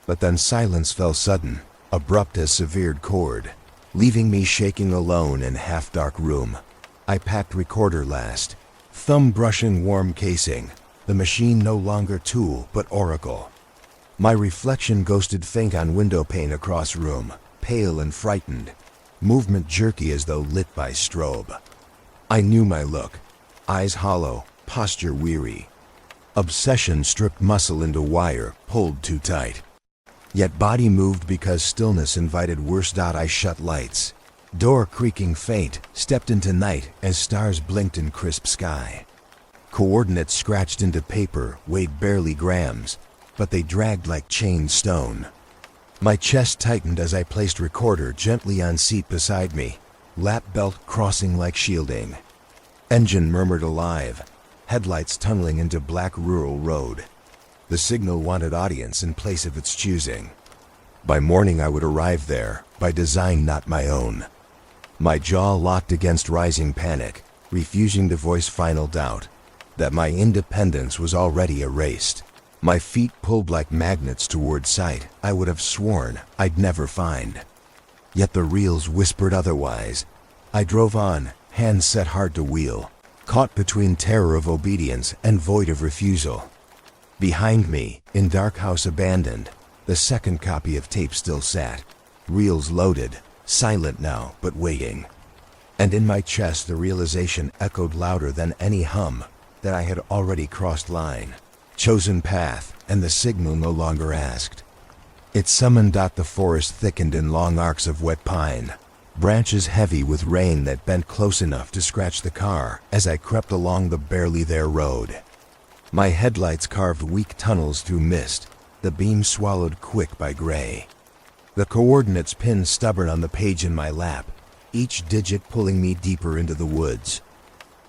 But then silence fell sudden, abrupt as severed cord, leaving me shaking alone in half-dark room. I packed recorder last, thumb brushing warm casing, the machine no longer tool but oracle. My reflection ghosted faint on window pane across room, pale and frightened, movement jerky as though lit by strobe. I knew my look, eyes hollow, posture weary. Obsession stripped muscle into wire, pulled too tight. Yet body moved because stillness invited worse. I shut lights. Door creaking faint, stepped into night as stars blinked in crisp sky. Coordinates scratched into paper weighed barely grams, but they dragged like chained stone. My chest tightened as I placed recorder gently on seat beside me, lap belt crossing like shielding. Engine murmured alive, headlights tunneling into black rural road. The signal wanted audience in place of its choosing. By morning I would arrive there, by design not my own. My jaw locked against rising panic, refusing to voice final doubt that my independence was already erased. My feet pulled like magnets toward sight I would have sworn I'd never find. Yet the reels whispered otherwise. I drove on, hands set hard to wheel, caught between terror of obedience and void of refusal. Behind me, in dark house abandoned, the second copy of tape still sat, reels loaded, silent now but waiting. And in my chest the realization echoed louder than any hum that I had already crossed line, chosen path, and the signal no longer asked. It summoned. The forest thickened in long arcs of wet pine, branches heavy with rain that bent close enough to scratch the car as I crept along the barely there road. My headlights carved weak tunnels through mist, the beam swallowed quick by gray. The coordinates pinned stubborn on the page in my lap, each digit pulling me deeper into the woods.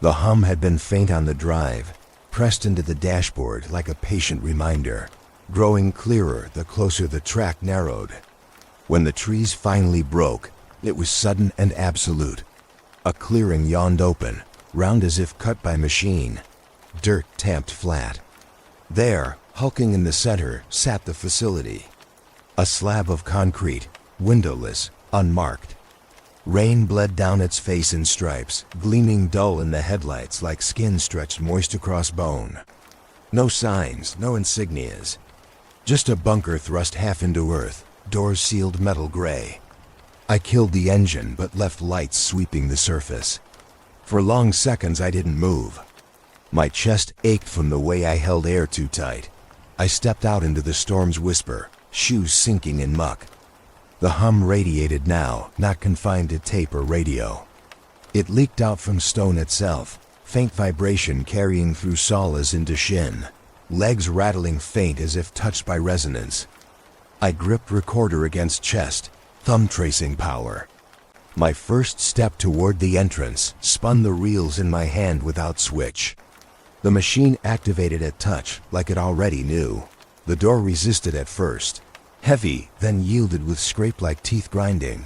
The hum had been faint on the drive, pressed into the dashboard like a patient reminder, growing clearer the closer the track narrowed. When the trees finally broke, it was sudden and absolute. A clearing yawned open, round as if cut by machine, dirt tamped flat. There, hulking in the center, sat the facility. A slab of concrete, windowless, unmarked. Rain bled down its face in stripes, gleaming dull in the headlights like skin stretched moist across bone. No signs, no insignias. Just a bunker thrust half into earth, doors sealed metal gray. I killed the engine but left lights sweeping the surface. For long seconds I didn't move. My chest ached from the way I held air too tight. I stepped out into the storm's whisper, shoes sinking in muck. The hum radiated now, not confined to tape or radio. It leaked out from stone itself, faint vibration carrying through solas into shin, legs rattling faint as if touched by resonance. I gripped recorder against chest, thumb tracing power. My first step toward the entrance spun the reels in my hand without switch. The machine activated at touch like it already knew. The door resisted at first, heavy, then yielded with scrape-like teeth grinding.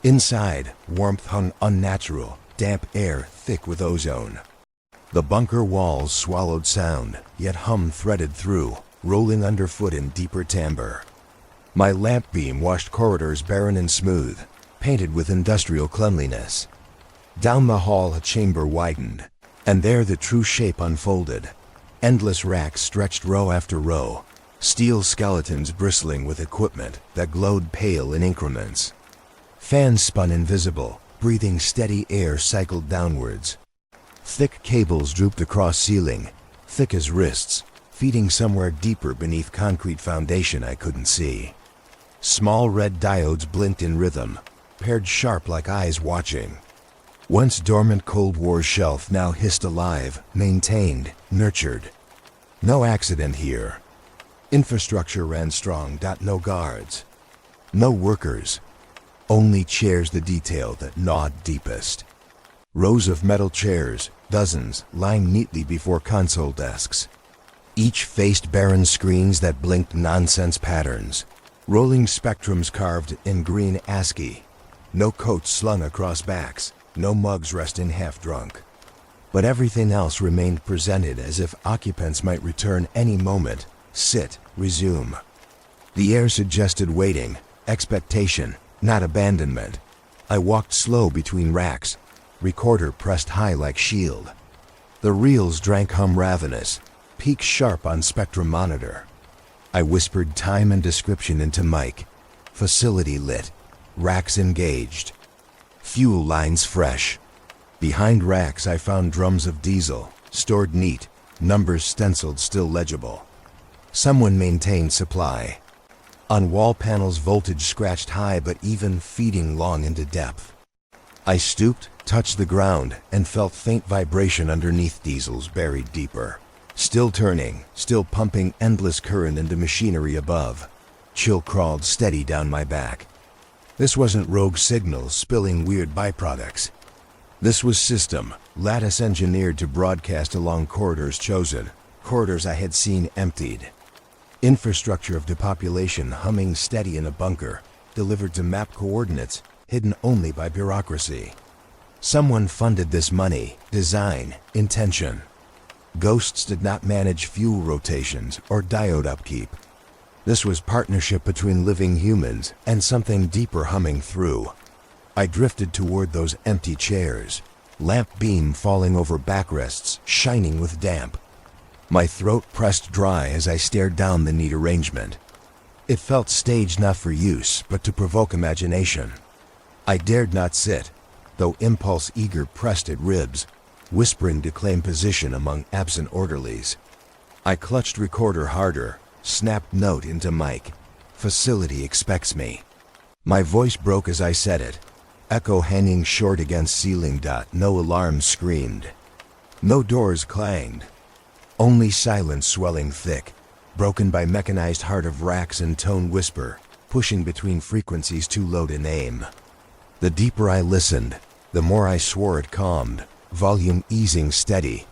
Inside, warmth hung unnatural, damp air thick with ozone. The bunker walls swallowed sound, yet hum threaded through, rolling underfoot in deeper timbre. My lamp beam washed corridors barren and smooth, painted with industrial cleanliness. Down the hall a chamber widened, and there the true shape unfolded. Endless racks stretched row after row, steel skeletons bristling with equipment that glowed pale in increments. Fans spun invisible, breathing steady air cycled downwards. Thick cables drooped across ceiling, thick as wrists, feeding somewhere deeper beneath concrete foundation I couldn't see. Small red diodes blinked in rhythm, paired sharp like eyes watching. Once dormant Cold War shelf now hissed alive, maintained, nurtured. No accident here. Infrastructure ran strong. No guards. No workers. Only chairs, the detail that gnawed deepest. Rows of metal chairs, dozens, lying neatly before console desks. Each faced barren screens that blinked nonsense patterns. Rolling spectrums carved in green ASCII. No coats slung across backs, no mugs resting half-drunk. But everything else remained presented as if occupants might return any moment, sit, resume. The air suggested waiting, expectation, not abandonment. I walked slow between racks, recorder pressed high like shield. The reels drank hum ravenous, peak sharp on spectrum monitor. I whispered time and description into mic. Facility lit, racks engaged. Fuel lines fresh. Behind racks I found drums of diesel, stored neat, numbers stenciled still legible. Someone maintained supply. On wall panels voltage scratched high but even, feeding long into depth. I stooped, touched the ground, and felt faint vibration underneath diesels buried deeper. Still turning, still pumping endless current into machinery above. Chill crawled steady down my back. This wasn't rogue signals spilling weird byproducts. This was system, lattice engineered to broadcast along corridors chosen, corridors I had seen emptied. Infrastructure of depopulation humming steady in a bunker, delivered to map coordinates, hidden only by bureaucracy. Someone funded this money, design, intention. Ghosts did not manage fuel rotations or diode upkeep. This was partnership between living humans and something deeper humming through. I drifted toward those empty chairs, lamp beam falling over backrests, shining with damp. My throat pressed dry as I stared down the neat arrangement. It felt staged not for use, but to provoke imagination. I dared not sit, though impulse eager pressed at ribs, whispering to claim position among absent orderlies. I clutched recorder harder, snapped note into mic. Facility expects me. My voice broke as I said it, echo hanging short against ceiling. No alarms screamed. No doors clanged. Only silence swelling thick, broken by mechanized heart of racks and tone whisper, pushing between frequencies too low to name. The deeper I listened, the more I swore it calmed, volume easing steady,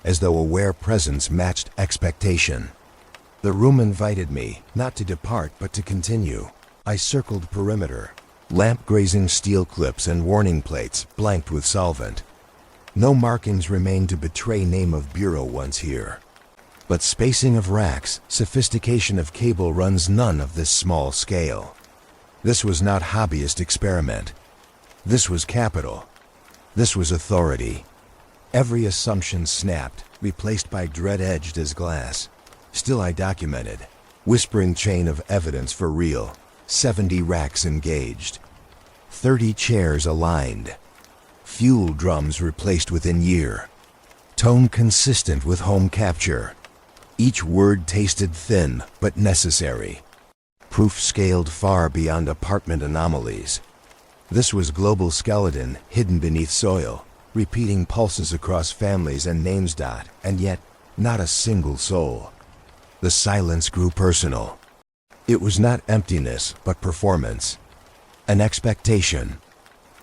as though aware presence matched expectation. The room invited me, not to depart but to continue. I circled perimeter, lamp grazing steel clips and warning plates blanked with solvent. No markings remained to betray name of bureau once here. But spacing of racks, sophistication of cable runs, none of this small scale. This was not hobbyist experiment. This was capital. This was authority. Every assumption snapped, replaced by dread edged as glass. Still I documented, whispering chain of evidence for real. 70 racks engaged. 30 chairs aligned. Fuel drums replaced within year. Tone consistent with home capture. Each word tasted thin, but necessary. Proof scaled far beyond apartment anomalies. This was global skeleton hidden beneath soil, repeating pulses across families and names. And yet, not a single soul. The silence grew personal. It was not emptiness, but performance. An expectation.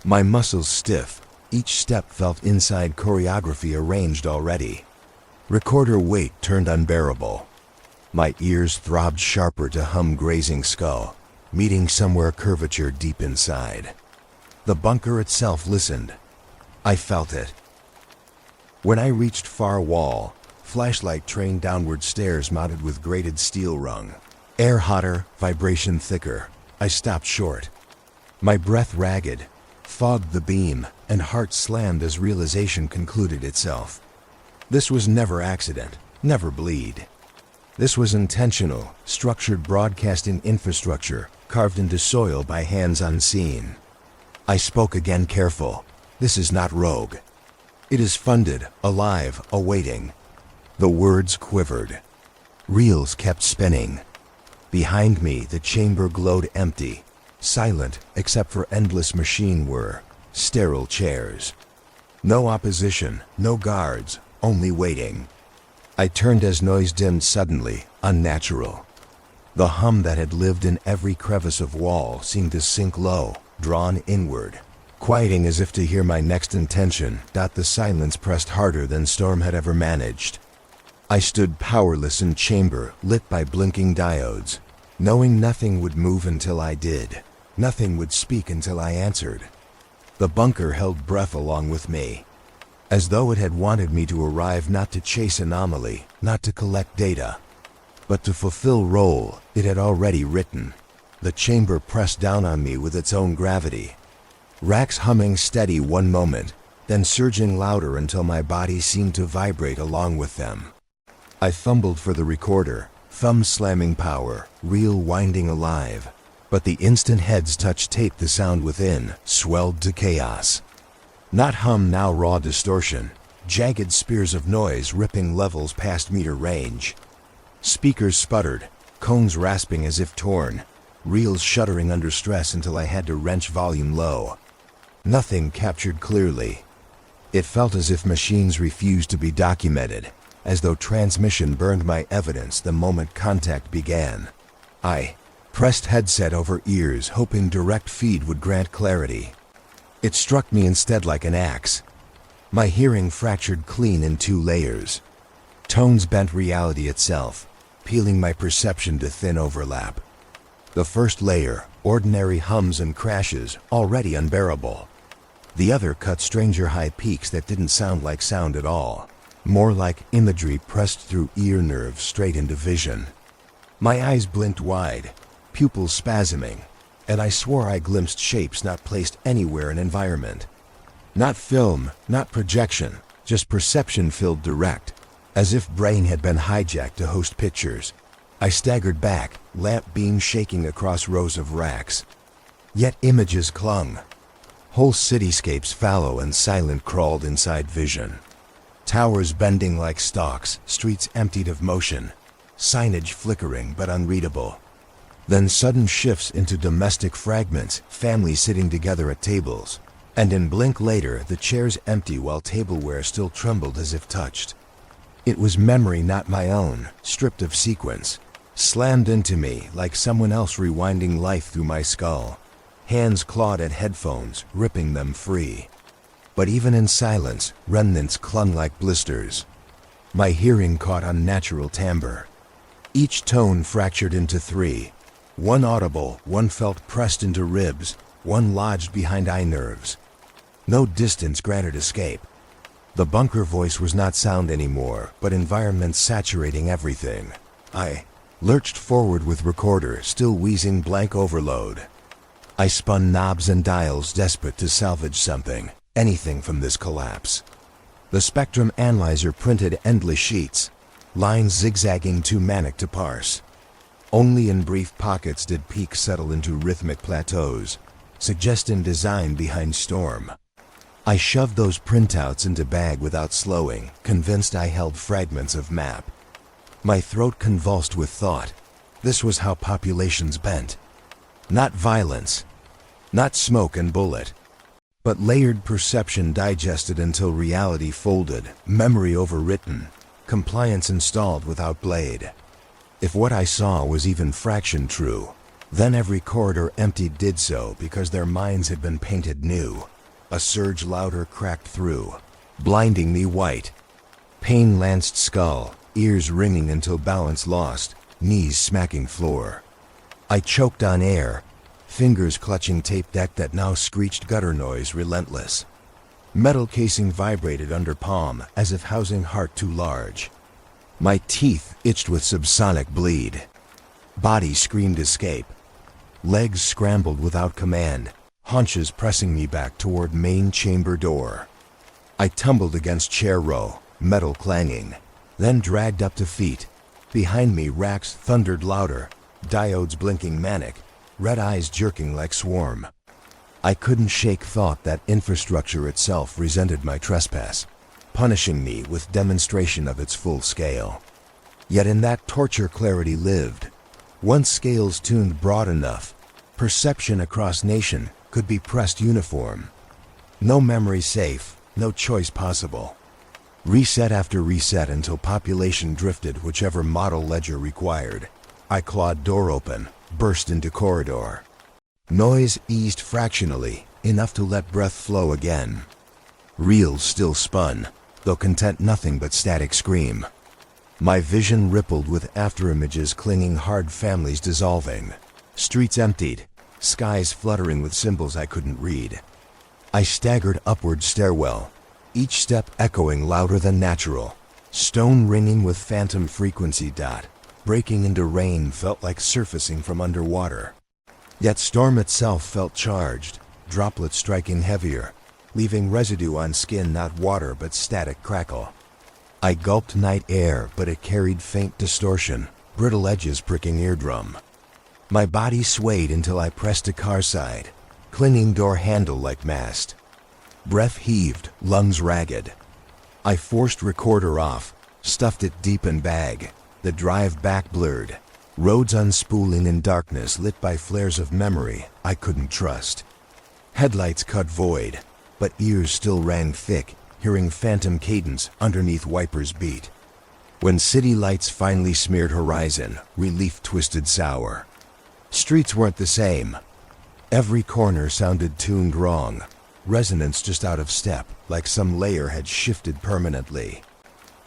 My muscles stiff. Each step felt inside choreography arranged already. Recorder weight turned unbearable. My ears throbbed sharper to hum grazing skull, meeting somewhere curvature deep inside. The bunker itself listened. I felt it. When I reached far wall, flashlight trained downward stairs mounted with grated steel rung. Air hotter, vibration thicker. I stopped short. My breath ragged, fogged the beam, and heart slammed as realization concluded itself. This was never accident, never bleed. This was intentional, structured broadcasting infrastructure, carved into soil by hands unseen. I spoke again careful. This is not rogue. It is funded, alive, awaiting. The words quivered. Reels kept spinning. Behind me, the chamber glowed empty, silent except for endless machine whir, sterile chairs. No opposition, no guards, only waiting. I turned as noise dimmed suddenly, unnatural. The hum that had lived in every crevice of wall seemed to sink low, drawn inward, quieting as if to hear my next intention. The silence pressed harder than storm had ever managed. I stood powerless in chamber lit by blinking diodes, knowing nothing would move until I did. Nothing would speak until I answered. The bunker held breath along with me, as though it had wanted me to arrive not to chase anomaly, not to collect data, but to fulfill role it had already written. The chamber pressed down on me with its own gravity. Racks humming steady one moment, then surging louder until my body seemed to vibrate along with them. I fumbled for the recorder, thumb slamming power, reel winding alive. But the instant heads touched tape, the sound within swelled to chaos. Not hum, now raw distortion, jagged spears of noise ripping levels past meter range. Speakers sputtered, cones rasping as if torn, reels shuddering under stress until I had to wrench volume low. Nothing captured clearly. It felt as if machines refused to be documented, as though transmission burned my evidence the moment contact began. I pressed headset over ears, hoping direct feed would grant clarity. It struck me instead like an axe. My hearing fractured clean in two layers. Tones bent reality itself, peeling my perception to thin overlap. The first layer, ordinary hums and crashes, already unbearable. The other cut stranger high peaks that didn't sound like sound at all, more like imagery pressed through ear nerves straight into vision. My eyes blinked wide, pupils spasming, and I swore I glimpsed shapes not placed anywhere in environment. Not film, not projection, just perception filled direct, as if brain had been hijacked to host pictures. I staggered back, lamp beams shaking across rows of racks. Yet images clung. Whole cityscapes, fallow and silent, crawled inside vision. Towers bending like stalks, streets emptied of motion, signage flickering but unreadable. Then sudden shifts into domestic fragments, families sitting together at tables, and in blink later the chairs empty while tableware still trembled as if touched. It was memory not my own, stripped of sequence, slammed into me like someone else rewinding life through my skull. Hands clawed at headphones, ripping them free. But even in silence, remnants clung like blisters. My hearing caught unnatural timbre. Each tone fractured into three. One audible, one felt pressed into ribs, one lodged behind eye nerves. No distance granted escape. The bunker voice was not sound anymore, but environment saturating everything. I lurched forward with recorder, still wheezing blank overload. I spun knobs and dials, desperate to salvage something, anything from this collapse. The spectrum analyzer printed endless sheets, lines zigzagging too manic to parse. Only in brief pockets did peaks settle into rhythmic plateaus, suggesting design behind storm. I shoved those printouts into bag without slowing, convinced I held fragments of map. My throat convulsed with thought. This was how populations bent. Not violence, not smoke and bullet, but layered perception digested until reality folded, memory overwritten, compliance installed without blade. If what I saw was even fraction true, then every corridor emptied did so because their minds had been painted new. A surge louder cracked through, blinding me white. Pain lanced skull, ears ringing until balance lost, knees smacking floor. I choked on air, fingers clutching tape deck that now screeched gutter noise relentless. Metal casing vibrated under palm as if housing heart too large. My teeth itched with subsonic bleed. Body screamed escape. Legs scrambled without command, haunches pressing me back toward main chamber door. I tumbled against chair row, metal clanging, then dragged up to feet. Behind me racks thundered louder, diodes blinking manic, red eyes jerking like swarm. I couldn't shake thought that infrastructure itself resented my trespass, punishing me with demonstration of its full scale. Yet in that torture clarity lived. Once scales tuned broad enough, perception across nation could be pressed uniform. No memory safe, no choice possible. Reset after reset until population drifted whichever model ledger required. I clawed door open, burst into corridor. Noise eased fractionally, enough to let breath flow again. Reels still spun, though content nothing but static scream. My vision rippled with afterimages clinging hard, families dissolving. Streets emptied, skies fluttering with symbols I couldn't read. I staggered upward stairwell, each step echoing louder than natural. Stone ringing with phantom frequency. Breaking into rain felt like surfacing from underwater. Yet storm itself felt charged, droplets striking heavier, leaving residue on skin, not water but static crackle. I gulped night air, but it carried faint distortion, brittle edges pricking eardrum. My body swayed until I pressed a car side, clinging door handle like mast. Breath heaved, lungs ragged. I forced recorder off, stuffed it deep in bag. The drive back blurred, roads unspooling in darkness lit by flares of memory I couldn't trust. Headlights cut void, but ears still rang thick, hearing phantom cadence underneath wipers beat. When city lights finally smeared horizon, relief twisted sour. Streets weren't the same. Every corner sounded tuned wrong, resonance just out of step, like some layer had shifted permanently.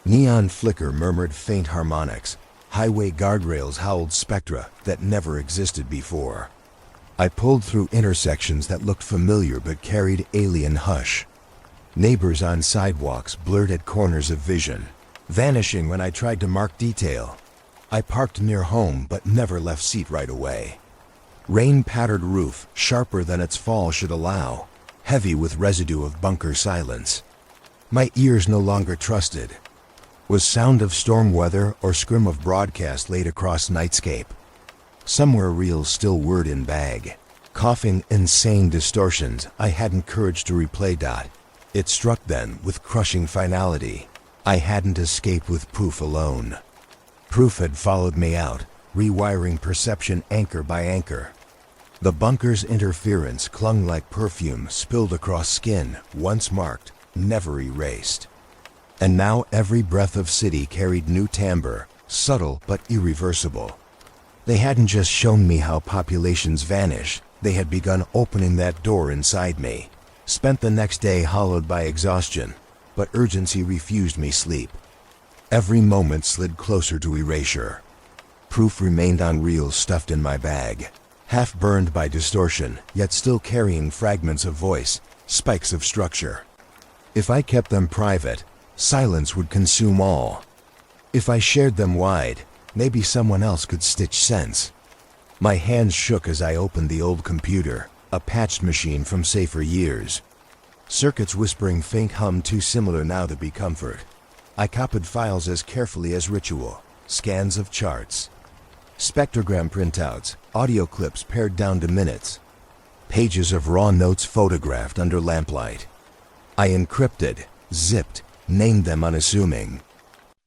Neon flicker murmured faint harmonics. Highway guardrails howled spectra that never existed before. I pulled through intersections that looked familiar but carried alien hush. Neighbors on sidewalks blurred at corners of vision, vanishing when I tried to mark detail. I parked near home but never left seat right away. Rain-pattered roof, sharper than its fall should allow, heavy with residue of bunker silence. My ears no longer trusted. Was sound of storm weather or scrim of broadcast laid across nightscape? Somewhere real still word in bag. Coughing insane distortions I hadn't courage to replay. It struck then with crushing finality. I hadn't escaped with proof alone. Proof had followed me out, rewiring perception anchor by anchor. The bunker's interference clung like perfume spilled across skin, once marked, never erased. And now every breath of city carried new timbre, subtle but irreversible. They hadn't just shown me how populations vanish, they had begun opening that door inside me. Spent the next day hollowed by exhaustion, but urgency refused me sleep. Every moment slid closer to erasure. Proof remained on reels stuffed in my bag, half burned by distortion, yet still carrying fragments of voice, spikes of structure. If I kept them private, silence would consume all. If I shared them wide, maybe someone else could stitch sense. My hands shook as I opened the old computer, a patched machine from safer years. Circuits whispering faint hum too similar now to be comfort. I copied files as carefully as ritual, scans of charts. Spectrogram printouts, audio clips pared down to minutes. Pages of raw notes photographed under lamplight. I encrypted, zipped, named them unassuming.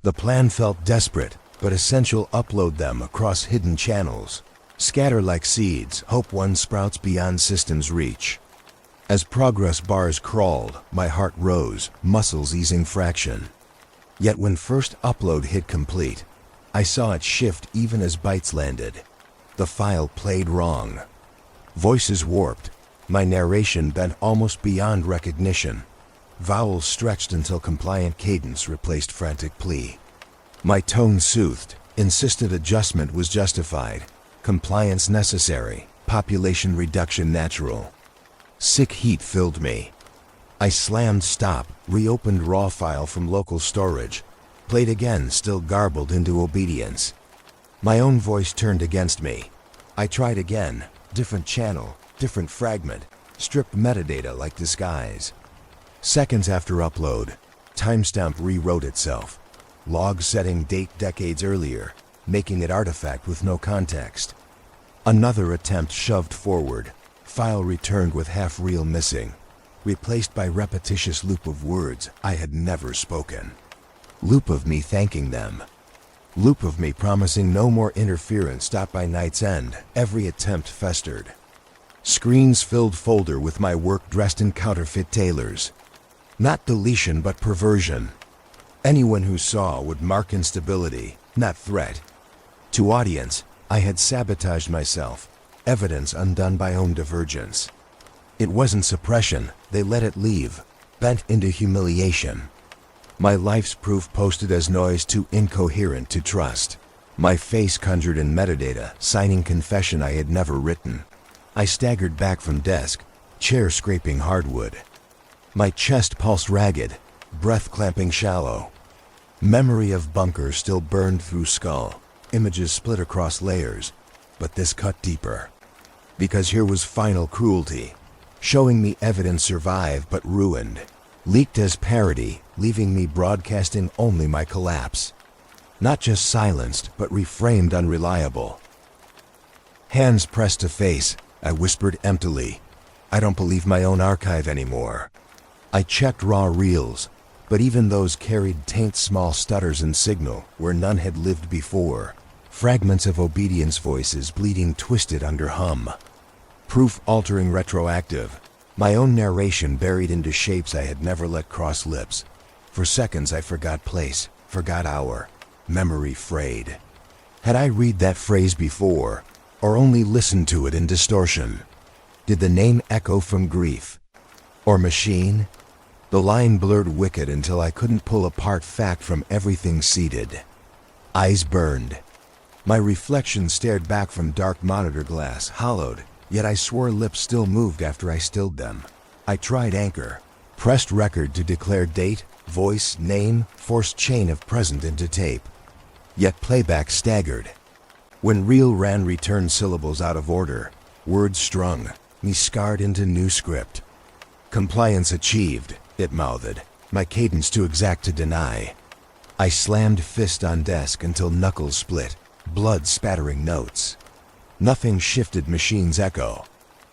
The plan felt desperate, but essential. Upload them across hidden channels. Scatter like seeds, hope one sprouts beyond systems' reach. As progress bars crawled, my heart rose, muscles easing fraction. Yet when first upload hit complete, I saw it shift even as bytes landed. The file played wrong. Voices warped, my narration bent almost beyond recognition. Vowels stretched until compliant cadence replaced frantic plea. My tone soothed, insisted adjustment was justified, compliance necessary, population reduction natural. Sick heat filled me. I slammed stop, reopened raw file from local storage, played again, still garbled into obedience. My own voice turned against me. I tried again, different channel, different fragment, stripped metadata like disguise. Seconds after upload, timestamp rewrote itself. Log setting date decades earlier, making it artifact with no context. Another attempt shoved forward, file returned with half reel missing, replaced by repetitious loop of words I had never spoken. Loop of me thanking them. Loop of me promising no more interference. Stopped by night's end, every attempt festered. Screens filled folder with my work dressed in counterfeit tailors. Not deletion but perversion. Anyone who saw would mark instability, not threat. To audience, I had sabotaged myself, evidence undone by own divergence. It wasn't suppression, they let it leave, bent into humiliation. My life's proof posted as noise too incoherent to trust. My face conjured in metadata, signing confession I had never written. I staggered back from desk, chair scraping hardwood. My chest pulsed ragged, breath clamping shallow. Memory of bunker still burned through skull, images split across layers, but this cut deeper. Because here was final cruelty, showing me evidence survived but ruined, leaked as parody, leaving me broadcasting only my collapse. Not just silenced, but reframed unreliable. Hands pressed to face, I whispered emptily, I don't believe my own archive anymore. I checked raw reels, but even those carried taint small stutters and signal where none had lived before. Fragments of obedience voices bleeding twisted under hum. Proof altering retroactive. My own narration buried into shapes I had never let cross lips. For seconds I forgot place, forgot hour. Memory frayed. Had I read that phrase before, or only listened to it in distortion? Did the name echo from grief? Or machine? The line blurred wicked until I couldn't pull apart fact from everything seeded. Eyes burned. My reflection stared back from dark monitor glass, hollowed, yet I swore lips still moved after I stilled them. I tried anchor, pressed record to declare date, voice, name, forced chain of present into tape. Yet playback staggered. When reel ran returned syllables out of order, words strung, me scarred into new script. Compliance achieved, it mouthed, my cadence too exact to deny. I slammed fist on desk until knuckles split, blood spattering notes. Nothing shifted machine's echo.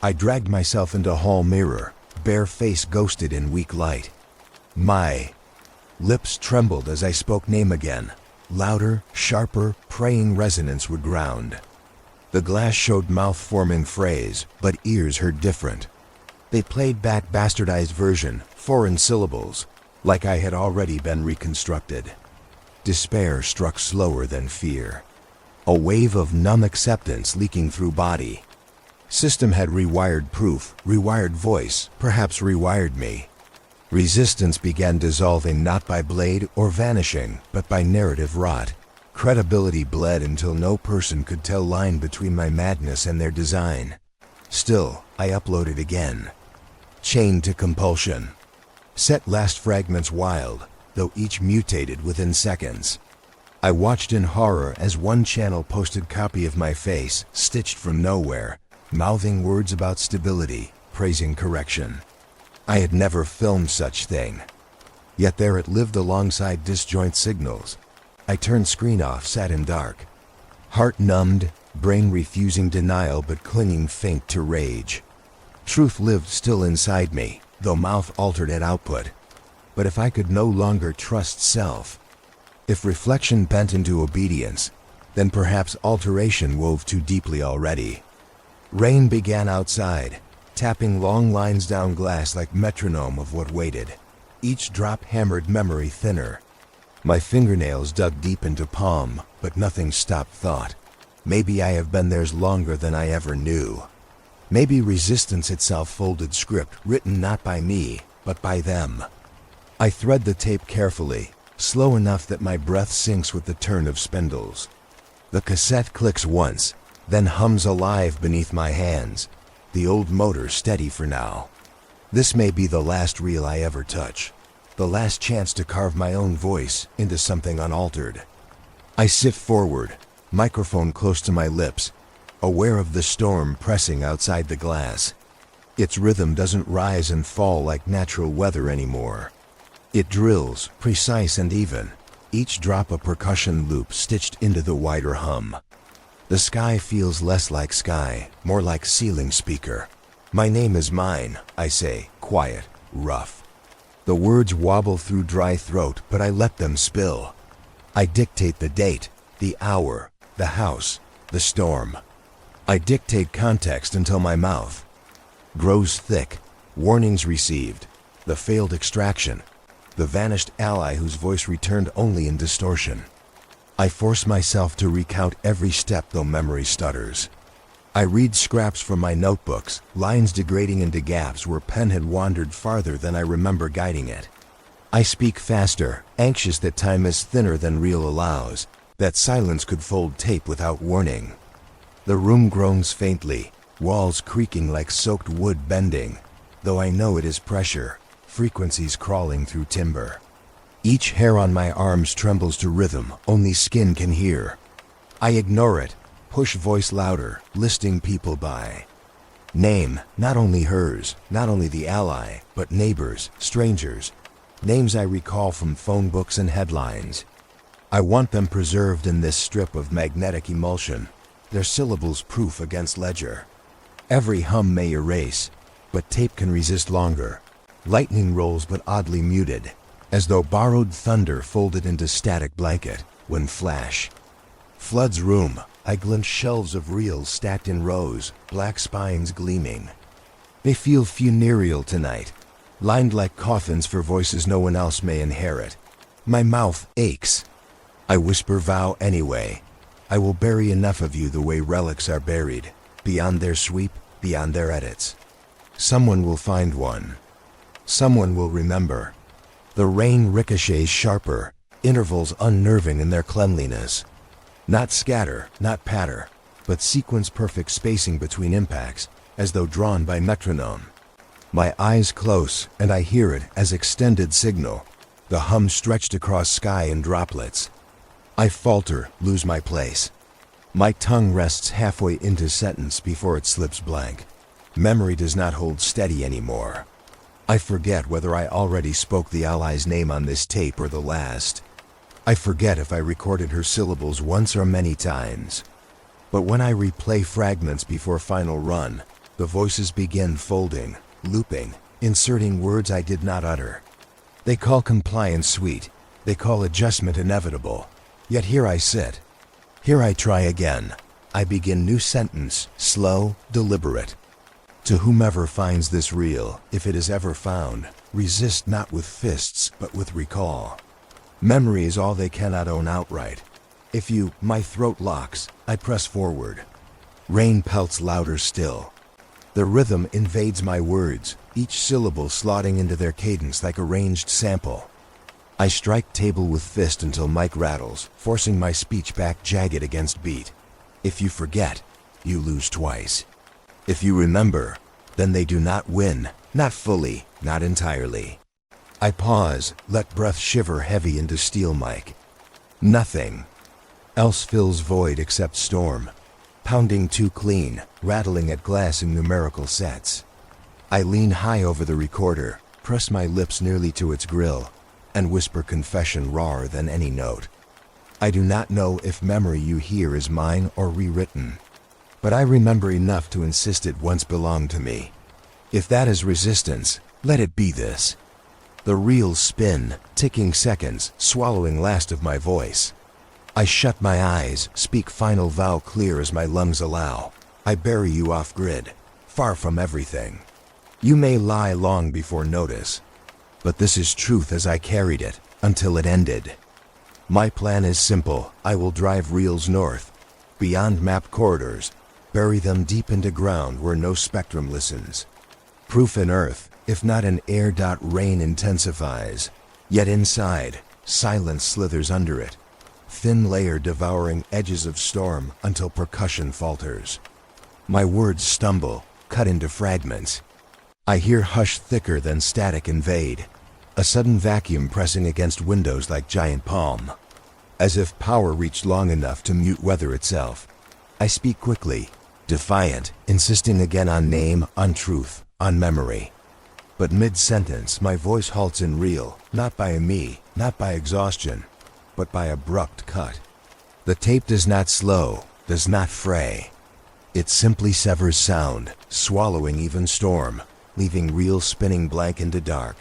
I dragged myself into hall mirror, bare face ghosted in weak light. My lips trembled as I spoke name again. Louder, sharper, praying resonance would ground. The glass showed mouth forming phrase, but ears heard different. They played back bastardized version, foreign syllables, like I had already been reconstructed. Despair struck slower than fear. A wave of numb acceptance leaking through body. System had rewired proof, rewired voice, perhaps rewired me. Resistance began dissolving not by blade or vanishing, but by narrative rot. Credibility bled until no person could tell line between my madness and their design. Still, I uploaded again. Chained to compulsion. Set last fragments wild, though each mutated within seconds. I watched in horror as one channel posted copy of my face, stitched from nowhere, mouthing words about stability, praising correction. I had never filmed such thing. Yet there it lived alongside disjoint signals. I turned screen off, sat in dark. Heart numbed, brain refusing denial but clinging faint to rage. Truth lived still inside me, though mouth altered at output. But if I could no longer trust self, if reflection bent into obedience, then perhaps alteration wove too deeply already. Rain began outside, tapping long lines down glass like metronome of what waited. Each drop hammered memory thinner. My fingernails dug deep into palm, but nothing stopped thought. Maybe I have been theirs longer than I ever knew. Maybe resistance itself folded script written not by me, but by them. I thread the tape carefully, slow enough that my breath syncs with the turn of spindles. The cassette clicks once, then hums alive beneath my hands, the old motor steady for now. This may be the last reel I ever touch, the last chance to carve my own voice into something unaltered. I sift forward, microphone close to my lips, aware of the storm pressing outside the glass. Its rhythm doesn't rise and fall like natural weather anymore. It drills, precise and even, each drop a percussion loop stitched into the wider hum. The sky feels less like sky, more like ceiling speaker. My name is mine, I say, quiet, rough. The words wobble through dry throat, but I let them spill. I dictate the date, the hour, the house, the storm. I dictate context until my mouth grows thick, warnings received, the failed extraction, the vanished ally whose voice returned only in distortion. I force myself to recount every step though memory stutters. I read scraps from my notebooks, lines degrading into gaps where pen had wandered farther than I remember guiding it. I speak faster, anxious that time is thinner than real allows, that silence could fold tape without warning. The room groans faintly, walls creaking like soaked wood bending, though I know it is pressure, frequencies crawling through timber. Each hair on my arms trembles to rhythm only skin can hear. I ignore it, push voice louder, listing people by name, not only hers, not only the ally, but neighbors, strangers, names I recall from phone books and headlines. I want them preserved in this strip of magnetic emulsion, their syllables proof against ledger. Every hum may erase, but tape can resist longer. Lightning rolls but oddly muted, as though borrowed thunder folded into static blanket, when flash floods room. I glimpse shelves of reels stacked in rows, black spines gleaming. They feel funereal tonight, lined like coffins for voices no one else may inherit. My mouth aches. I whisper vow anyway. I will bury enough of you the way relics are buried, beyond their sweep, beyond their edits. Someone will find one. Someone will remember. The rain ricochets sharper, intervals unnerving in their cleanliness. Not scatter, not patter, but sequence perfect spacing between impacts, as though drawn by metronome. My eyes close, and I hear it as extended signal, the hum stretched across sky in droplets. I falter, lose my place. My tongue rests halfway into sentence before it slips blank. Memory does not hold steady anymore. I forget whether I already spoke the ally's name on this tape or the last. I forget if I recorded her syllables once or many times. But when I replay fragments before final run, the voices begin folding, looping, inserting words I did not utter. They call compliance sweet, they call adjustment inevitable. Yet here I sit. Here I try again. I begin new sentence, slow, deliberate. To whomever finds this reel, if it is ever found, resist not with fists, but with recall. Memory is all they cannot own outright. If my throat locks, I press forward. Rain pelts louder still. The rhythm invades my words, each syllable slotting into their cadence like a ranged sample. I strike table with fist until mic rattles, forcing my speech back jagged against beat. If you forget, you lose twice. If you remember, then they do not win, not fully, not entirely. I pause, let breath shiver heavy into steel mic. Nothing else fills void except storm, pounding too clean, rattling at glass in numerical sets. I lean high over the recorder, press my lips nearly to its grill, and whisper confession rawer than any note. I do not know if memory you hear is mine or rewritten, but I remember enough to insist it once belonged to me. If that is resistance, let it be this. The reels spin, ticking seconds, swallowing last of my voice. I shut my eyes, speak final vow clear as my lungs allow. I bury you off grid, far from everything. You may lie long before notice, but this is truth as I carried it, until it ended. My plan is simple. I will drive reels north, beyond map corridors, bury them deep into ground where no spectrum listens. Proof in earth, if not in air. Rain intensifies, yet inside, silence slithers under it, thin layer devouring edges of storm until percussion falters. My words stumble, cut into fragments. I hear hush thicker than static invade, a sudden vacuum pressing against windows like giant palm. As if power reached long enough to mute weather itself. I speak quickly, defiant, insisting again on name, on truth, on memory. But mid-sentence, my voice halts in reel, not by me, not by exhaustion, but by abrupt cut. The tape does not slow, does not fray. It simply severs sound, swallowing even storm, leaving reel spinning blank into dark.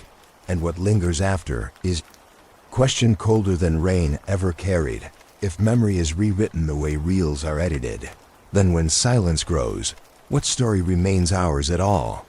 And what lingers after is question colder than rain ever carried. If memory is rewritten the way reels are edited, then when silence grows, what story remains ours at all?